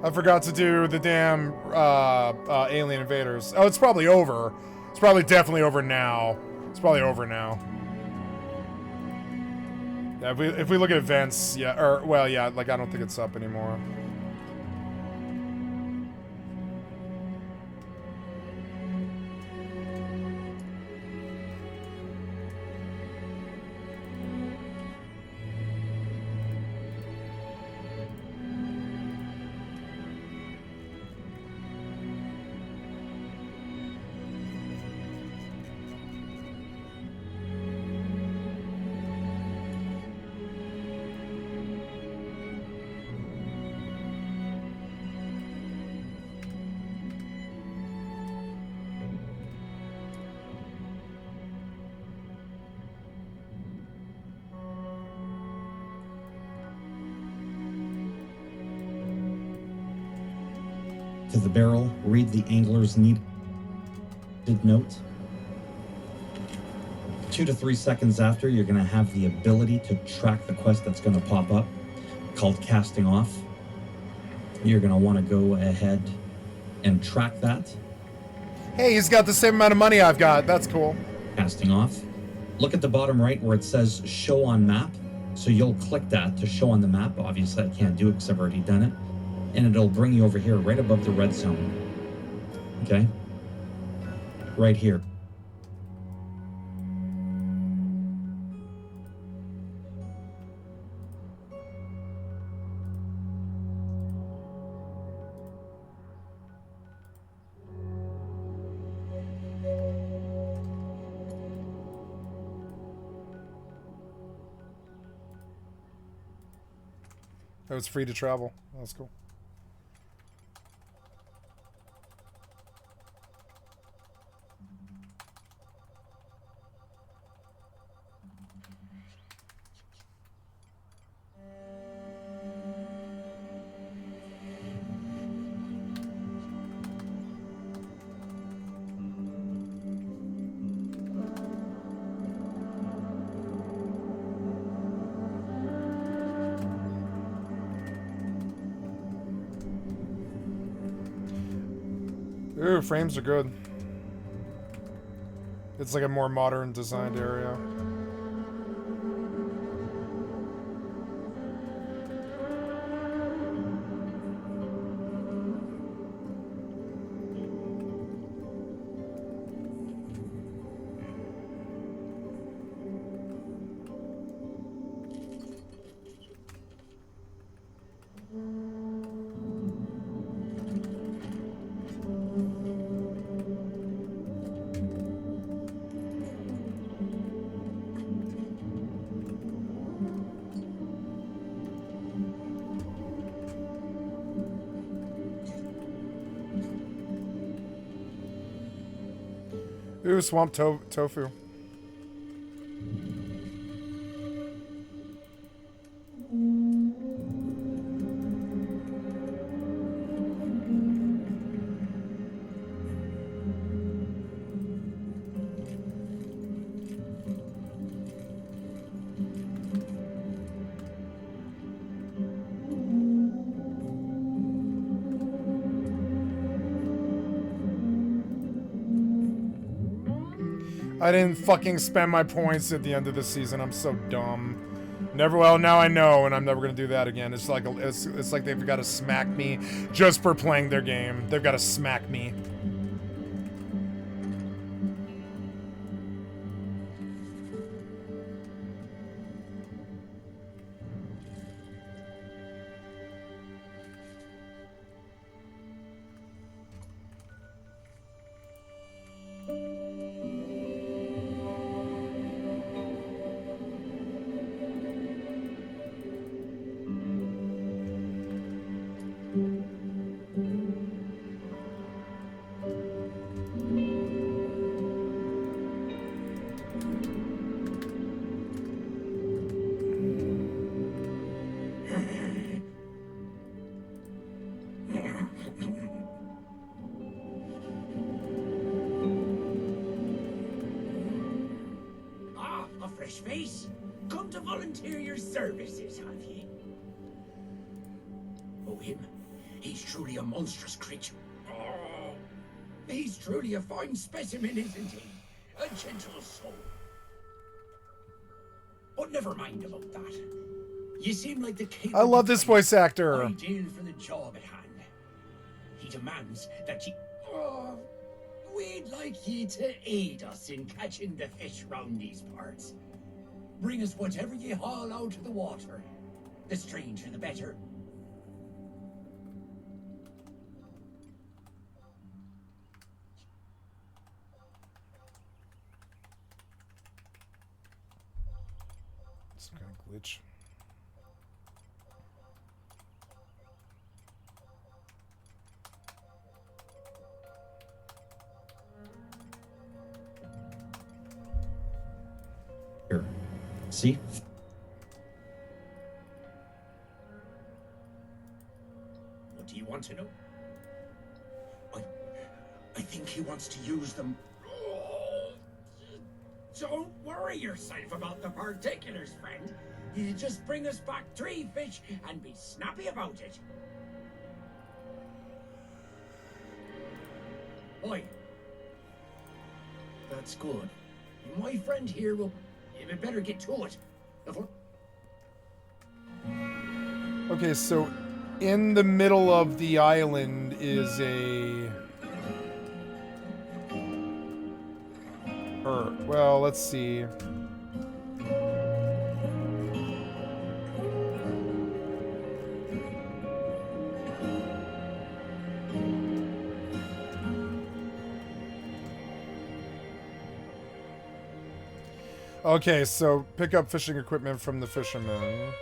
I forgot to do the damn alien invaders. Oh, it's probably over. It's probably definitely over now. It's probably over now. Yeah, if we look at events, yeah, or, well, yeah, like, I don't think it's up anymore. to the barrel, read the angler's needed note. 2 to 3 seconds after, you're going to have the ability to track the quest that's going to pop up, called casting off. You're going to want to go ahead and track that. Hey, he's got the same amount of money I've got. That's cool. Casting off. Look at the bottom right where it says show on map. So you'll click that to show on the map. Obviously, I can't do it because I've already done it. And it'll bring you over here right above the red zone. Okay? Right here. It was free to travel. That's cool. Ooh, frames are good. It's like a more modern designed area. Ooh, swamp tofu. I didn't fucking spend my points at the end of the season. I'm so dumb. Never. Well, now I know, and I'm never gonna do that again. It's like it's like they've got to smack me just for playing their game. They've got to smack me. Face, come to volunteer your services, have ye? Oh, him. He's truly a monstrous creature. Oh, he's truly a fine specimen, isn't he? A gentle soul. But never mind about that. You seem like the capable I love this voice actor. ideal for the job at hand. He demands that ye... Oh, we'd like ye to aid us in catching the fish round these parts. Bring us whatever ye haul out of the water. The stranger, the better. Some kind of glitch. Here. See? What do you want to know? I think he wants to use them. Don't worry yourself about the particulars, friend. You just bring us back 3 fish and be snappy about it. Oi. That's good. My friend here will... You better get to it. Okay, so in the middle of the island is a... well, let's see. Okay, so pick up fishing equipment from the fisherman.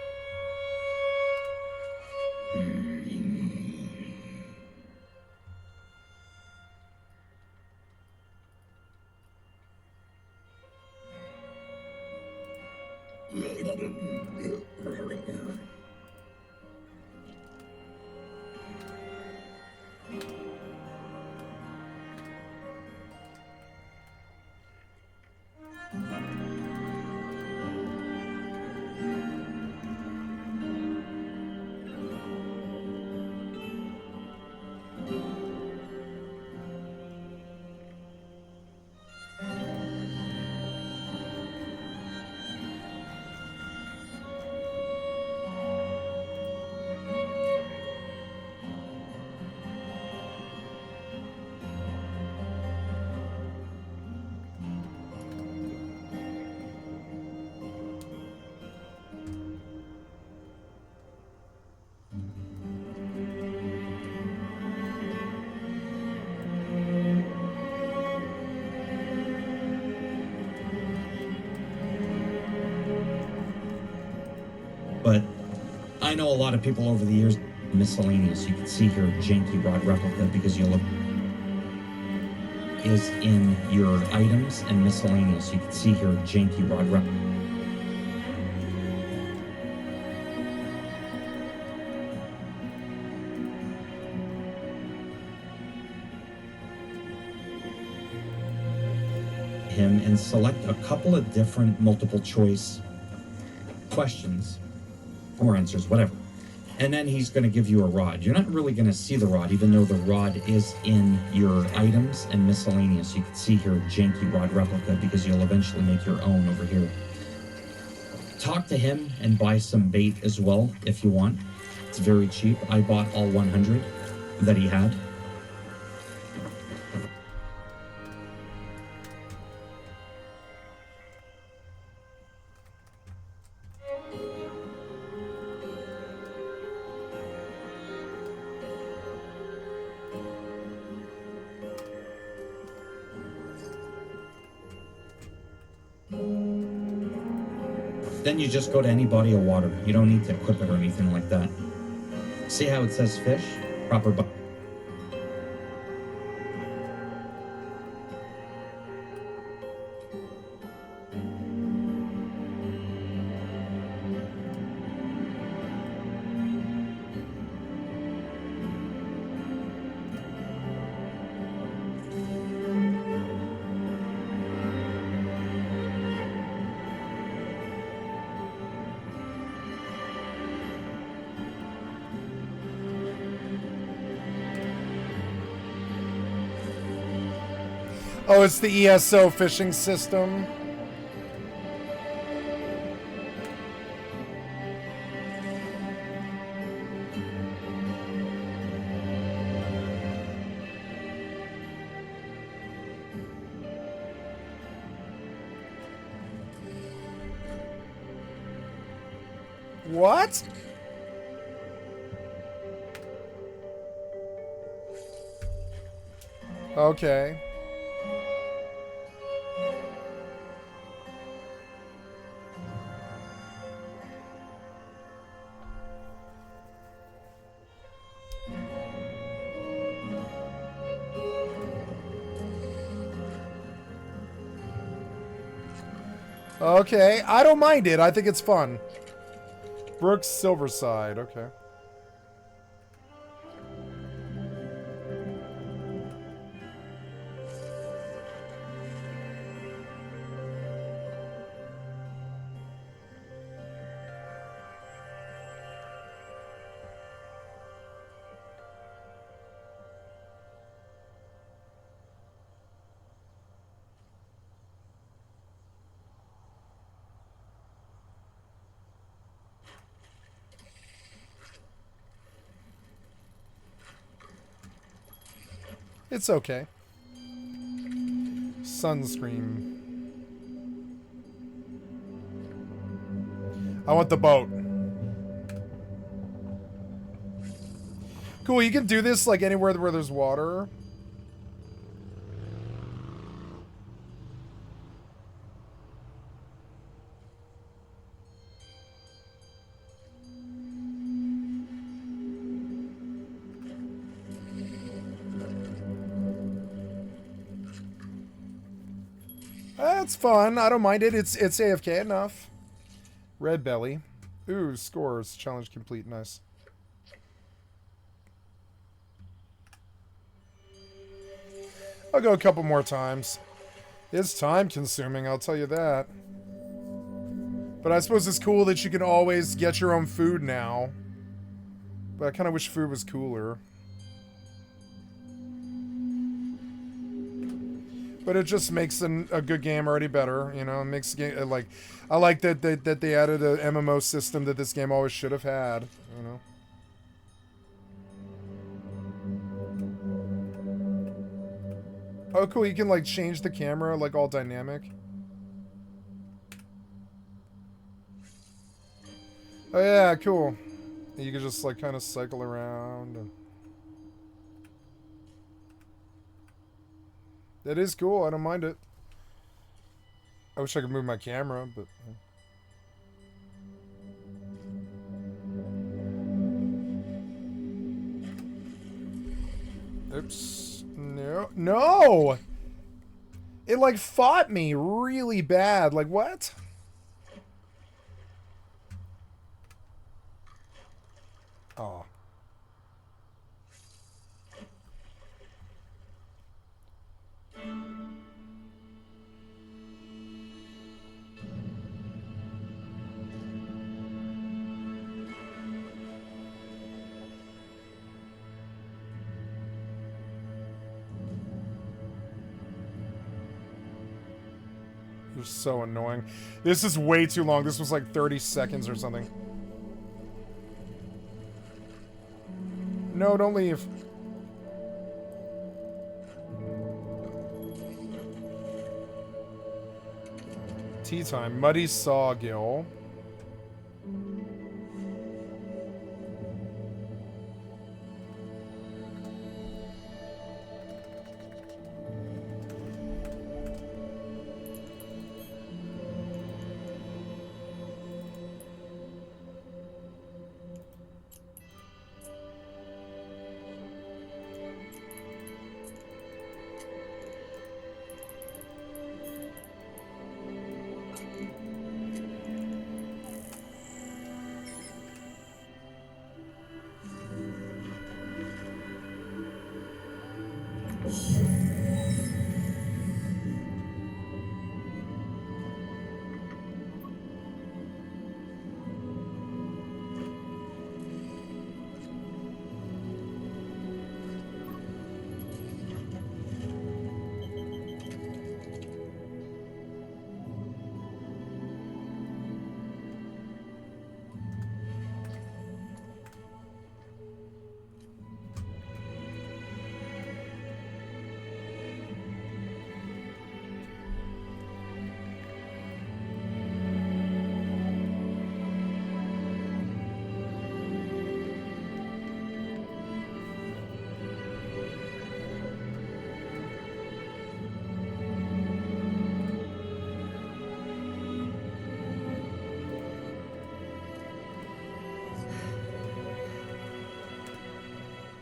But I know a lot of people over the years, miscellaneous. You can see here janky rod replica because you look is in your items and miscellaneous. You can see here janky rod replica. Him and select a couple of different multiple choice questions or answers, whatever. And then he's going to give you a rod. You're not really going to see the rod, even though the rod is in your items and miscellaneous. You can see here janky rod replica because you'll eventually make your own over here. Talk to him and buy some bait as well if you want. It's very cheap. I bought all 100 that he had. Then you just go to any body of water. You don't need to equip it or anything like that. See how it says fish? Proper body. Oh, it's the ESO fishing system. What? Okay. Okay, I don't mind it. I think it's fun. Brooks Silverside, okay. It's okay. Sunscreen. I want the boat. Cool, you can do this like anywhere where there's water. That's fun. I don't mind it. It's AFK enough. Red belly. Ooh, scores. Challenge complete. Nice. I'll go a couple more times. It's time consuming, I'll tell you that. But I suppose it's cool that you can always get your own food now. But I kind of wish food was cooler. But it just makes a good game already better, you know. It makes game like I like that they added a MMO system that this game always should have had, you know. Oh, cool! You can like change the camera, like all dynamic. Oh yeah, cool. You can just like kind of cycle around and. That is cool. I don't mind it. I wish I could move my camera, but... Oops. No. No! It, like, fought me really bad. Like, what? Oh. You're so annoying. This is way too long. This was like 30 seconds or something. No, don't leave. Tea time. Muddy Sawgill.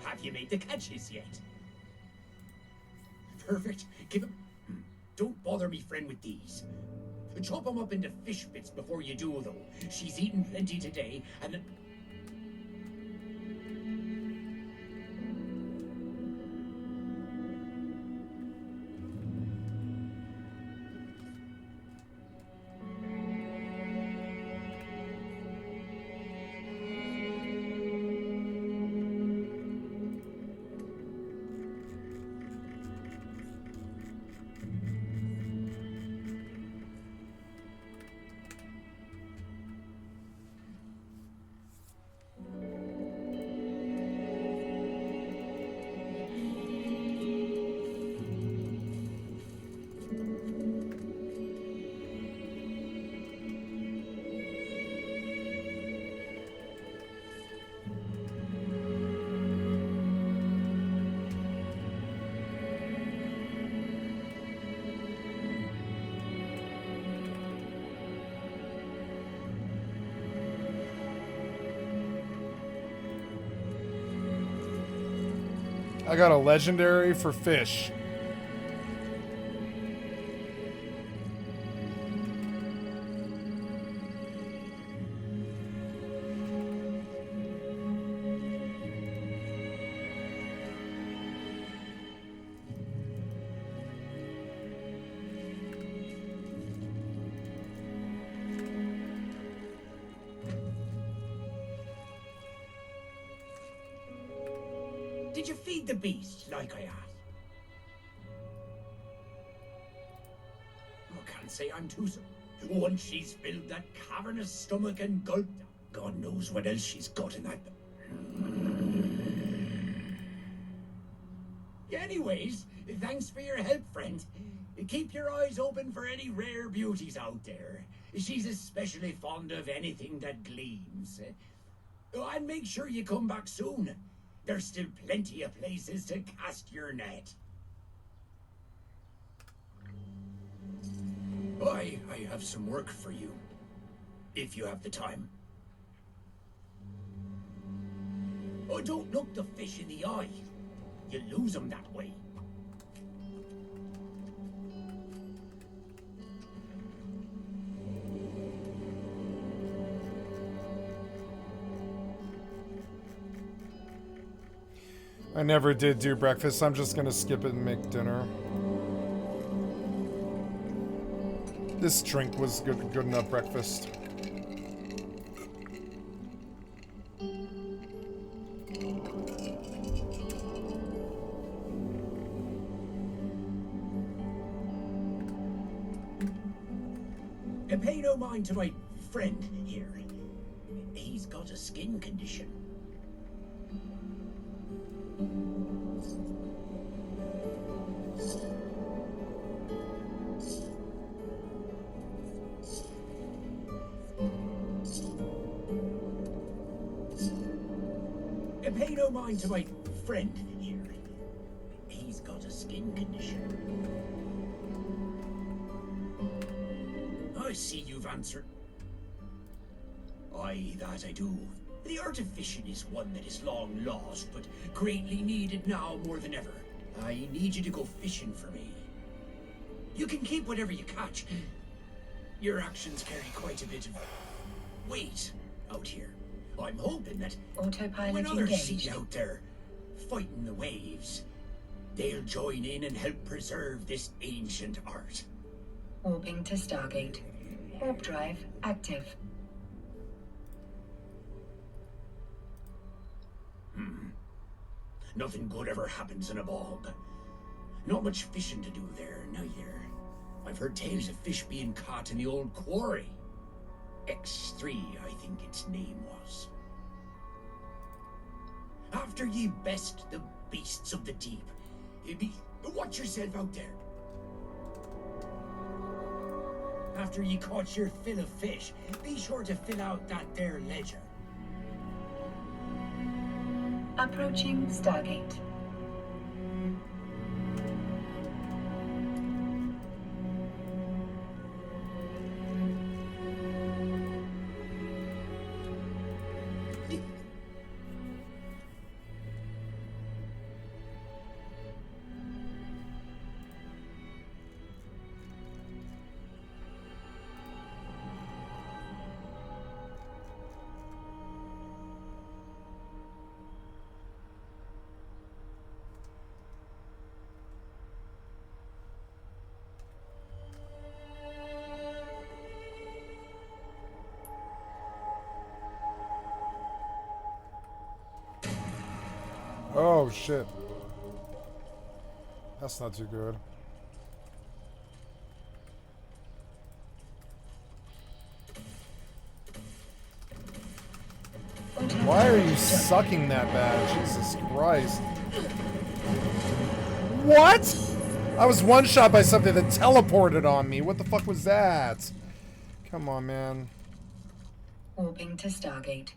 Have you made the catches yet? Perfect. Give him... Don't bother me, friend, with these. Chop them up into fish bits before you do, though. She's eaten plenty today, and... I got a legendary for fish. Did you feed the beast like I asked? I can't say I'm too so. Once she's filled that cavernous stomach and gulped, God knows what else she's got in that. Anyways, thanks for your help, friend. Keep your eyes open for any rare beauties out there. She's especially fond of anything that gleams. And make sure you come back soon. There's still plenty of places to cast your net. I have some work for you, if you have the time. Oh, don't look the fish in the eye. You lose them that way. I never did do breakfast. I'm just gonna skip it and make dinner. This drink was good enough breakfast. Pay no mind to my friend here. He's got a skin condition. Pay no mind to my friend here. He's got a skin condition. I see you've answered. Aye, that I do. The art of fishing is one that is long lost, but greatly needed now more than ever. I need you to go fishing for me. You can keep whatever you catch. Your actions carry quite a bit of weight out here. I'm hoping that Autopilot when others see engaged. you out there fighting the waves, they'll join in and help preserve this ancient art. Warping to Stargate. Warp drive active. Nothing good ever happens in a bog. Not much fishing to do there, neither. I've heard tales of fish being caught in the old quarry. X3, I think its name was. After ye best the beasts of the deep, watch yourself out there. After ye caught your fill of fish, be sure to fill out that there ledger. Approaching Stargate. Oh shit. That's not too good. Why are you sucking that bad? Jesus Christ. What? I was one shot by something that teleported on me. What the fuck was that? Come on, man. Warping to Stargate.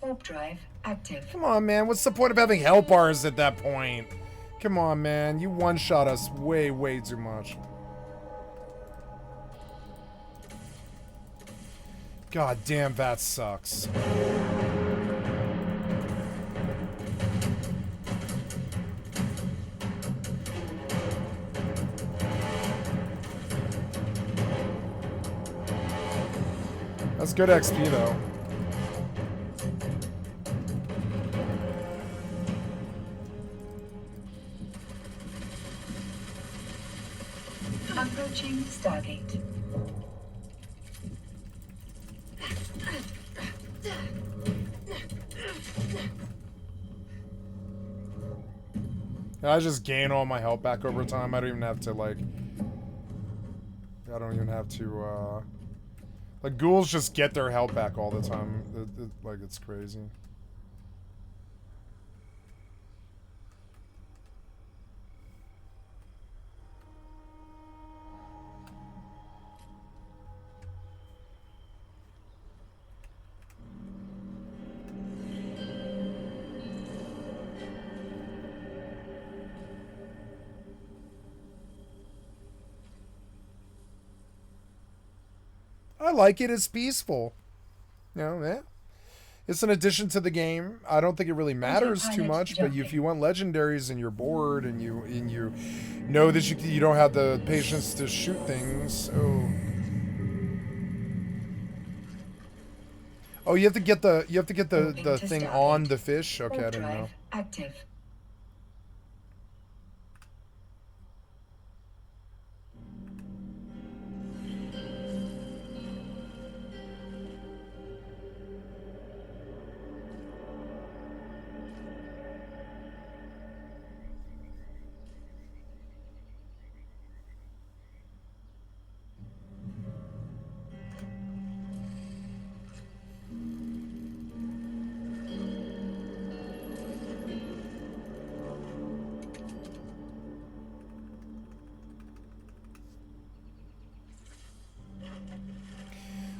Warp drive active. Come on, man. What's the point of having help bars at that point? Come on, man. You one-shot us way, way too much. God damn, that sucks. It's good XP though. Approaching Stargate. I just gain all my health back over time. I don't even have to like. I don't even have to. Like ghouls just get their health back all the time. Like it's crazy. I like it. It's peaceful. You know, yeah. It's an addition to the game. I don't think it really matters too much, but if you want legendaries and you're bored and you know that you don't have the patience to shoot things. Oh, you have to get the thing on the fish. Okay, I didn't know. Active.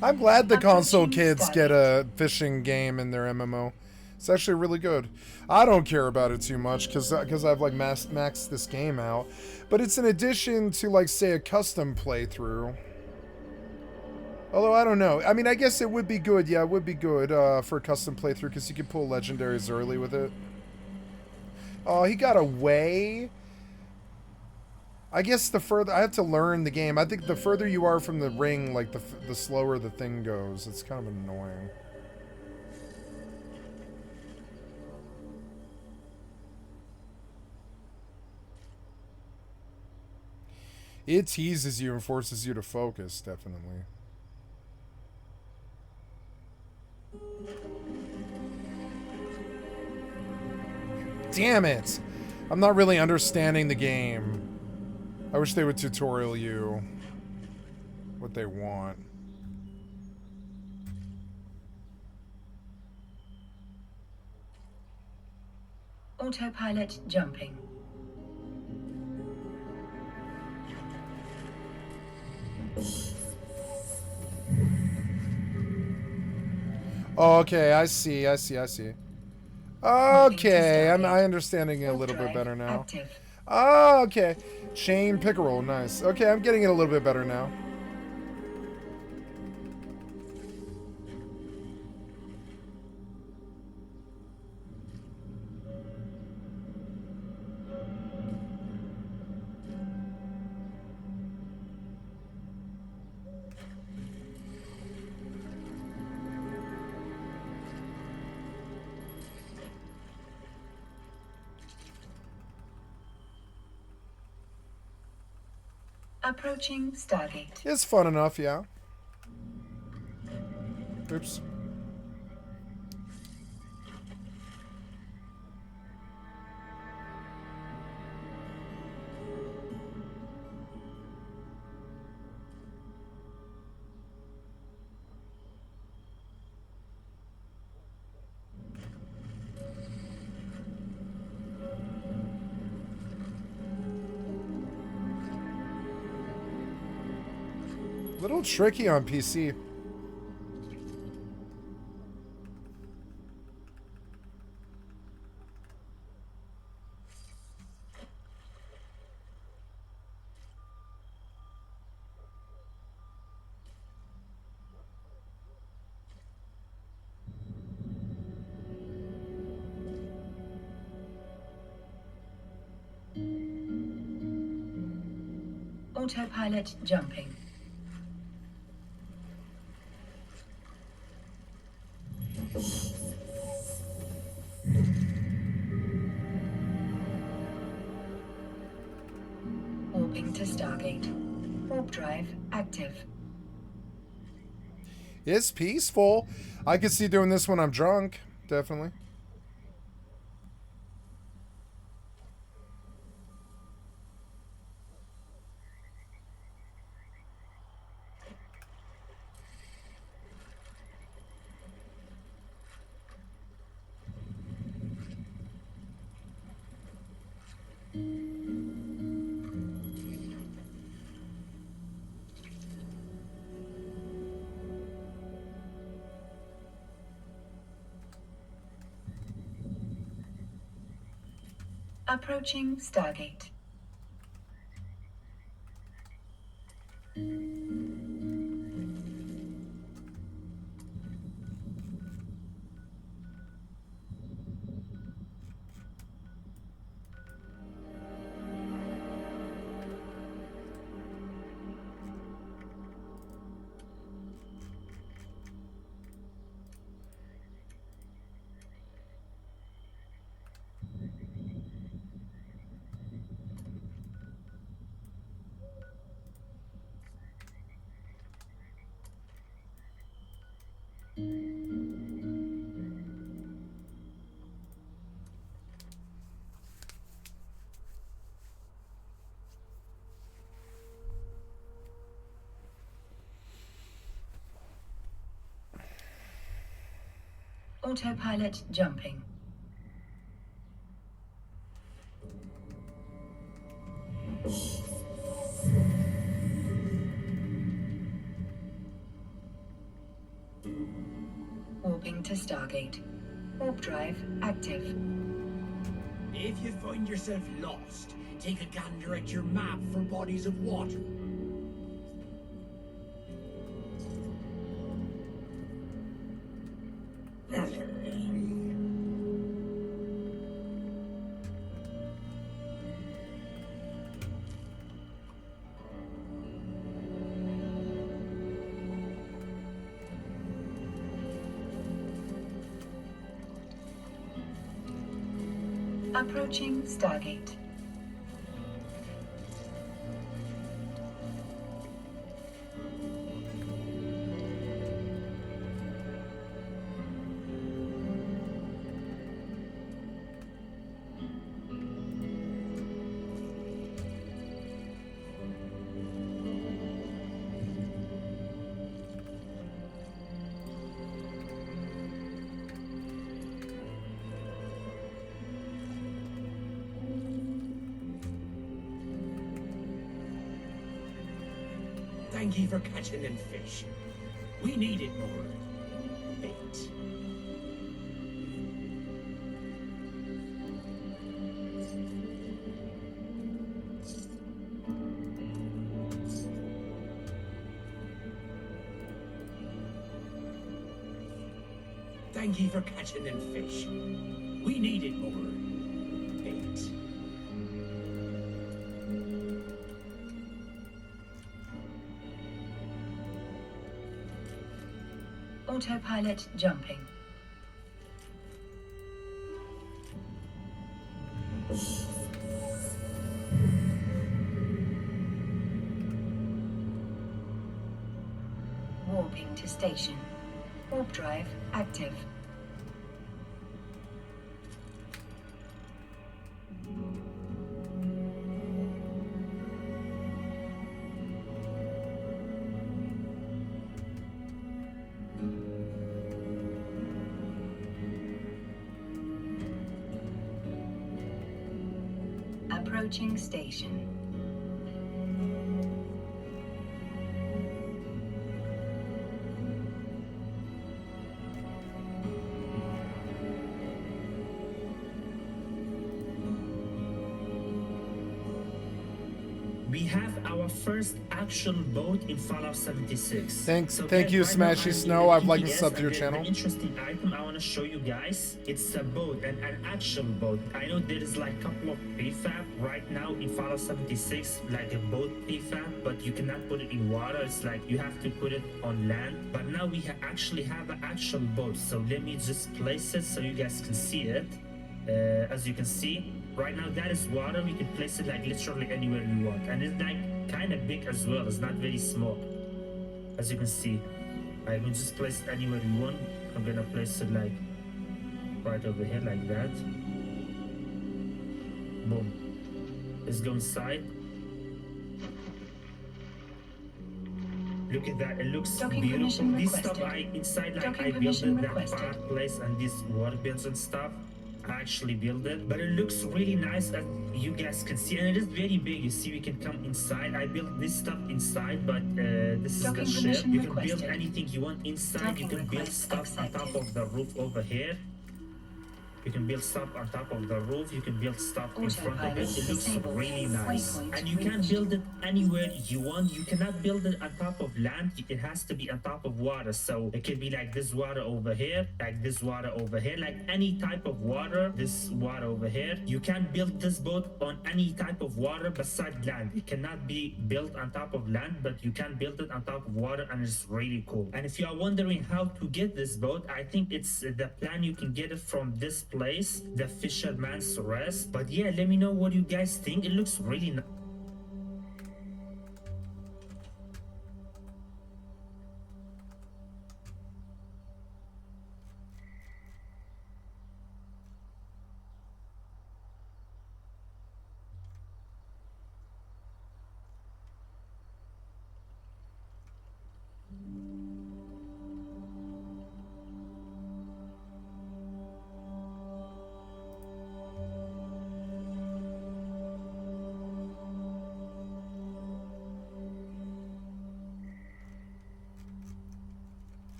I'm glad the console kids get a fishing game in their MMO. It's actually really good. I don't care about it too much because I've like maxed this game out, but it's an addition to like say a custom playthrough. Although I don't know. I mean, I guess it would be good. Yeah, it would be good for a custom playthrough because you can pull legendaries early with it. Oh, he got away. I guess the further I have to learn the game. I think the further you are from the ring, like the slower the thing goes. It's kind of annoying. It teases you and forces you to focus, definitely. Damn it! I'm not really understanding the game. I wish they would tutorial you what they want. Autopilot jumping. Okay, I see. Okay, I'm understanding it a little bit better now. Active. Oh, okay. Chain pickerel, nice. Okay, I'm getting it a little bit better now. Approaching Stargate. It's fun enough, yeah. Oops. Little tricky on PC. Autopilot jumping. Stargate. Warp drive active. It's peaceful. I could see doing this when I'm drunk. Definitely. Approaching Stargate. Autopilot jumping. Warping to Stargate. Warp drive active. If you find yourself lost, take a gander at your map for bodies of water. Approaching Stargate. Thank you for catching them fish. We needed more bait. Thank you for catching them fish. We needed more bait. Autopilot jumping. Warping to station. Warp drive active. Approaching station. We have our first actual boat in Fallout 76. Thank you, Smashy Snow. I've liked and subbed to your channel. An interesting item I want to show you guys. It's a boat, an actual boat. I know there is like a couple of prefab right now in Fallout 76, like a boat prefab, but you cannot put it in water. It's like you have to put it on land. But now we actually have an actual boat. So let me just place it so you guys can see it. As you can see, right now that is water. We can place it like literally anywhere we want, and it's like kind of big as well. It's not very small, as you can see. I can just place it anywhere we want. I'm gonna place it like right over here like that. Boom. Let's go inside. Look at that, it looks Docking beautiful. permission This requested. stuff I inside, like Docking I built permission it, that requested. fireplace and these workbench and stuff. I actually built it, but it looks really nice as you guys can see, and it is very big. You see, we can come inside. I built this stuff inside, but this is Docking the ship. permission You can build requested. anything you want inside. Docking You can build request stuff on top accepted. of the roof over here. You can build stuff on top of the roof. You can build stuff in front of it. It looks Autopilot really disabled. nice. Waypoint And you can reached. build it anywhere you want. You cannot build it on top of land. It has to be on top of water. So it could be like this water over here, like this water over here, like any type of water, this water over here. You can build this boat on any type of water beside land. It cannot be built on top of land, but you can build it on top of water, and it's really cool. And if you are wondering how to get this boat, I think it's the plan. You can get it from this place, the Fisherman's Rest. But yeah, let me know what you guys think. It looks really nice.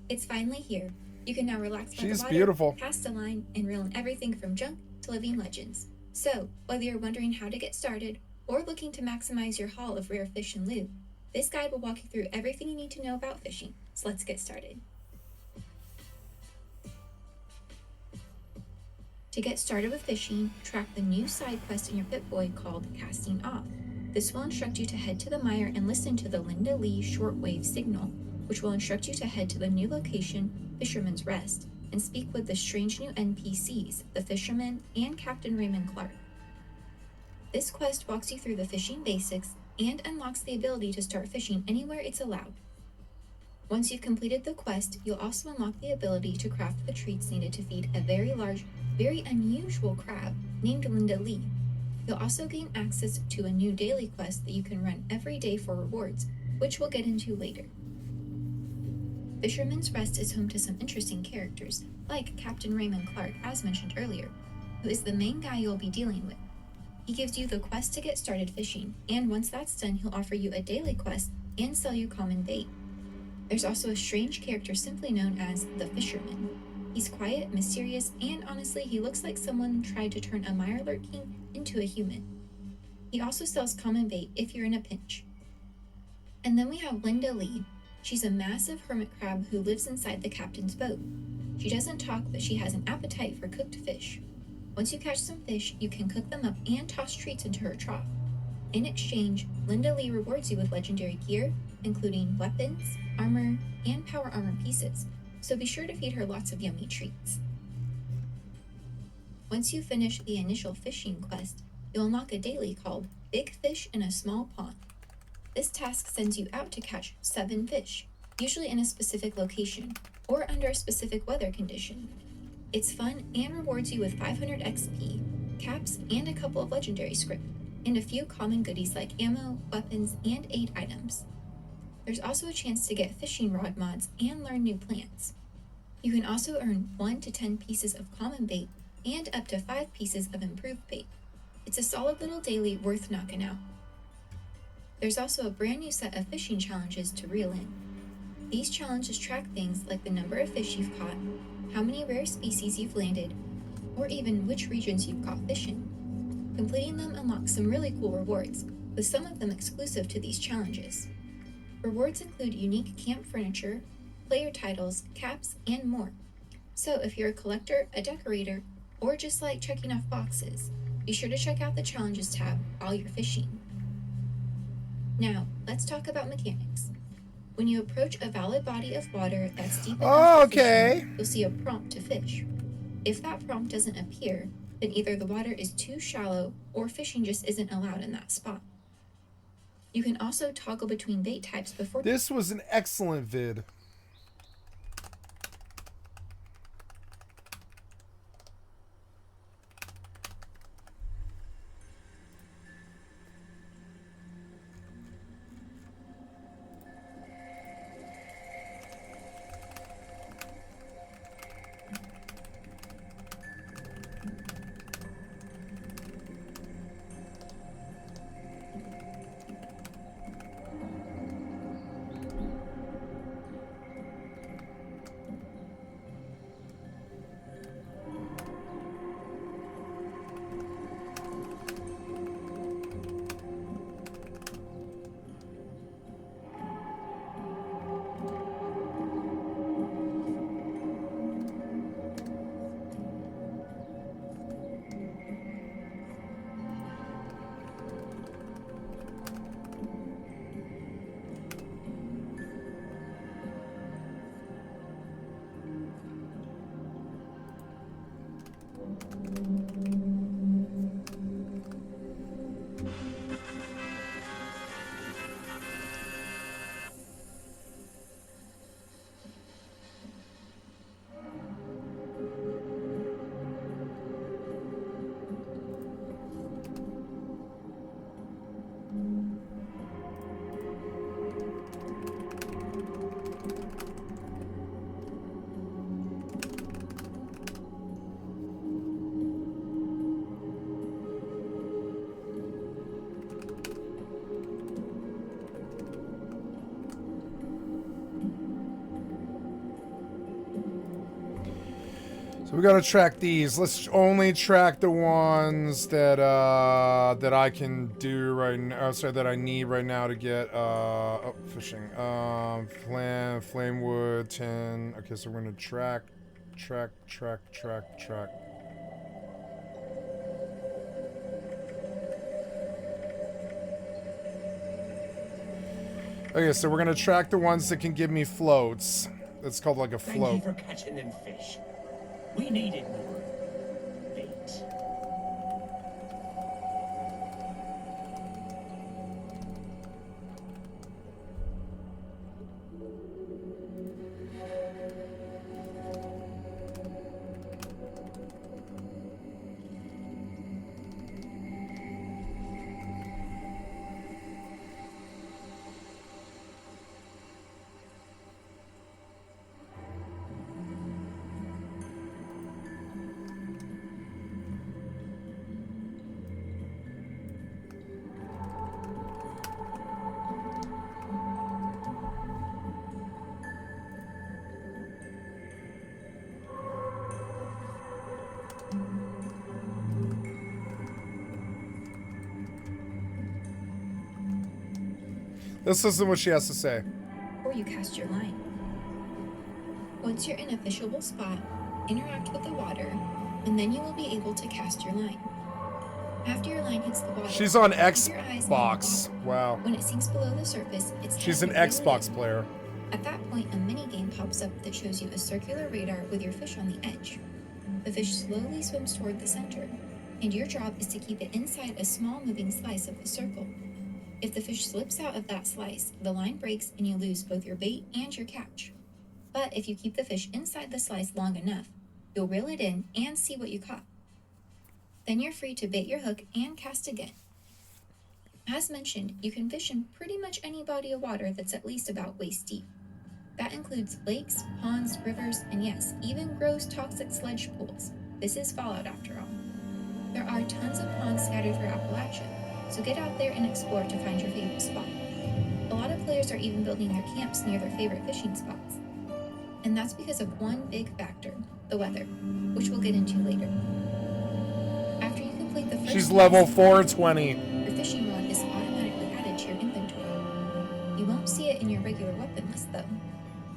It's finally here. You can now relax by She's the water, beautiful. cast a line, and reel in everything from junk to living legends. So, whether you're wondering how to get started or looking to maximize your haul of rare fish and loot, this guide will walk you through everything you need to know about fishing. So let's get started. To get started with fishing, track the new side quest in your Pip-Boy called Casting Off. This will instruct you to head to the mire and listen to the Linda Lee shortwave signal, which will instruct you to head to the new location, Fisherman's Rest, and speak with the strange new NPCs, the fisherman and Captain Raymond Clark. This quest walks you through the fishing basics and unlocks the ability to start fishing anywhere it's allowed. Once you've completed the quest, you'll also unlock the ability to craft the treats needed to feed a very large, very unusual crab named Linda Lee. You'll also gain access to a new daily quest that you can run every day for rewards, which we'll get into later. Fisherman's Rest is home to some interesting characters, like Captain Raymond Clark, as mentioned earlier, who is the main guy you'll be dealing with. He gives you the quest to get started fishing, and once that's done, he'll offer you a daily quest and sell you common bait. There's also a strange character simply known as the Fisherman. He's quiet, mysterious, and honestly, he looks like someone tried to turn a Mirelurk King into a human. He also sells common bait if you're in a pinch. And then we have Linda Lee. She's a massive hermit crab who lives inside the captain's boat. She doesn't talk, but she has an appetite for cooked fish. Once you catch some fish, you can cook them up and toss treats into her trough. In exchange, Linda Lee rewards you with legendary gear, including weapons, armor, and power armor pieces, so be sure to feed her lots of yummy treats. Once you finish the initial fishing quest, you'll unlock a daily called Big Fish in a Small Pond. This task sends you out to catch 7 fish, usually in a specific location, or under a specific weather condition. It's fun and rewards you with 500 XP, caps, and a couple of legendary script, and a few common goodies like ammo, weapons, and aid items. There's also a chance to get fishing rod mods and learn new plants. You can also earn 1 to 10 pieces of common bait and up to 5 pieces of improved bait. It's a solid little daily worth knocking out. There's also a brand new set of fishing challenges to reel in. These challenges track things like the number of fish you've caught, how many rare species you've landed, or even which regions you've caught fish in. Completing them unlocks some really cool rewards, with some of them exclusive to these challenges. Rewards include unique camp furniture, player titles, caps, and more. So if you're a collector, a decorator, or just like checking off boxes, be sure to check out the challenges tab while you're fishing. Now, let's talk about mechanics. When you approach a valid body of water that's deep enough for fishing, you'll see a prompt to fish. If that prompt doesn't appear, then either the water is too shallow or fishing just isn't allowed in that spot. You can also toggle between bait types before... This was an excellent vid. So we gotta track these. Let's only track the ones that that I can do right now. Sorry, that I need right now to get oh, fishing. Flame wood 10. Okay, so we're gonna track. Okay, so we're gonna track the ones that can give me floats. That's called like a float. Thank you for catching them fish. We needed more bait. Let's listen to what she has to say. Or you cast your line. Once you're in a fishable spot, interact with the water, and then you will be able to cast your line. After your line hits the water, She's on keep your eyes near the Xbox. bottom. Wow. When it sinks below the surface, it's time She's to an reel it Xbox in. player. At that point, a mini-game pops up that shows you a circular radar with your fish on the edge. The fish slowly swims toward the center, and your job is to keep it inside a small moving slice of the circle. If the fish slips out of that slice, the line breaks and you lose both your bait and your catch. But if you keep the fish inside the slice long enough, you'll reel it in and see what you caught. Then you're free to bait your hook and cast again. As mentioned, you can fish in pretty much any body of water that's at least about waist deep. That includes lakes, ponds, rivers, and yes, even gross toxic sludge pools. This is Fallout after all. There are tons of ponds scattered through Appalachia, so get out there and explore to find your favorite spot. A lot of players are even building their camps near their favorite fishing spots. And that's because of one big factor, the weather, which we'll get into later. After you complete the first She's level phase, 420. your fishing rod is automatically added to your inventory. You won't see it in your regular weapon list though.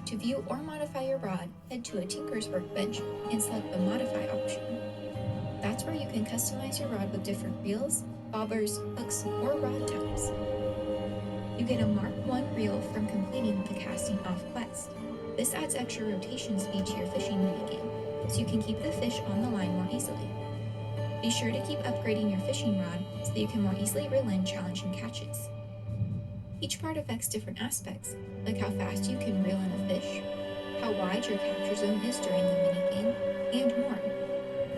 To view or modify your rod, head to a Tinker's Workbench and select the Modify option. That's where you can customize your rod with different reels, bobbers, hooks, or rod types. You get a Mark 1 reel from completing the Casting Off quest. This adds extra rotation speed to your fishing minigame, so you can keep the fish on the line more easily. Be sure to keep upgrading your fishing rod so that you can more easily reel in challenging catches. Each part affects different aspects, like how fast you can reel in a fish, how wide your capture zone is during the minigame, and more.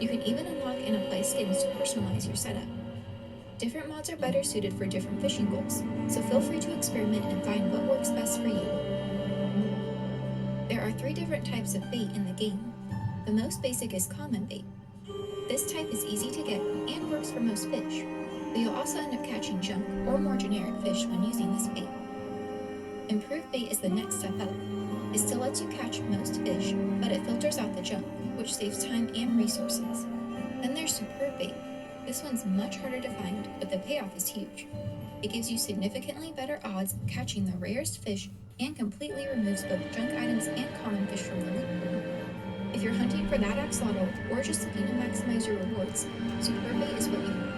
You can even unlock and apply skins to personalize your setup. Different mods are better suited for different fishing goals, so feel free to experiment and find what works best for you. There are 3 different types of bait in the game. The most basic is common bait. This type is easy to get and works for most fish, but you'll also end up catching junk or more generic fish when using this bait. Improved bait is the next step up. It still lets you catch most fish, but it filters out the junk, which saves time and resources. Then there's superb bait. This one's much harder to find, but the payoff is huge. It gives you significantly better odds of catching the rarest fish and completely removes both junk items and common fish from the loot pool. If you're hunting for that axolotl or just looking to maximize your rewards, superb bait is what you want.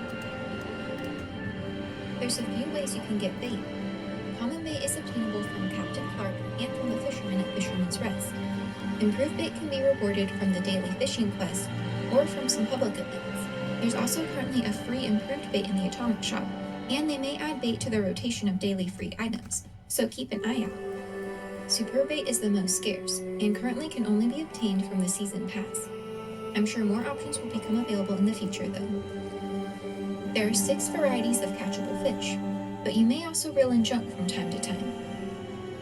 There's a few ways you can get bait. Common bait is obtainable from Captain Clark and from the fishermen at Fisherman's Rest. Improved bait can be rewarded from the daily fishing quest or from some public events. There's also currently a free improved bait in the Atomic Shop, and they may add bait to the rotation of daily free items, so keep an eye out. Superb bait is the most scarce, and currently can only be obtained from the Season Pass. I'm sure more options will become available in the future though. There are 6 varieties of catchable fish, but you may also reel in junk from time to time.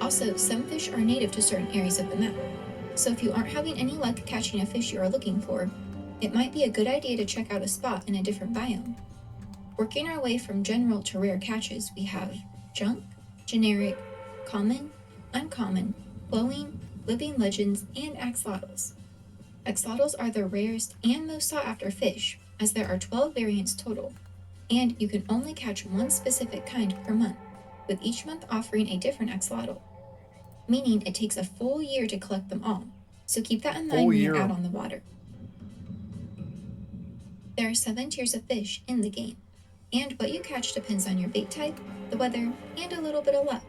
Also, some fish are native to certain areas of the map, so if you aren't having any luck catching a fish you are looking for, it might be a good idea to check out a spot in a different biome. Working our way from general to rare catches, we have junk, generic, common, uncommon, glowing, living legends, and axolotls. Axolotls are the rarest and most sought after fish, as there are 12 variants total, and you can only catch one specific kind per month, with each month offering a different axolotl, meaning it takes a full year to collect them all, so keep that in mind when you're out on the water. There are 7 tiers of fish in the game, and what you catch depends on your bait type, the weather, and a little bit of luck.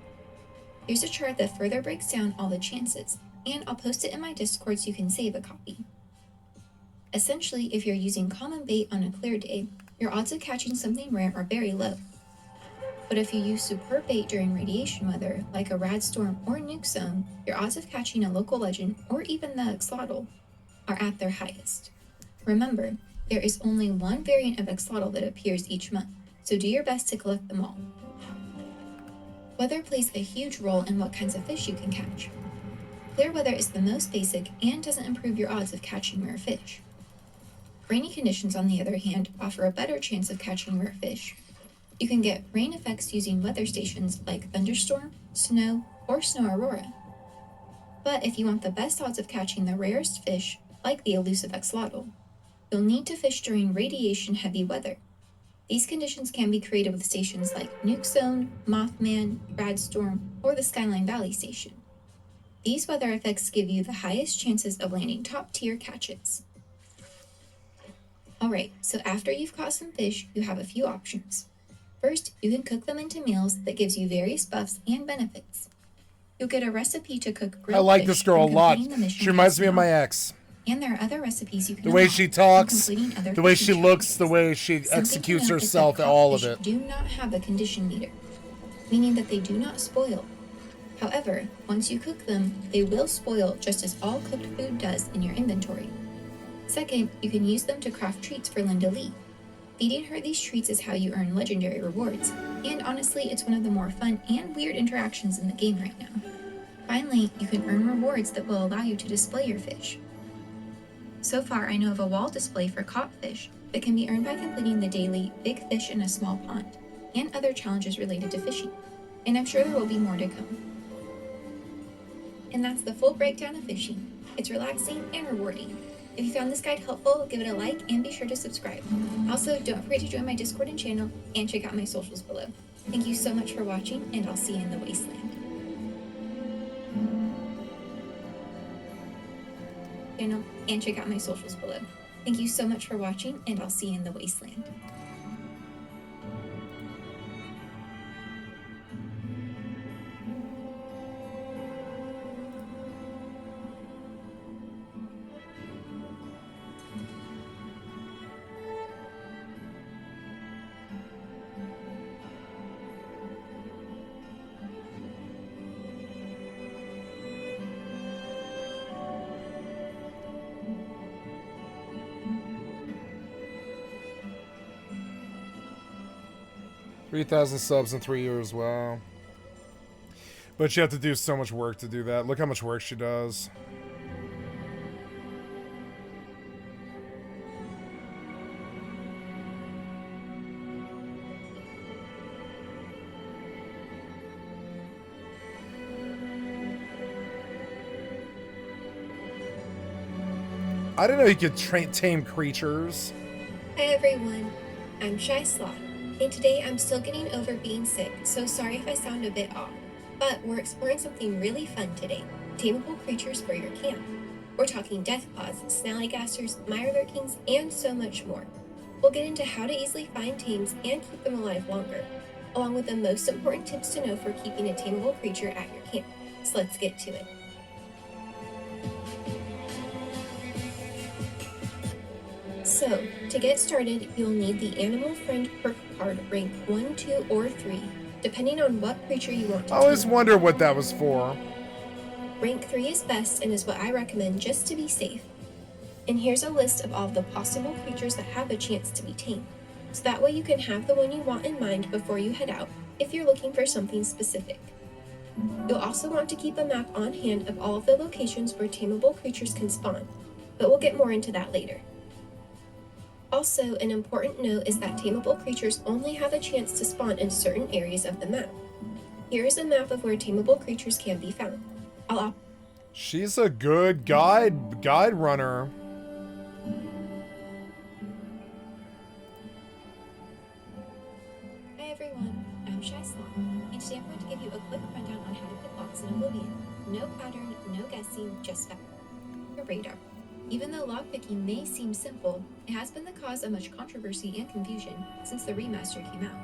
Here's a chart that further breaks down all the chances, and I'll post it in my Discord so you can save a copy. Essentially, if you're using common bait on a clear day, your odds of catching something rare are very low. But if you use superb bait during radiation weather, like a rad storm or nuke zone, your odds of catching a local legend or even the axolotl are at their highest. Remember, there is only one variant of axolotl that appears each month, so do your best to collect them all. Weather plays a huge role in what kinds of fish you can catch. Clear weather is the most basic and doesn't improve your odds of catching rare fish. Rainy conditions, on the other hand, offer a better chance of catching rare fish. You can get rain effects using weather stations like thunderstorm, snow, or snow aurora. But if you want the best odds of catching the rarest fish, like the elusive axolotl, you'll need to fish during radiation-heavy weather. These conditions can be created with stations like Nuke Zone, Mothman, Radstorm, or the Skyline Valley Station. These weather effects give you the highest chances of landing top-tier catches. Alright, so after you've caught some fish, you have a few options. First, you can cook them into meals that gives you various buffs and benefits. You'll get a recipe to cook grilled I like fish this girl a from lot. completing the mission She reminds me Casting of my Off. ex. And there are other recipes you can The way unlock she from talks, completing other the way fishing she looks, challenges. the way she Something executes to note is that herself, caught all of fish it. do not have a condition meter, meaning that they do not spoil. However, once you cook them, they will spoil just as all cooked food does in your inventory. Second, you can use them to craft treats for Linda Lee. Feeding her these treats is how you earn legendary rewards, and honestly, it's one of the more fun and weird interactions in the game right now. Finally, you can earn rewards that will allow you to display your fish. So far, I know of a wall display for caught fish that can be earned by completing the daily Big Fish in a Small Pond and other challenges related to fishing, and I'm sure there will be more to come. And that's the full breakdown of fishing. It's relaxing and rewarding. If you found this guide helpful, give it a like and be sure to subscribe. Also, don't forget to join my Discord and channel and check out my socials below. Thank you so much for watching, and I'll see you in the wasteland. And check out my socials below. Thank you so much for watching, and I'll see you in the wasteland. $3,000 subs in 3 years, wow. But you have to do so much work to do that. Look how much work she does. I didn't know you could tame creatures. Hi everyone, I'm Shy Sloth, and today I'm still getting over being sick, so sorry if I sound a bit off. But we're exploring something really fun today, tameable creatures for your camp. We're talking deathclaws, snallygasters, mirelurkings, and so much more. We'll get into how to easily find tames and keep them alive longer, along with the most important tips to know for keeping a tameable creature at your camp. So let's get to it. So, to get started, you'll need the Animal Friend perk card rank 1, 2, or 3, depending on what creature you want to I always tame. wonder what that was for. Rank 3 is best and is what I recommend just to be safe. And here's a list of all the possible creatures that have a chance to be tamed, so that way you can have the one you want in mind before you head out if you're looking for something specific. You'll also want to keep a map on hand of all of the locations where tameable creatures can spawn, but we'll get more into that later. Also, an important note is that tameable creatures only have a chance to spawn in certain areas of the map. Here is a map of where tameable creatures can be found. She's a good guide runner. Hi everyone, I'm Shy Sloth, and today I'm going to give you a quick rundown on how to pick locks in Oblivion. No pattern, no guessing, just fact. Your radar. Even though lockpicking may seem simple, it has been the cause of much controversy and confusion since the remaster came out.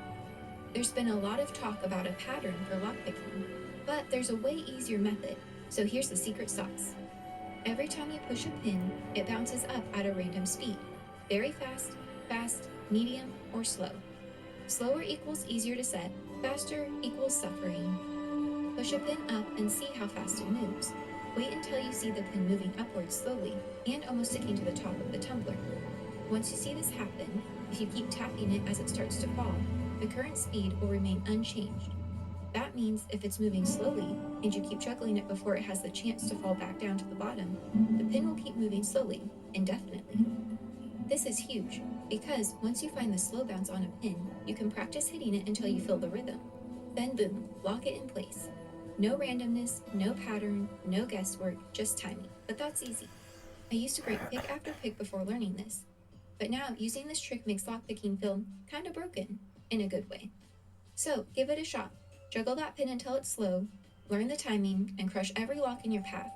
There's been a lot of talk about a pattern for lockpicking, but there's a way easier method, so here's the secret sauce. Every time you push a pin, it bounces up at a random speed. Very fast, fast, medium, or slow. Slower equals easier to set, faster equals suffering. Push a pin up and see how fast it moves. Wait until you see the pin moving upwards slowly and almost sticking to the top of the tumbler. Once you see this happen, if you keep tapping it as it starts to fall, the current speed will remain unchanged. That means if it's moving slowly and you keep juggling it before it has the chance to fall back down to the bottom, the pin will keep moving slowly, indefinitely. This is huge, because once you find the slow bounce on a pin, you can practice hitting it until you feel the rhythm. Then boom, lock it in place. No randomness, no pattern, no guesswork, just timing. But that's easy. I used to break pick after pick before learning this. but now using this trick makes lockpicking feel kinda broken, in a good way. So give it a shot. Juggle that pin until it's slow, learn the timing, and crush every lock in your path.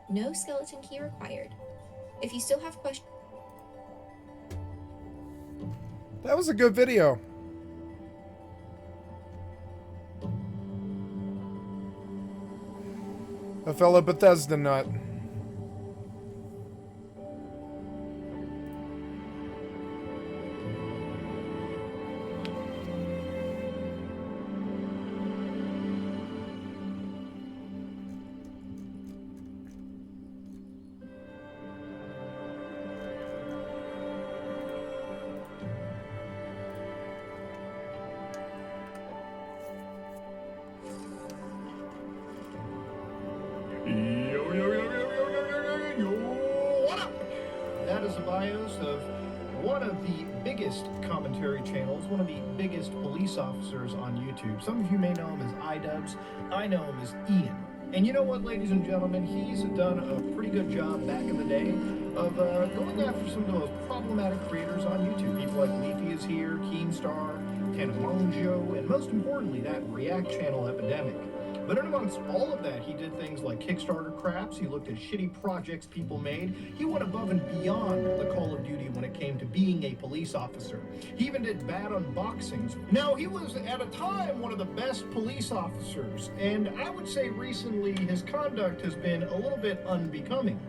No skeleton key required. If you still have questions... That was a good video. A fellow Bethesda nut. What up? That is the bios of one of the biggest commentary channels, one of the biggest police officers on YouTube. Some of you may know him as iDubbbz. I know him as Ian. And you know what, ladies and gentlemen? He's done a pretty good job back in the day of going after some of the most problematic creators on YouTube. People like Leafy is here, Keemstar, Tanamonjo, and most importantly, that React channel Epidemic. But in amongst all of that, he did things like Kickstarter craps, he looked at shitty projects people made, he went above and beyond the Call of Duty when it came to being a police officer. He even did bad unboxings. Now, he was, at a time, one of the best police officers, and I would say recently his conduct has been a little bit unbecoming,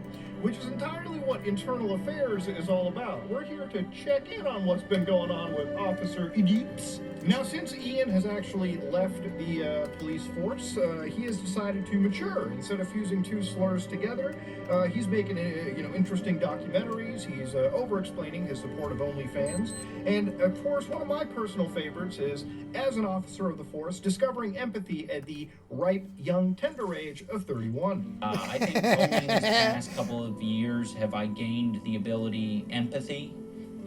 which is entirely what Internal Affairs is all about. We're here to check in on what's been going on with Officer Idiots. Now, since Ian has actually left the police force, he has decided to mature. Instead of fusing two slurs together, he's making interesting documentaries. He's over-explaining his support of OnlyFans. And, of course, one of my personal favorites is, as an officer of the force, discovering empathy at the ripe, young, tender age of 31. I think only in these past couple of years have I gained the ability empathy.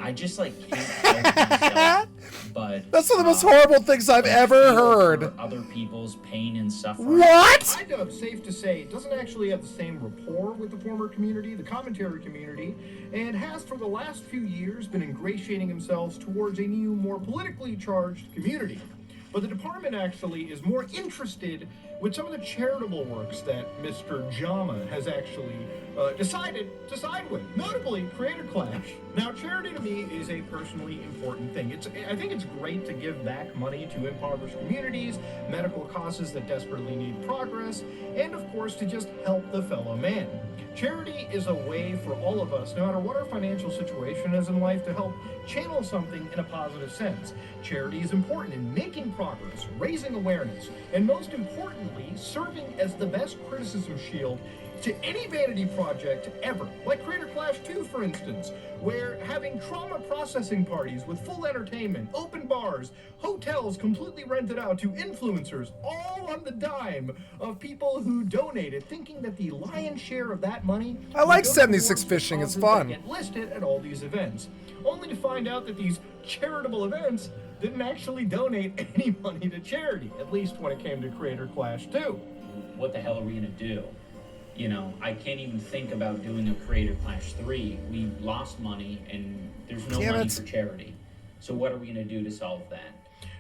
I just can't help myself, but that's one of the most horrible things I've ever heard. Other people's pain and suffering. What? iDubbbz, safe to say, doesn't actually have the same rapport with the former community, the commentary community, and has for the last few years been ingratiating himself towards a new, more politically charged community. But the department actually is more interested with some of the charitable works that Mr. Jama has actually decided to side with, notably Creator Clash. Now, charity to me is a personally important thing. I think it's great to give back money to impoverished communities, medical causes that desperately need progress, and of course to just help the fellow man. Charity is a way for all of us, no matter what our financial situation is in life, to help channel something in a positive sense. Charity is important in making progress, raising awareness, and most importantly, serving as the best criticism shield to any vanity project ever, like Creator Clash 2, for instance, where having trauma processing parties with full entertainment, open bars, hotels completely rented out to influencers, all on the dime of people who donated, thinking that the lion's share of that money... I like 76 Fishing, it's fun. ...get listed at all these events, only to find out that these charitable events didn't actually donate any money to charity, at least when it came to Creator Clash 2. What the hell are we gonna do? You know, I can't even think about doing a Creator Clash 3. We lost money and there's no money for charity. So what are we gonna do to solve that?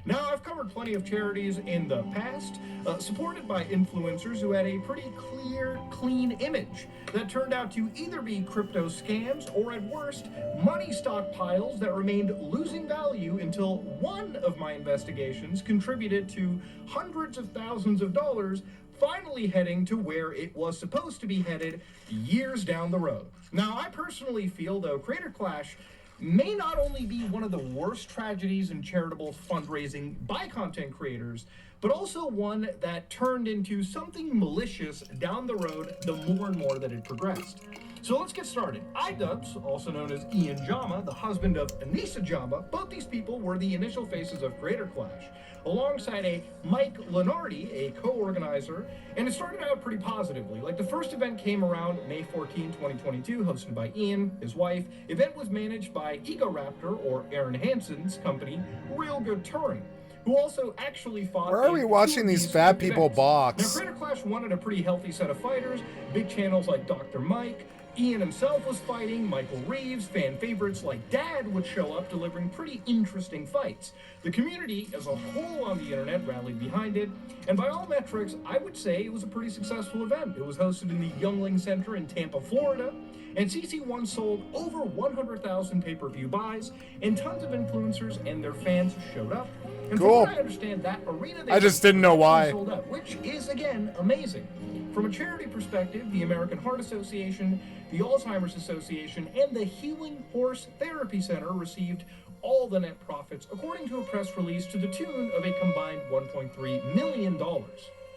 Now, I've covered plenty of charities in the past, supported by influencers who had a pretty clear, clean image that turned out to either be crypto scams or, at worst, money stockpiles that remained losing value until one of my investigations contributed to hundreds of thousands of dollars, finally heading to where it was supposed to be headed years down the road. Now, I personally feel, though, Creator Clash may not only be one of the worst tragedies in charitable fundraising by content creators, but also one that turned into something malicious down the road the more and more that it progressed. So let's get started. iDubbbz, also known as Ian Jama, the husband of Anissa Jama, both these people were the initial faces of Creator Clash, alongside a Mike Lenardi, a co-organizer, and it started out pretty positively. Like, the first event came around May 14, 2022, hosted by Ian, his wife. Event was managed by Egoraptor, or Aaron Hansen's company, Real Good Touring, who also actually fought... Where are we watching these fat people box? Now, Creator Clash wanted a pretty healthy set of fighters, big channels like Dr. Mike, Ian himself was fighting, Michael Reeves, fan favorites like Dad would show up delivering pretty interesting fights. The community as a whole on the internet rallied behind it, and by all metrics, I would say it was a pretty successful event. It was hosted in the Youngling Center in Tampa, Florida, and CC1 sold over 100,000 pay-per-view buys, and tons of influencers and their fans showed up. And Cool. from what I understand, that arena I just didn't know why. sold out, which is, again, amazing. From a charity perspective, the American Heart Association, the Alzheimer's Association, and the Healing Horse Therapy Center received all the net profits, according to a press release, to the tune of a combined $1.3 million.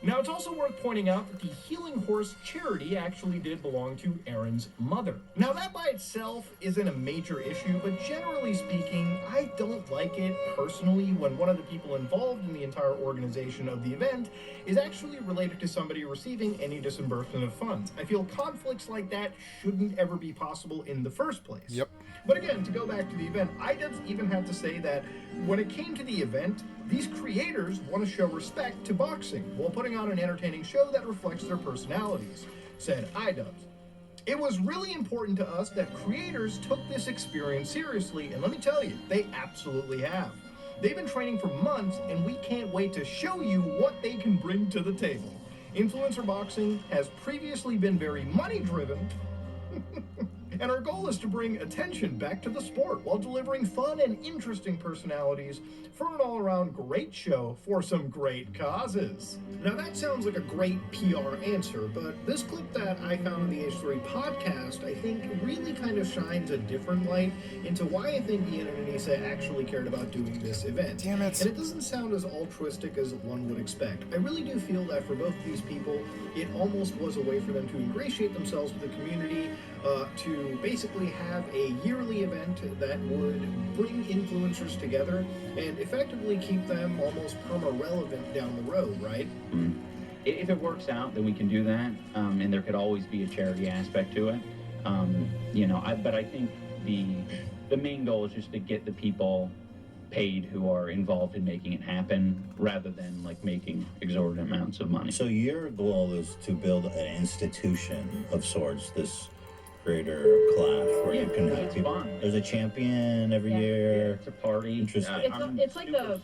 Now, it's also worth pointing out that the Healing Horse charity actually did belong to Aaron's mother. Now, that by itself isn't a major issue, but generally speaking, I don't like it personally when one of the people involved in the entire organization of the event is actually related to somebody receiving any disbursement of funds. I feel conflicts like that shouldn't ever be possible in the first place. Yep. But again, to go back to the event, iDubbbz even had to say that when it came to the event, these creators want to show respect to boxing while putting on an entertaining show that reflects their personalities, said iDubbbz. It was really important to us that creators took this experience seriously, and let me tell you, they absolutely have. They've been training for months, and we can't wait to show you what they can bring to the table. Influencer boxing has previously been very money-driven, and our goal is to bring attention back to the sport while delivering fun and interesting personalities for an all-around great show for some great causes. Now that sounds like a great PR answer, but this clip that I found on the H3 podcast, I think really kind of shines a different light into why I think Ian and Anissa actually cared about doing this event. Damn it. And it doesn't sound as altruistic as one would expect. I really do feel that for both of these people, it almost was a way for them to ingratiate themselves with the community, to basically have a yearly event that would bring influencers together and effectively keep them almost perma-relevant down the road, right? If it works out, then we can do that, and there could always be a charity aspect to it. But I think the main goal is just to get the people paid who are involved in making it happen, rather than like making exorbitant amounts of money. So your goal is to build an institution of sorts, this creator clash where you can have people. Fun. There's a champion every year. It's a party. Interesting. It's like a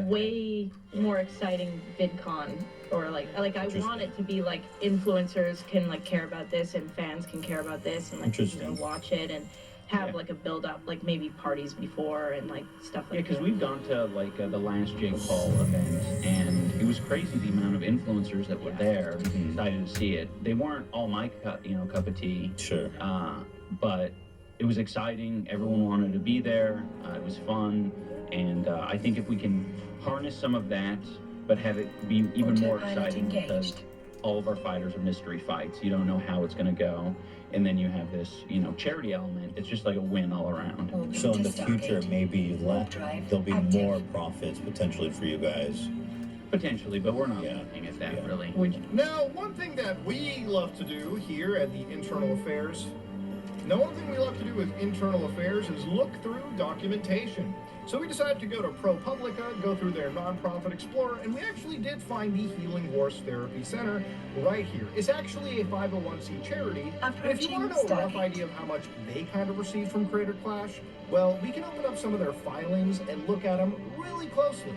way more exciting VidCon, or like I want it to be like influencers can like care about this and fans can care about this and like watch it and have like a build up, like maybe parties before and like stuff like that. Because we've gone to like the last Jake Paul event, and it was crazy the amount of influencers that were there. Excited to see it. They weren't all my cup of tea. Sure. But it was exciting. Everyone wanted to be there. It was fun, and I think if we can harness some of that, but have it be even more exciting, because all of our fighters are mystery fights. You don't know how it's going to go. And then you have this, charity element. It's just like a win all around. So in the future, maybe there'll be more profits potentially for you guys. Potentially, but we're not looking at that really. Now, one thing that we love to do here at the Internal Affairs, is look through documentation. So we decided to go to ProPublica, go through their nonprofit explorer, and we actually did find the Healing Horse Therapy Center right here. It's actually a 501c charity, and if you want to know a rough idea of how much they kind of received from Creator Clash, well, we can open up some of their filings and look at them really closely.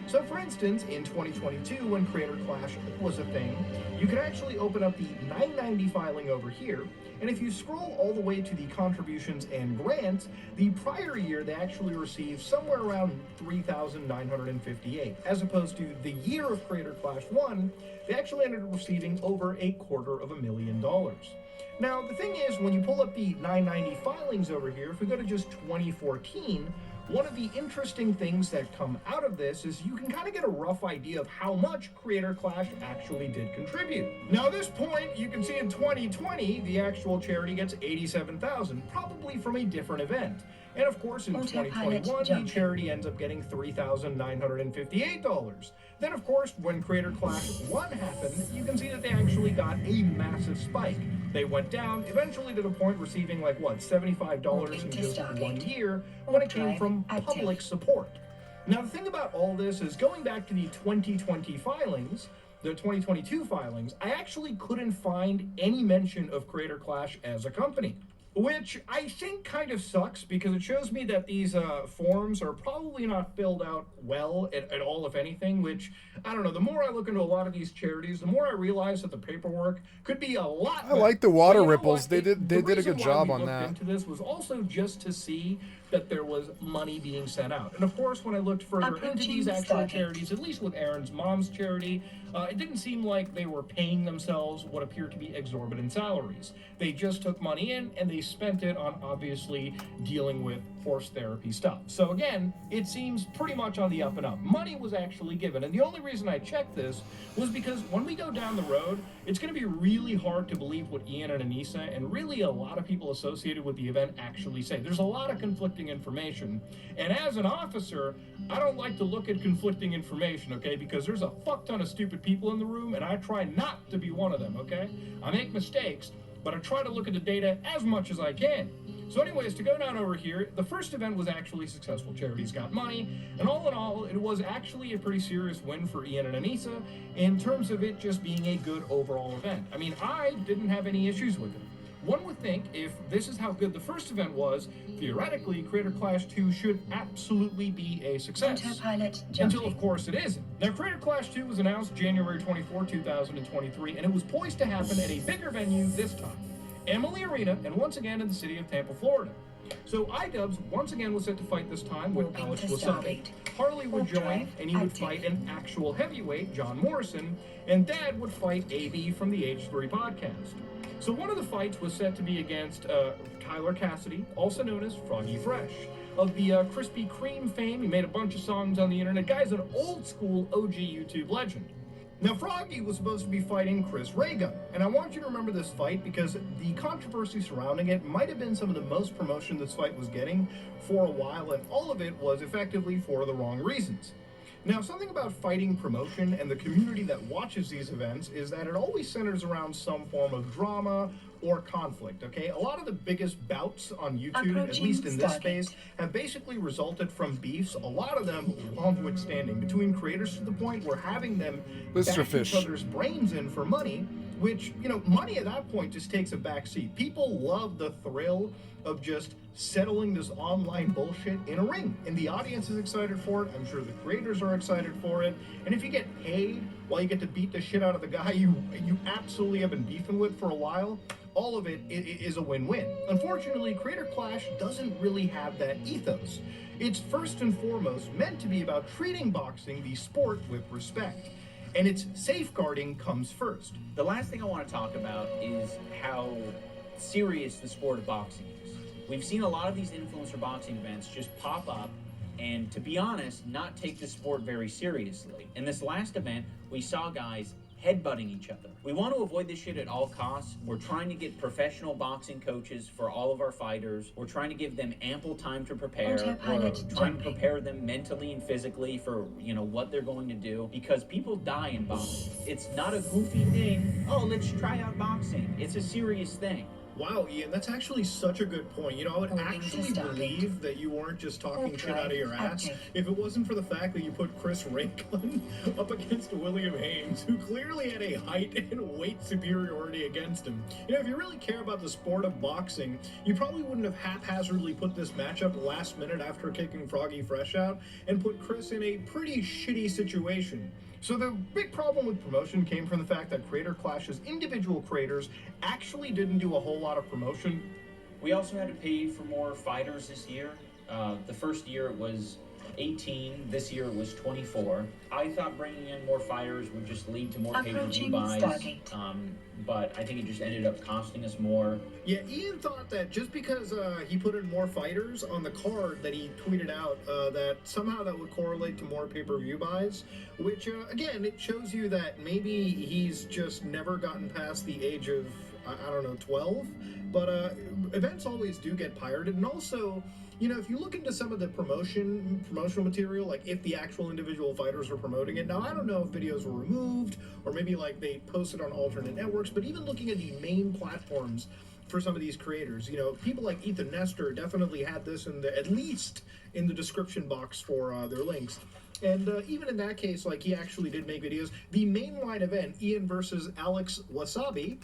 So for instance, in 2022, when Creator Clash was a thing, you can actually open up the 990 filing over here, and if you scroll all the way to the contributions and grants, the prior year they actually received somewhere around 3,958, as opposed to the year of Creator Clash 1, they actually ended up receiving over $250,000. Now, the thing is, when you pull up the 990 filings over here, if we go to just 2014, one of the interesting things that come out of this is you can kind of get a rough idea of how much Creator Clash actually did contribute. Now at this point, you can see in 2020, the actual charity gets $87,000, probably from a different event. And of course, in 2021, the charity ends up getting $3,958. Then of course, when Creator Clash 1 happened, you can see that they actually got a massive spike. They went down, eventually to the point receiving like, what, $75 in just 1 year when it came from public support. Now the thing about all this is, going back to the 2020 filings, the 2022 filings, I actually couldn't find any mention of Creator Clash as a company. Which I think kind of sucks, because it shows me that these forms are probably not filled out well at all, if anything, which, I don't know, the more I look into a lot of these charities, the more I realize that the paperwork could be a lot better. I like the water But you know ripples. what? They did a good job on that. Into this was also just to see that there was money being sent out. And of course, when I looked further into these actual charities, at least with Aaron's mom's charity, it didn't seem like they were paying themselves what appeared to be exorbitant salaries. They just took money in and they spent it on obviously dealing with horse therapy stuff. So again, it seems pretty much on the up and up. Money was actually given, and the only reason I checked this was because when we go down the road, it's going to be really hard to believe what Ian and Anissa and really a lot of people associated with the event actually say. There's a lot of conflicting information, and as an officer, I don't like to look at conflicting information, okay, because there's a fuck ton of stupid people in the room, and I try not to be one of them, okay? I make mistakes, but I try to look at the data as much as I can. So anyways, to go down over here, the first event was actually successful. Charities got money, and all in all, it was actually a pretty serious win for Ian and Anissa in terms of it just being a good overall event. I mean, I didn't have any issues with it. One would think if this is how good the first event was, theoretically, Creator Clash 2 should absolutely be a success. Until, of course, it isn't. Now, Creator Clash 2 was announced January 24, 2023, and it was poised to happen at a bigger venue this time, Emily Arena, and once again in the city of Tampa, Florida. So iDubbbz once again was set to fight this time with Alex Wasabi. Harley would join, and he would fight an actual heavyweight, John Morrison, and Dad would fight AB from the H3 podcast. So one of the fights was set to be against Tyler Cassidy, also known as Froggy Fresh. Of the Krispy Kreme fame, he made a bunch of songs on the internet. Guy's an old school OG YouTube legend. Now, Froggy was supposed to be fighting Chris Raygun, and I want you to remember this fight because the controversy surrounding it might have been some of the most promotion this fight was getting for a while, and all of it was effectively for the wrong reasons. Now, something about fighting promotion and the community that watches these events is that it always centers around some form of drama or conflict, okay? A lot of the biggest bouts on YouTube, at least in this space, have basically resulted from beefs, a lot of them long-withstanding, between creators to the point where having them bash each other's brains in for money, which, you know, money at that point just takes a back seat. People love the thrill of just settling this online bullshit in a ring, and the audience is excited for it. I'm sure the creators are excited for it, and if you get paid while you get to beat the shit out of the guy you absolutely have been beefing with for a while, all of it is a win-win. Unfortunately, Creator Clash doesn't really have that ethos. It's first and foremost meant to be about treating boxing, the sport, with respect, and its safeguarding comes first. The last thing I want to talk about is how serious the sport of boxing is. We've seen a lot of these influencer boxing events just pop up and, to be honest, not take the sport very seriously. In this last event, we saw guys headbutting each other. We want to avoid this shit at all costs. We're trying to get professional boxing coaches for all of our fighters. We're trying to give them ample time to prepare. We're trying to prepare them mentally and physically for, you know, what they're going to do, because people die in boxing. It's not a goofy thing. Oh, let's try out boxing. It's a serious thing. Wow, Ian, that's actually such a good point. You know, I would actually believe that you weren't just talking shit out of your ass if it wasn't for the fact that you put Chris Raygun up against William Haynes, who clearly had a height and weight superiority against him. You know, if you really care about the sport of boxing, you probably wouldn't have haphazardly put this matchup last minute after kicking Froggy Fresh out and put Chris in a pretty shitty situation. So the big problem with promotion came from the fact that Creator Clash's individual creators actually didn't do a whole lot of promotion. We also had to pay for more fighters this year. The first year it was 18, this year it was 24. I thought bringing in more fighters would just lead to more pay-per-view buys, but I think it just ended up costing us more. Yeah, Ian thought that just because he put in more fighters on the card that he tweeted out, that somehow that would correlate to more pay-per-view buys, which, again, it shows you that maybe he's just never gotten past the age of, I don't know, 12, but events always do get pirated, and also, you know, if you look into some of the promotional material, like if the actual individual fighters are promoting it, now I don't know if videos were removed or maybe like they posted on alternate networks, but even looking at the main platforms for some of these creators, you know, people like Ethan Nestor definitely had this in the, at least in the description box for their links. And even in that case, like, he actually did make videos. The mainline event, Ian versus Alex Wasabi,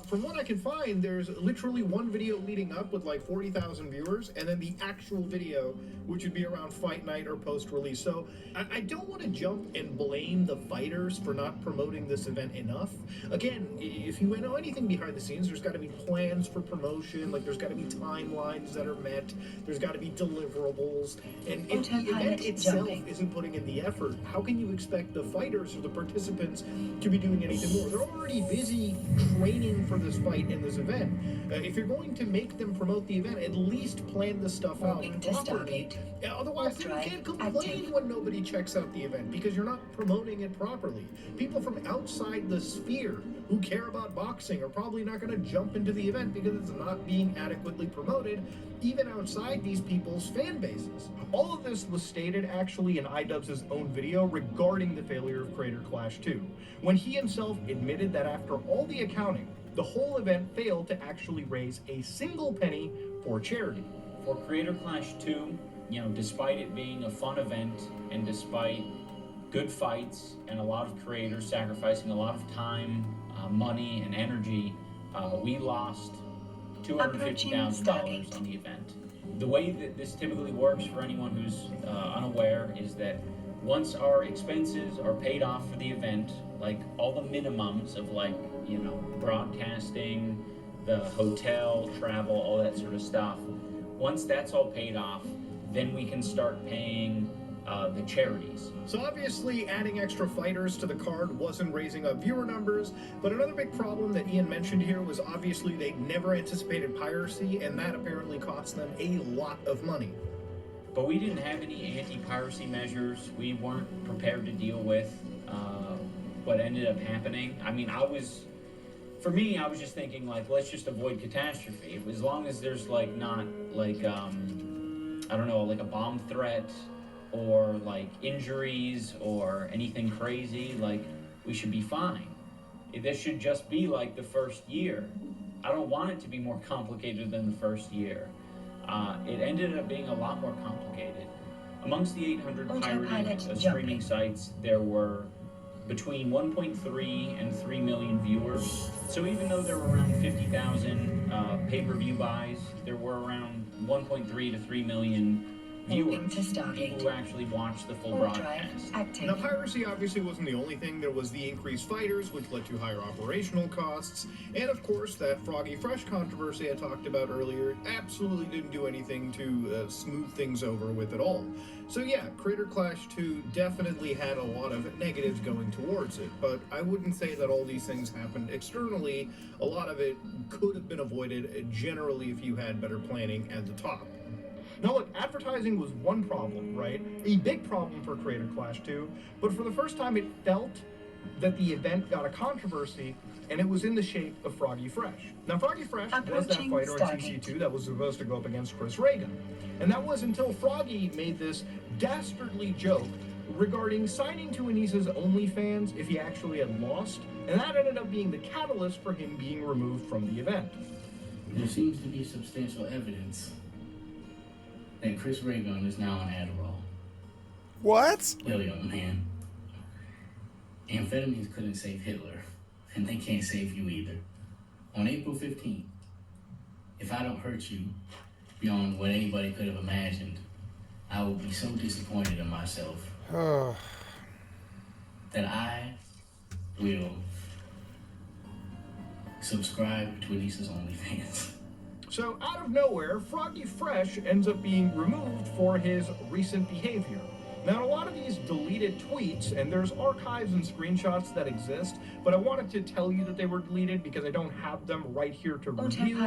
from what I can find, there's literally one video leading up with like 40,000 viewers, and then the actual video, which would be around fight night or post-release. So I don't want to jump and blame the fighters for not promoting this event enough. Again, if you know anything behind the scenes, there's got to be plans for promotion, like there's got to be timelines that are met, there's got to be deliverables, and if the event itself isn't putting in the effort, how can you expect the fighters or the participants to be doing anything more? They're already busy training for this fight and this event. If you're going to make them promote the event, at least plan the stuff out properly. Otherwise, you can't complain when nobody checks out the event because you're not promoting it properly. People from outside the sphere who care about boxing are probably not going to jump into the event because it's not being adequately promoted, even outside these people's fan bases. All of this was stated actually in iDubbbz's own video regarding the failure of Creator Clash 2, when he himself admitted that after all the accounting, the whole event failed to actually raise a single penny for charity. For Creator Clash 2, you know, despite it being a fun event and despite good fights and a lot of creators sacrificing a lot of time, money, and energy, we lost $250,000 on the event. The way that this typically works for anyone who's unaware is that once our expenses are paid off for the event, like all the minimums of, like, you know, broadcasting, the hotel, travel, all that sort of stuff, once that's all paid off, then we can start paying the charities. So obviously adding extra fighters to the card wasn't raising up viewer numbers, but another big problem that Ian mentioned here was obviously they never anticipated piracy, and that apparently cost them a lot of money. But we didn't have any anti-piracy measures. We weren't prepared to deal with what ended up happening. I mean, for me, I was just thinking, like, let's just avoid catastrophe. As long as there's, like, not, like, I don't know, like a bomb threat or, like, injuries or anything crazy, like, we should be fine. This should just be like the first year. I don't want it to be more complicated than the first year. It ended up being a lot more complicated. Amongst the 800 pirated streaming sites, there were between 1.3 and 3 million viewers. So even though there were around 50,000 pay-per-view buys, there were around 1.3 to 3 million viewers, people who actually watched the full broadcast. Now, piracy obviously wasn't the only thing. There was the increased fighters, which led to higher operational costs, and of course that Froggy Fresh controversy I talked about earlier absolutely didn't do anything to smooth things over with at all. So yeah, Creator Clash 2 definitely had a lot of negatives going towards it, but I wouldn't say that all these things happened externally. A lot of it could have been avoided generally if you had better planning at the top. Now look, advertising was one problem, right? A big problem for Creator Clash 2, but for the first time it felt that the event got a controversy, and it was in the shape of Froggy Fresh. Now Froggy Fresh was that fighter in TC2 that was supposed to go up against Chris Reagan. And that was until Froggy made this dastardly joke regarding signing to Anissa's OnlyFans if he actually had lost, and that ended up being the catalyst for him being removed from the event. There seems to be substantial evidence that Chris Reagan is now on Adderall. What? Well, young man, amphetamines couldn't save Hitler, and they can't save you either. On April 15th, if I don't hurt you beyond what anybody could have imagined, I will be so disappointed in myself that I will subscribe to Anissa's OnlyFans. So out of nowhere, Froggy Fresh ends up being removed for his recent behavior. Now, a lot of these deleted tweets, and there's archives and screenshots that exist, but I wanted to tell you that they were deleted because I don't have them right here to review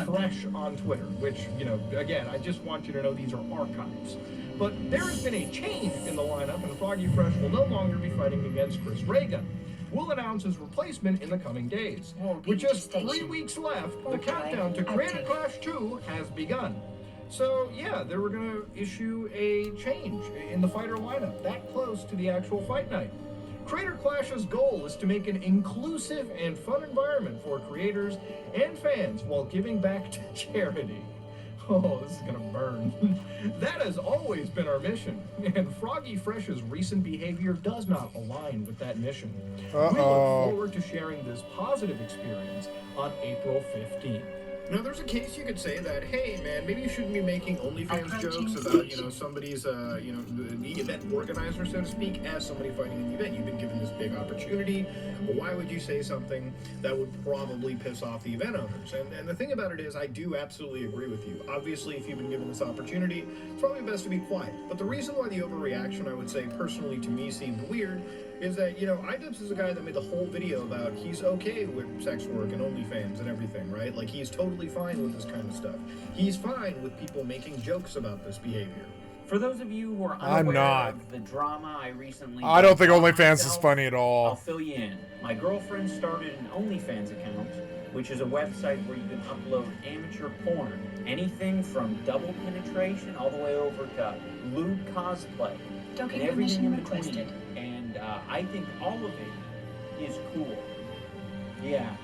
fresh on Twitter, which, you know, again, I just want you to know these are archives. But there has been a change in the lineup, and Froggy Fresh will no longer be fighting against Chris Reagan. We'll announce his replacement in the coming days. With just 3 weeks left, the countdown to Creator Clash 2 has begun. So yeah, they were gonna issue a change in the fighter lineup that close to the actual fight night. Creator Clash's goal is to make an inclusive and fun environment for creators and fans while giving back to charity. Oh, this is gonna burn. That has always been our mission, and Froggy Fresh's recent behavior does not align with that mission. We look forward to sharing this positive experience on April 15th. Now, there's a case you could say that, hey, man, maybe you shouldn't be making OnlyFans jokes about, somebody's, the event organizer, so to speak, as somebody fighting in the event. You've been given this big opportunity. Why would you say something that would probably piss off the event owners? And the thing about it is, I do absolutely agree with you. Obviously, if you've been given this opportunity, it's probably best to be quiet. But the reason why the overreaction, I would say, personally to me, seemed weird is that, iDubbbz is a guy that made the whole video about he's okay with sex work and OnlyFans and everything, right? Like, he's totally fine with this kind of stuff. He's fine with people making jokes about this behavior. For those of you who are unaware of the drama I recently... I don't think OnlyFans is funny at all. I'll fill you in. My girlfriend started an OnlyFans account, which is a website where you can upload amateur porn. Anything from double penetration all the way over to lewd cosplay. Docking and everything in permission between. requested. And I think all of it is cool. Yeah.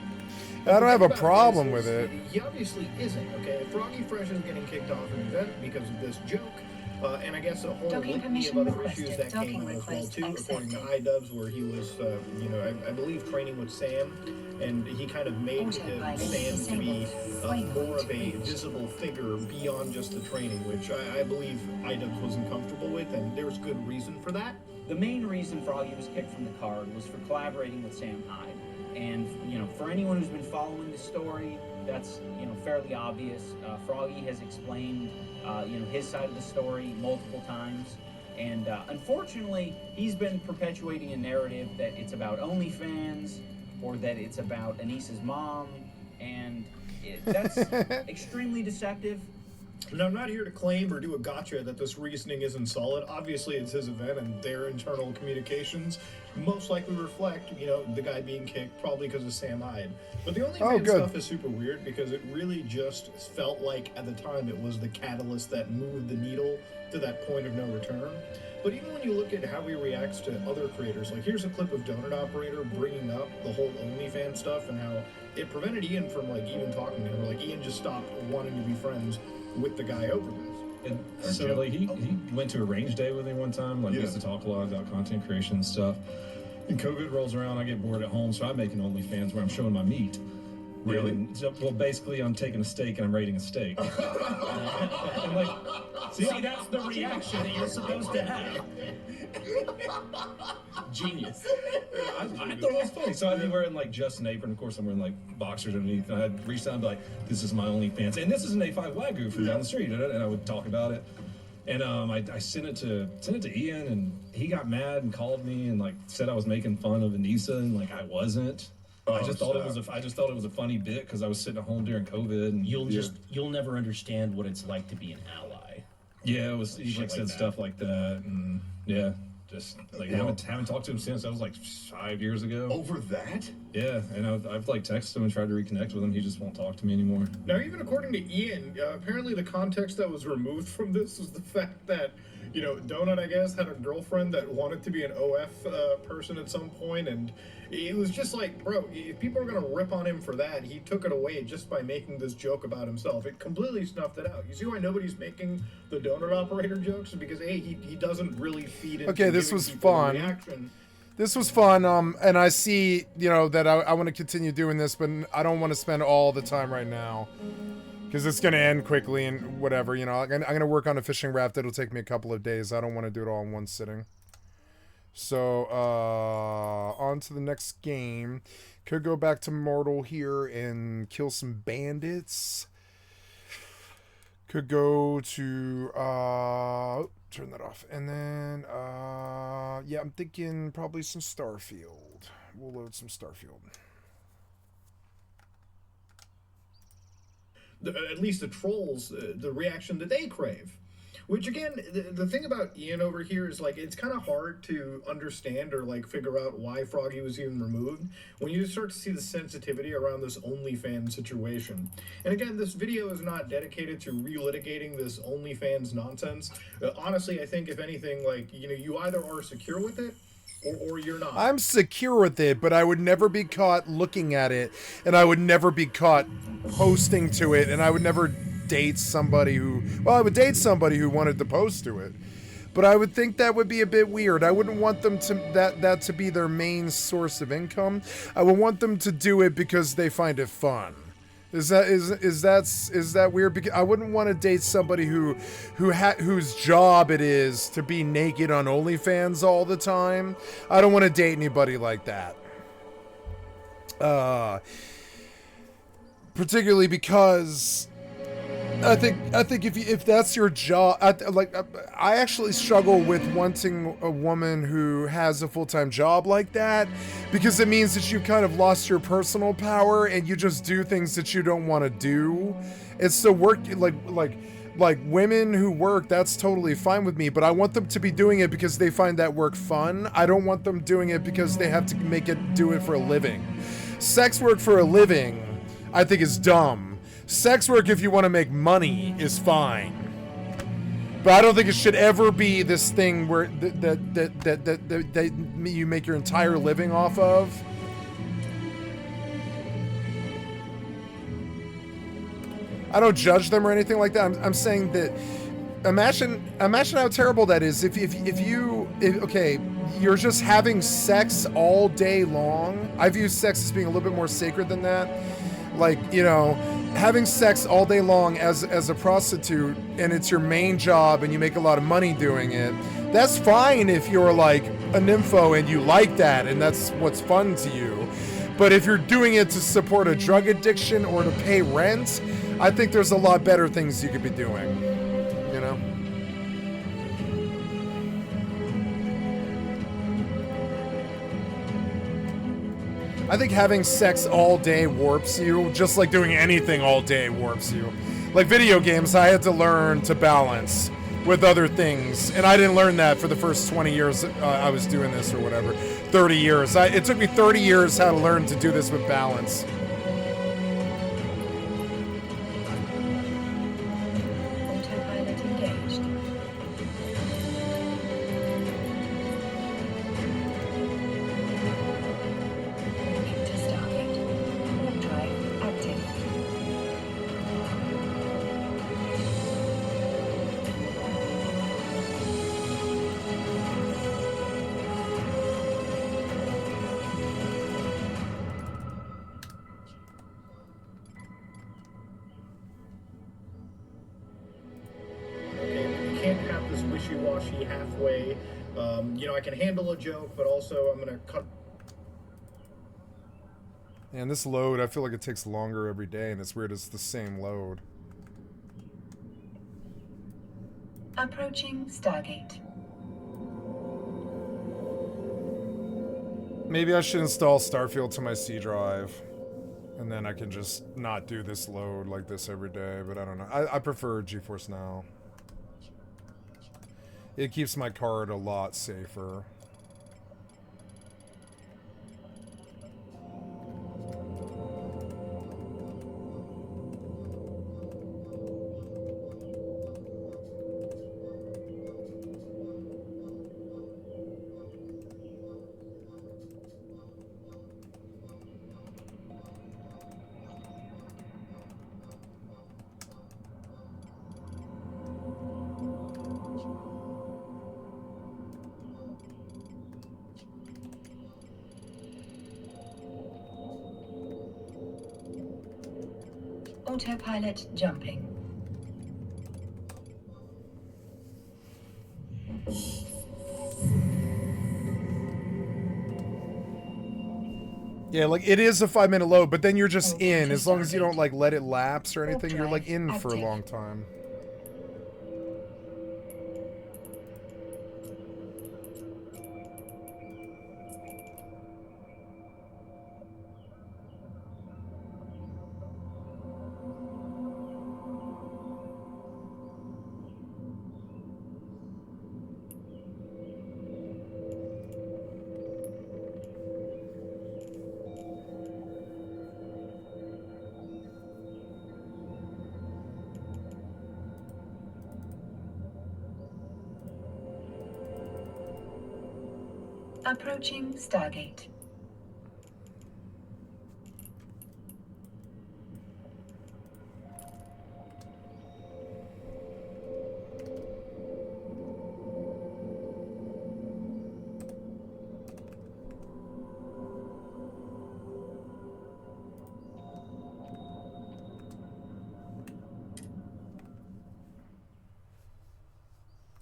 I don't have a problem with it. He obviously isn't, okay? Froggy Fresh is getting kicked off an event because of this joke. And I guess a whole litany of other issues that came out as well, too, according to iDubbbz, where he was, I believe training with Sam, and he kind of made Sam to be more of a visible figure beyond just the training, which I believe iDubbbz wasn't comfortable with, and there's good reason for that. The main reason Froggy was kicked from the card was for collaborating with Sam Hyde. And, for anyone who's been following the story, that's, fairly obvious. Froggy has explained, his side of the story multiple times. And unfortunately, he's been perpetuating a narrative that it's about OnlyFans or that it's about Anissa's mom. And that's extremely deceptive. Now, I'm not here to claim or do a gotcha that this reasoning isn't solid. Obviously, it's his event, and their internal communications most likely reflect, the guy being kicked, probably because of Sam Hyde. But the OnlyFans stuff is super weird because it really just felt like, at the time, it was the catalyst that moved the needle to that point of no return. But even when you look at how he reacts to other creators, like here's a clip of Donut Operator bringing up the whole OnlyFans stuff and how it prevented Ian from, even talking to him. Like, Ian just stopped wanting to be friends with the guy over this. And so he went to a range day with me one time, we used to talk a lot about content creation and stuff. And COVID rolls around, I get bored at home, so I make an OnlyFans where I'm showing my meat. Really? Well, basically, I'm taking a steak and I'm rating a steak. I'm like, see, that's the reaction that you're supposed to have. Genius. I thought it was funny. So I'd be wearing just an apron. Of course, I'm wearing boxers underneath. And I'd reach down and be like, this is my OnlyFans. And this is an A5 Wagyu from down the street. And I would talk about it. And I sent it to Ian, and he got mad and called me and said I was making fun of Anissa, and I wasn't. I just thought it was a funny bit because I was sitting at home during COVID, and you'll never understand what it's like to be an ally. Yeah, it was. He said stuff like that, and just haven't talked to him since. That was 5 years ago. Over that? Yeah, and I've texted him and tried to reconnect with him. He just won't talk to me anymore. Now, even according to Ian, apparently the context that was removed from this was the fact that Donut, I guess, had a girlfriend that wanted to be an OF person at some point, and it was just bro, if people are going to rip on him for that, he took it away just by making this joke about himself. It completely snuffed it out. You see why nobody's making the Donut Operator jokes? Because, A, he doesn't really feed into Okay, this was fun. reaction. This was fun, and I see, that I want to continue doing this, but I don't want to spend all the time right now. Because it's going to end quickly and whatever, I'm going to work on a fishing raft. It'll take me a couple of days. I don't want to do it all in one sitting. So, on to the next game. Could go back to Mortal here and kill some bandits. Could go to, turn that off. And then, yeah, I'm thinking probably some Starfield. We'll load some Starfield. At least the trolls, the reaction that they crave. Which, again, the thing about Ian over here is, it's kind of hard to understand or, figure out why Froggy was even removed when you start to see the sensitivity around this OnlyFans situation. And, again, this video is not dedicated to relitigating this OnlyFans nonsense. Honestly, I think, if anything, you either are secure with it or you're not. I'm secure with it, but I would never be caught looking at it, and I would never be caught posting to it, and I would never date somebody who, well, I would date somebody who wanted to post to it. But I would think that would be a bit weird. I wouldn't want them to that to be their main source of income. I would want them to do it because they find it fun. Is that weird? Because I wouldn't want to date somebody whose job it is to be naked on OnlyFans all the time. I don't want to date anybody like that. Particularly because I think if that's your job, I actually struggle with wanting a woman who has a full-time job like that, because it means that you've kind of lost your personal power and you just do things that you don't want to do. It's the work, like women who work, that's totally fine with me, but I want them to be doing it because they find that work fun. I don't want them doing it because they have to do it for a living. Sex work for a living, I think, is dumb. Sex work, if you want to make money, is fine, but I don't think it should ever be this thing where that you make your entire living off of. I don't judge them or anything like that. I'm saying that imagine how terrible that is if okay, you're just having sex all day long. I view sex as being a little bit more sacred than that. Like, you know, having sex all day long as a prostitute, and it's your main job and you make a lot of money doing it, that's fine if you're like a nympho and you like that and that's what's fun to you. But if you're doing it to support a drug addiction or to pay rent, I think there's a lot better things you could be doing, you know? I think having sex all day warps you, just like doing anything all day warps you. Like video games, I had to learn to balance with other things, and I didn't learn that for the first 20 years I was doing this, or whatever, 30 years. It took me 30 years how to learn to do this with balance. Autopilot engaged. Wishy-washy halfway. You know, I can handle a joke, but also I'm gonna cut. And this load, I feel like it takes longer every day, and it's weird it's the same load. Approaching Stargate. Maybe I should install Starfield to my C drive, and then I can just not do this load like this every day, but I don't know. I prefer GeForce Now. It keeps my card a lot safer. Autopilot jumping. Yeah, like it is a 5-minute load, but then you're just in. As long as you don't like let it lapse or anything, you're like in for a long time. Approaching Stargate.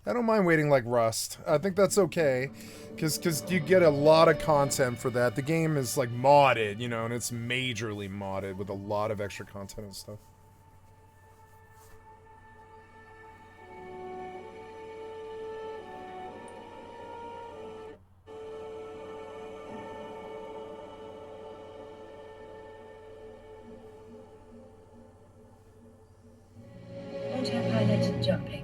I don't mind waiting like Rust. I think that's okay. Because you get a lot of content for that. The game is like modded, you know, and it's majorly modded with a lot of extra content and stuff. Autopilot jumping.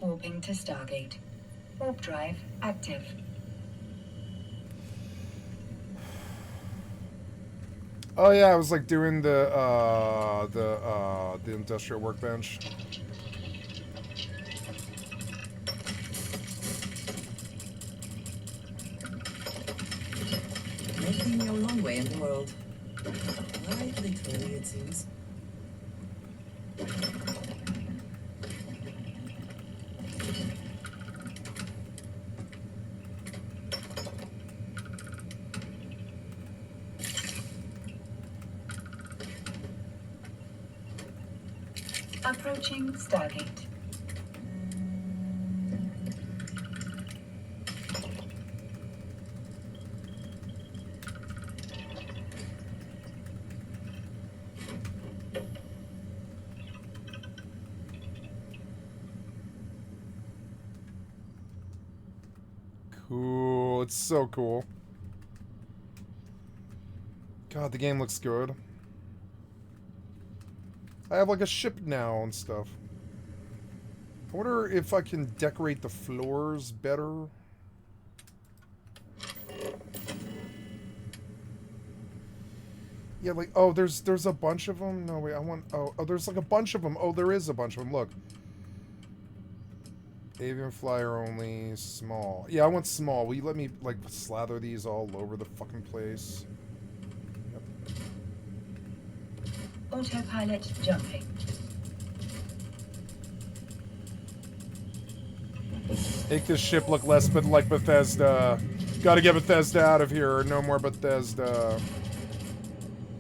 Warping to Stargate. Warp drive active. Oh yeah, I was like doing the industrial workbench. Making your own way in the world. Quite literally, it seems. Approaching Stargate. Cool. It's so cool. God, the game looks good. I have like a ship now and stuff. I wonder if I can decorate the floors better. Yeah, like, oh, there's a bunch of them. No, wait, I want, oh, there's like a bunch of them. Oh, there is a bunch of them. Look. Avian flyer only, small. Yeah, I want small. Will you let me, like, slather these all over the fucking place? Yep. Autopilot jumping. Make this ship look less but like Bethesda. Gotta get Bethesda out of here. No more Bethesda.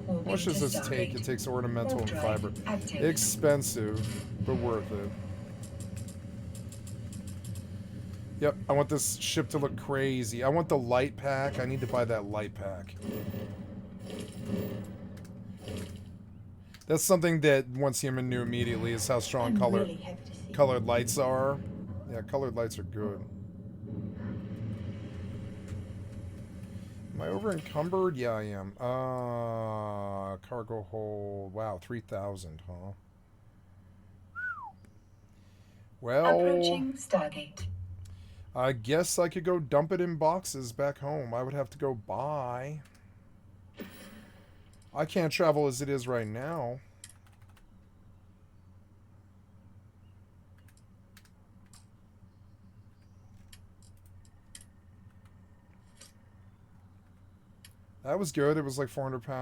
How much does this take? It takes ornamental and fiber. Expensive, but worth it. Yep, I want this ship to look crazy. I want the light pack. I need to buy that light pack. That's something that once human knew immediately is how strong colored lights are. Yeah, colored lights are good. Am I over encumbered? Yeah, I am. Cargo hold. Wow, 3,000, huh? Well, approaching Stargate. I guess I could go dump it in boxes back home. I would have to go buy. I can't travel as it is right now. That was good. It was like 400 pounds.